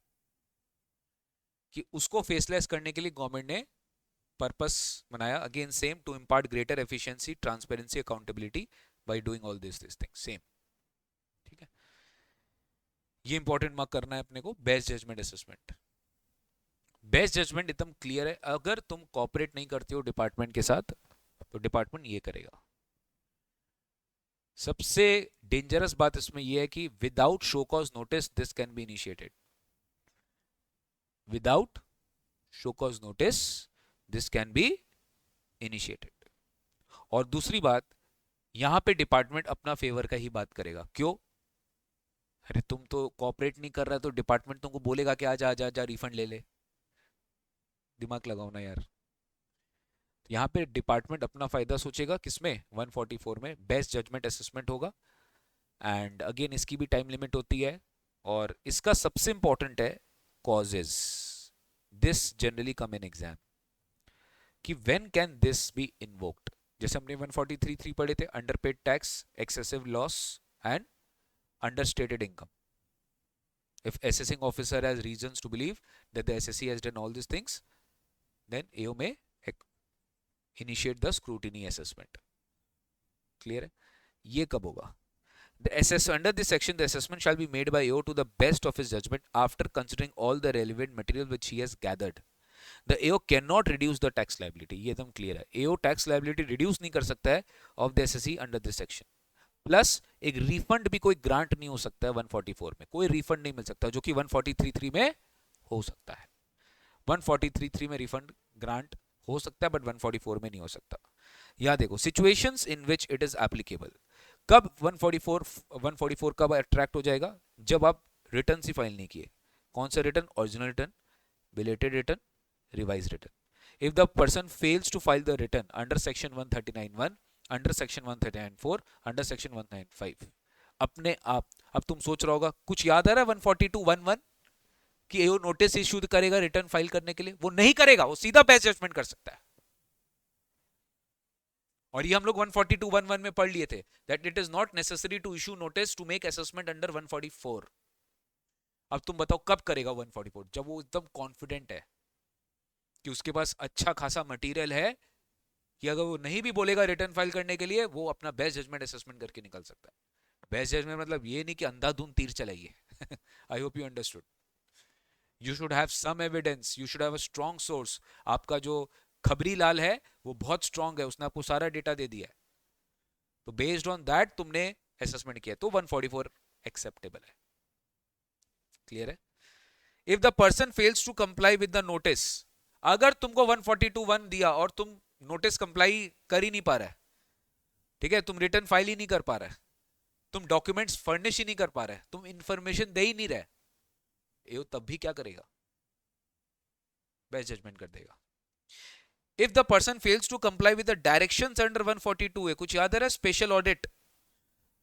कि उसको फेसलेस करने के लिए गवर्नमेंट ने पर्पस बनाया. Again same, to impart greater efficiency, transparency, accountability by doing all this things. Same. ठीक है, ये इंपॉर्टेंट मार्क करना है अपने को. Best judgement assessment. Best judgment एकदम क्लियर है. अगर तुम कॉपरेट नहीं करते हो डिपार्टमेंट के साथ तो डिपार्टमेंट ये करेगा. सबसे डेंजरस बात इसमें यह है कि without show cause notice this can be initiated. Without show cause notice this can be initiated. और दूसरी बात, यहां पे डिपार्टमेंट अपना फेवर का ही बात करेगा. क्यों? अरे तुम तो कॉपरेट नहीं कर रहा तो डिपार्टमेंट तुमको बोलेगा कि आजा आजा आजा रिफंड ले ले. दिमाग लगाओ ना यार. यहां पे डिपार्टमेंट अपना फायदा सोचेगा. किसमें? 144 में बेस्ट जजमेंट असेसमेंट होगा. एंड अगेन इसकी भी टाइम लिमिट होती है. और इसका सबसे इंपॉर्टेंट है causes. This generally come in exam. कि when can this be invoked? जैसे हमने 143(3) पढ़े थे, underpaid tax, excessive loss and understated income. If assessing officer has reasons to believe that the SSC has done all these things, then AO may initiate the scrutiny assessment. Clear है? ये कब होगा? Under this section, the assessment shall be made by AO to the best of his judgment after considering all the relevant material which he has gathered. The AO cannot reduce the tax liability. ये एकदम clear है. AO tax liability reduce नहीं कर सकता है of the SSC under this section. Plus एक refund भी कोई grant नहीं हो सकता है 144 में. कोई refund नहीं मिल सकता जो कि 143(3) में हो सकता है. 143(3) में refund grant हो सकता है बट 144 में नहीं हो सकता. यहाँ देखो, situations in which it is applicable. कब 144 कब अट्रैक्ट हो जाएगा? जब आप रिटर्न ही फाइल नहीं किए. कौन सा रिटर्न? Original return, belated return, revise return. If the person fails to file the return under section 139(1), under section 139(4), under section 195, अपने आप अब तुम सोच रहा होगा कुछ याद आ रहा है 142(1)(1) कि एओ नोटिस इश्यू करेगा रिटर्न फाइल करने के लिए? वो नहीं करेगा, वो सीधा बेस्ट जजमेंट कर सकता है। और ये हम लोग 142(1)(1) में पढ़ लिए थे that it is not necessary to issue notice to make assessment under 144। अब तुम बताओ कब करेगा 144? जब वो एकदम कॉन्फिडेंट है कि उसके पास अच्छा खासा मटेरियल है कि अगर वो नहीं भी बोलेगा रिटर्न फाइल करने के लिए, वो अपना बेस्ट जजमेंट असेसमेंट करके निकल सकता है। बेस्ट जजमेंट मतलब ये नहीं कि अंधाधुंध तीर चलाइए। I hope you understood. You should have some evidence, you should have a strong source. आपका जो खबरी लाल है वो बहुत स्ट्रॉन्ग है, उसने आपको सारा डेटा दे दिया है, तो बेस्ड ऑन दैट तुमने असेसमेंट किया, तो 144 एक्सेप्टेबल है। क्लियर है? If the person fails to comply with the notice, अगर तुमको 142(1) दिया और तुम नोटिस कंप्लाई कर ही नहीं पा रहा है, ठीक है, तुम रिटर्न फाइल ही नहीं कर पा रहा है, तुम डॉक्यूमेंट्स फर्निश ही नहीं कर पा रहे, तुम इंफॉर्मेशन दे ही नहीं रहे, ये तब भी क्या करेगा? बेस्ट जजमेंट कर देगा। If the person fails to comply with the directions under 142 है, कुछ याद है? Special audit,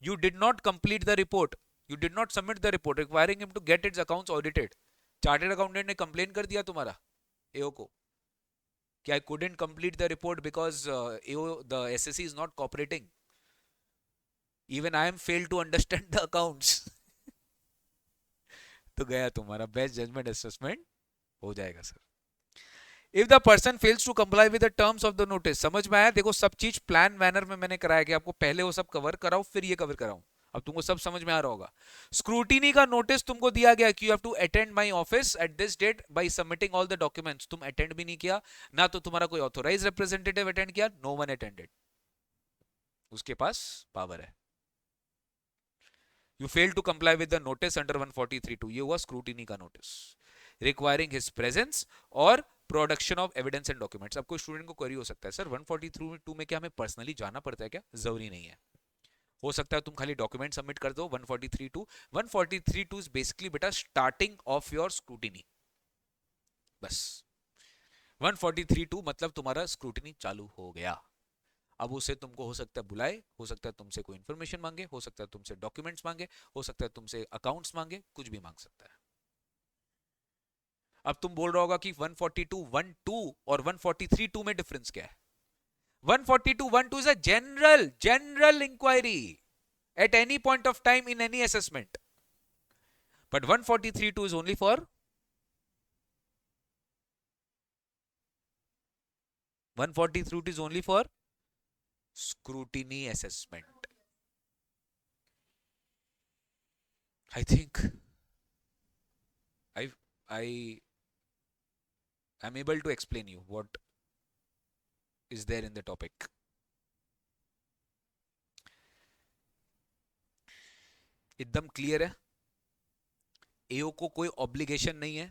you did not complete the report, you did not submit the report requiring him to get its accounts audited, chartered accountant ने complain कर दिया तुम्हारा एओ को कि I couldn't complete the report because AO the SSC is not cooperating, even I am failed to understand the accounts। तो गया तुम्हारा best judgement assessment हो जाएगा sir. If the person fails to comply with the terms of the notice, समझ में आया? देखो सब चीज प्लान मैनर में मैंने कराया कि आपको पहले वो सब कवर कराऊं फिर ये कवर कराऊं, अब तुमको सब समझ में आ रहा होगा। स्क्रूटिनी का नोटिस तुमको दिया गया कि you have to attend my office at this date by submitting all the documents, तुम अटेंड भी नहीं किया, ना तो तुम्हारा कोई ऑथोराइज रिप्रेजेंटेटिव अटेंड किया, नो वन अटेंडेड, उसके पास पावर है। You fail to comply with the notice under 143(2), ये हुआ स्क्रूटिनी का नोटिस रिक्वायरिंग हिज प्रेजेंस और production of evidence and documents. अब कोई स्टूडेंट को क्वेरी हो सकता है सर 143(2) में क्या हमें पर्सनली जाना पड़ता है क्या? जरूरी नहीं है, हो सकता है तुम खाली डॉक्यूमेंट सबमिट कर दो 143(2). 143(2) इज बेसिकली बेटा स्टार्टिंग ऑफ योर स्क्रूटिनी, बस 143(2) मतलब तुम्हारा स्क्रूटिनी चालू हो गया। अब उसे तुमको हो सकता है बुलाए, हो सकता है तुमसे कोई इंफॉर्मेशन मांगे, हो सकता है तुमसे डॉक्यूमेंट्स मांगे, हो सकता है तुमसे अकाउंट्स मांगे, कुछ भी मांग सकता है। अब तुम बोल रहा होगा कि 142(1)(2) और 143(2) में डिफरेंस क्या है? 142(1)(2) is a general inquiry at any point of time in any assessment, but 143(2) is only for 143(2) is only for scrutiny assessment. I think I am able to explain you what is there in the topic. एकदम clear है? एओ को कोई obligation नहीं है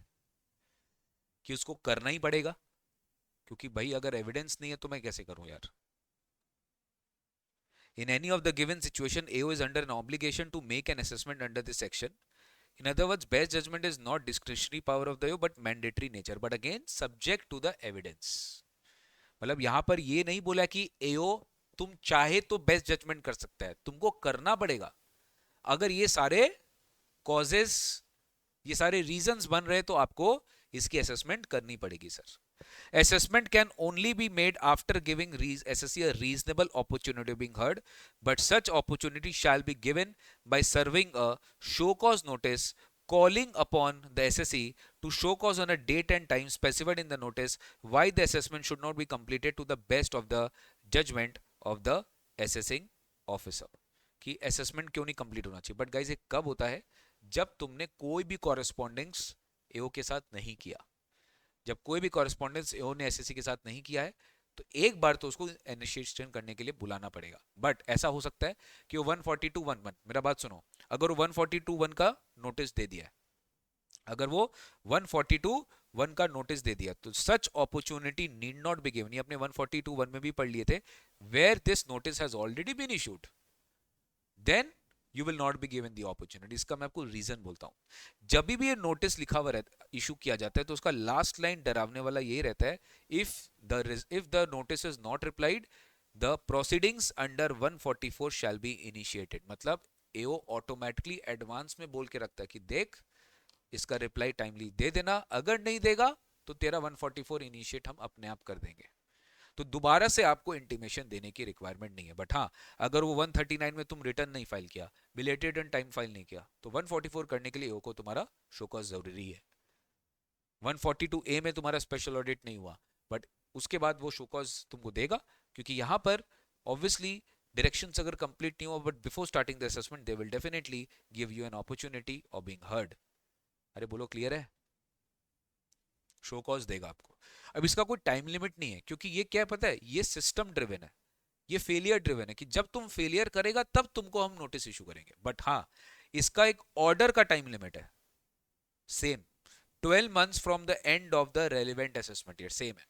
कि उसको करना ही पड़ेगा, क्योंकि भाई अगर एविडेंस नहीं है तो मैं कैसे करूं यार? In any of the given situation, AO is under an obligation to make an assessment under this section. In other words, best judgment is not discretionary power of the AO but mandatory nature, but again subject to the evidence. मतलब यहां पर ये नहीं बोला कि AO तुम चाहे तो बेस्ट जजमेंट कर सकता है, तुमको करना पड़ेगा। अगर ये सारे कॉजेस, ये सारे रीजंस बन रहे तो आपको इसकी असेसमेंट करनी पड़ेगी sir. Assessment can only be made after giving SSC a reasonable opportunity of being heard, but such opportunity shall be given by serving a show cause notice calling upon the SSC to show cause on a date and time specified in the notice why the assessment should not be completed to the best of the judgment of the assessing officer। कि assessment क्यों नहीं complete होना चाहिए? But guys ये कब होता है? जब तुमने कोई भी correspondence AO के साथ नहीं किया। जब कोई भी कॉरेस्पॉन्डेंस एओ ने एसएससी के साथ नहीं किया है तो एक बार तो उसको इनिशिएशन करने के लिए बुलाना पड़ेगा। बट ऐसा हो सकता है कि वो 142(1)(1), मेरा बात सुनो, अगर वो 142(1) का नोटिस दे दिया है, अगर वो 142(1) का नोटिस दे दिया तो such opportunity need not be given. ये अपने 142(1) में भी पढ़ लिए थे, where this notice has already been issued then you will not be given the opportunity. इसका मैं आपको रीजन बोलता हूं। जब भी ये नोटिस लिखा हुआ रहता, इशू किया जाता है, तो उसका लास्ट लाइन डरावने वाला ये रहता है, if the notice is not replied the proceedings under 144 shall be initiated. मतलब एओ ऑटोमेटिकली एडवांस में बोल के रखता है कि देख इसका रिप्लाई टाइमली दे देना, अगर नहीं देगा तो तेरा 144 इनिशिएट हम अपने आप कर देंगे। तो दोबारा से आपको इंटीमेशन देने की रिक्वायरमेंट नहीं है। बट हाँ, अगर वो 139 में तुम रिटर्न नहीं फाइल किया, बिलेटेड एंड टाइम फाइल नहीं किया, तो 144 करने के लिए एओ को तुम्हारा शो कॉज जरूरी है। 142 ए में तुम्हारा स्पेशल ऑडिट नहीं हुआ, बट उसके बाद वो शो कॉज तुमको देगा, क्योंकि यहां पर ऑब्वियसली डायरेक्शंस अगर कंप्लीट नहीं हुआ but before starting the assessment they will definitely give you an opportunity of being heard. अरे बोलो क्लियर है? शो कॉज देगा आपको। अब इसका कोई टाइम लिमिट नहीं है, क्योंकि ये क्या पता है, ये सिस्टम ड्रिवन है, ये फेलियर ड्रिवन है कि जब तुम फेलियर करेगा तब तुमको हम नोटिस इशू करेंगे। बट हाँ, इसका एक ऑर्डर का टाइम लिमिट है, same 12 months from the end of the relevant assessment year, same है।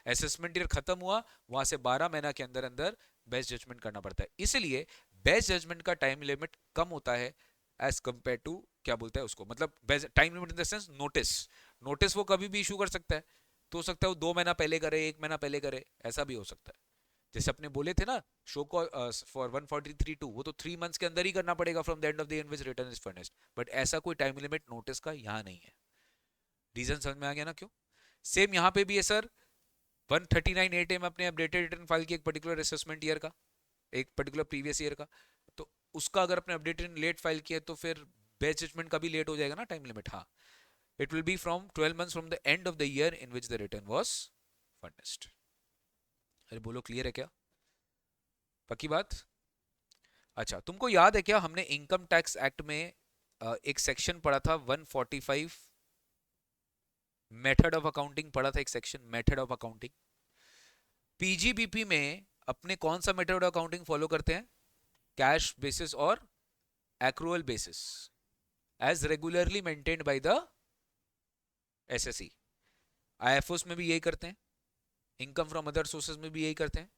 असेसमेंट ईयर खत्म हुआ, वहां से 12 महीना के अंदर अंदर बेस्ट जजमेंट करना पड़ता है। इसलिए बेस्ट जजमेंट का टाइम लिमिट कम होता है एज कंपेयर टू, क्या बोलता है उसको, मतलब time limit in the sense notice. Notice वो कभी भी इशू कर सकता है, तो हो सकता है वो 2 महीना पहले करे, 1 महीना पहले करे, ऐसा भी हो सकता है। जैसे अपने बोले थे ना, शो कॉल फॉर 143(2), वो तो 3 मंथ्स के अंदर ही करना पड़ेगा from the end of the year in which return is furnished. But ऐसा कोई टाइम लिमिट नोटिस का यहाँ नहीं है। रीजन समझ में आ गया ना क्यों? सेम यहाँ पे भी है सर, 139(8) में अपने अपडेटेड रिटर्न फाइल की एक पर्टिकुलर असेसमेंट ईयर का, एक पर्टिकुलर प्रीवियस ईयर का, तो उसका अगर अपने अपडेटेड लेट फाइल किया तो फिर बेस्ट जजमेंट का भी लेट हो जाएगा ना टाइम लिमिट। हाँ, it will be from 12 months from the end of the year in which the return was furnished। अरे बोलो क्लियर है क्या? पक्की बात? अच्छा, तुमको याद है क्या, हमने इनकम टैक्स एक्ट में एक सेक्शन पढ़ा था 145, मेथड ऑफ अकाउंटिंग पढ़ा था, एक section method of accounting. PGBP में अपने कौन सा मेथड ऑफ अकाउंटिंग फॉलो करते हैं? कैश बेसिस और accrual basis, as regularly maintained by the assessee. आईएफओस में भी यही करते हैं, इनकम फ्रॉम अदर सोर्सेज में भी यही करते हैं।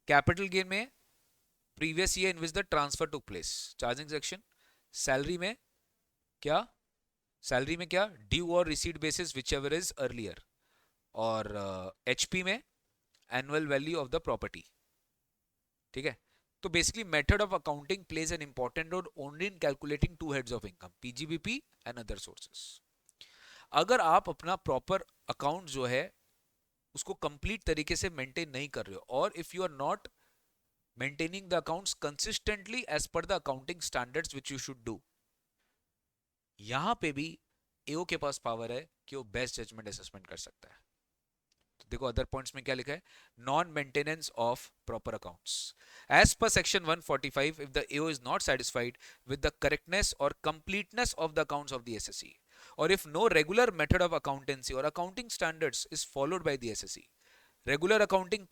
कैपिटल गेन में previous year in which the transfer took place, charging section. Salary में क्या, सैलरी में क्या, ड्यू और receipt basis whichever is earlier. और एचपी में annual value of the property. ठीक है, तो basically method of accounting plays an important role only in calculating two heads of income, PGBP and other sources. अगर आप अपना proper account जो है उसको कंप्लीट तरीके से मेंटेन नहीं कर रहे हो, और if you are not maintaining the accounts consistently as per the accounting standards which you should do, यहां पे भी एओ के पास पावर है कि वो बेस्ट जजमेंट असेसमेंट कर सकता है। तो देखो अदर पॉइंट्स में क्या लिखा है, non maintenance of proper accounts as per section 145 if the AO is not satisfied with the correctness or completeness of the accounts of the assessee, और if no regular method of accountancy or accounting standards is followed by the assessee, regular accounting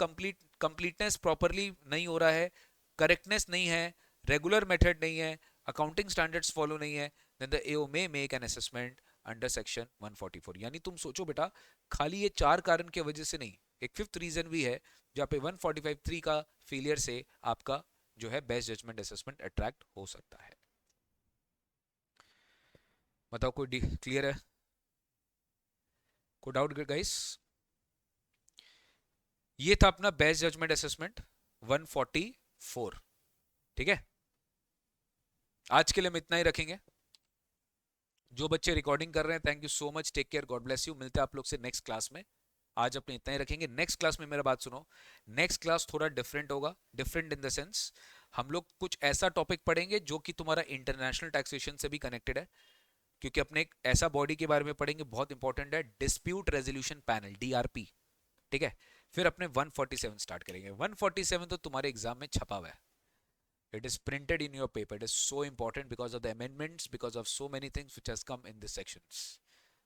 completeness properly नहीं हो रहा है, correctness नहीं है, regular method नहीं है, accounting standards follow नहीं है, then the AO may make an assessment under section 144। यानी तुम सोचो बेटा, खाली ये 4 कारण की वजह से नहीं, एक फिफ्थ रीजन भी है जहाँ पे 145(3) का फेलियर से आपका जो है बेस्ट जजमेंट असेसमेंट अट्रैक्ट हो सकता है। बताओ कोई क्लियर है? कोई डाउट गाइस? ये था अपना बेस्ट जजमेंट असेसमेंट 144। ठीक है, आज के लिए हम इतना ही रखेंगे। जो बच्चे रिकॉर्डिंग कर रहे हैं, thank you so much, take care, God bless you. मिलते हैं आप लोग से नेक्स्ट क्लास में। आज अपने इतना ही रखेंगे। नेक्स्ट क्लास में मेरा बात सुनो, नेक्स्ट क्लास थोड़ा डिफरेंट होगा, डिफरेंट इन द सेंस हम लोग कुछ ऐसा टॉपिक पढ़ेंगे जो कि तुम्हारा इंटरनेशनल टैक्सेशन से भी कनेक्टेड है, क्योंकि अपने एक ऐसा बॉडी के बारे में पढ़ेंगे, बहुत इंपॉर्टेंट है, डिस्प्यूट रेजोल्यूशन पैनल, डीआरपी। ठीक है, फिर अपने 147 स्टार्ट करेंगे। 147 तो तुम्हारे एग्जाम में छपा हुआ है, it is printed in your paper, it is so important because of the amendments, because of so many things which has come in this sections।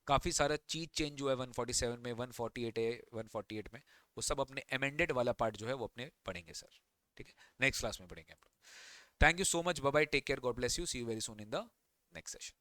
काफी सारा चीज चेंज हुआ है 147 में, 148 है, 148 में, वो सब अपने amended वाला पार्ट जो है वो अपने पढ़ेंगे सर। ठीक है, नेक्स्ट क्लास में पढ़ेंगे हम लोग। Thank you so much, bye bye, take care, God bless you, see you very soon in the next session.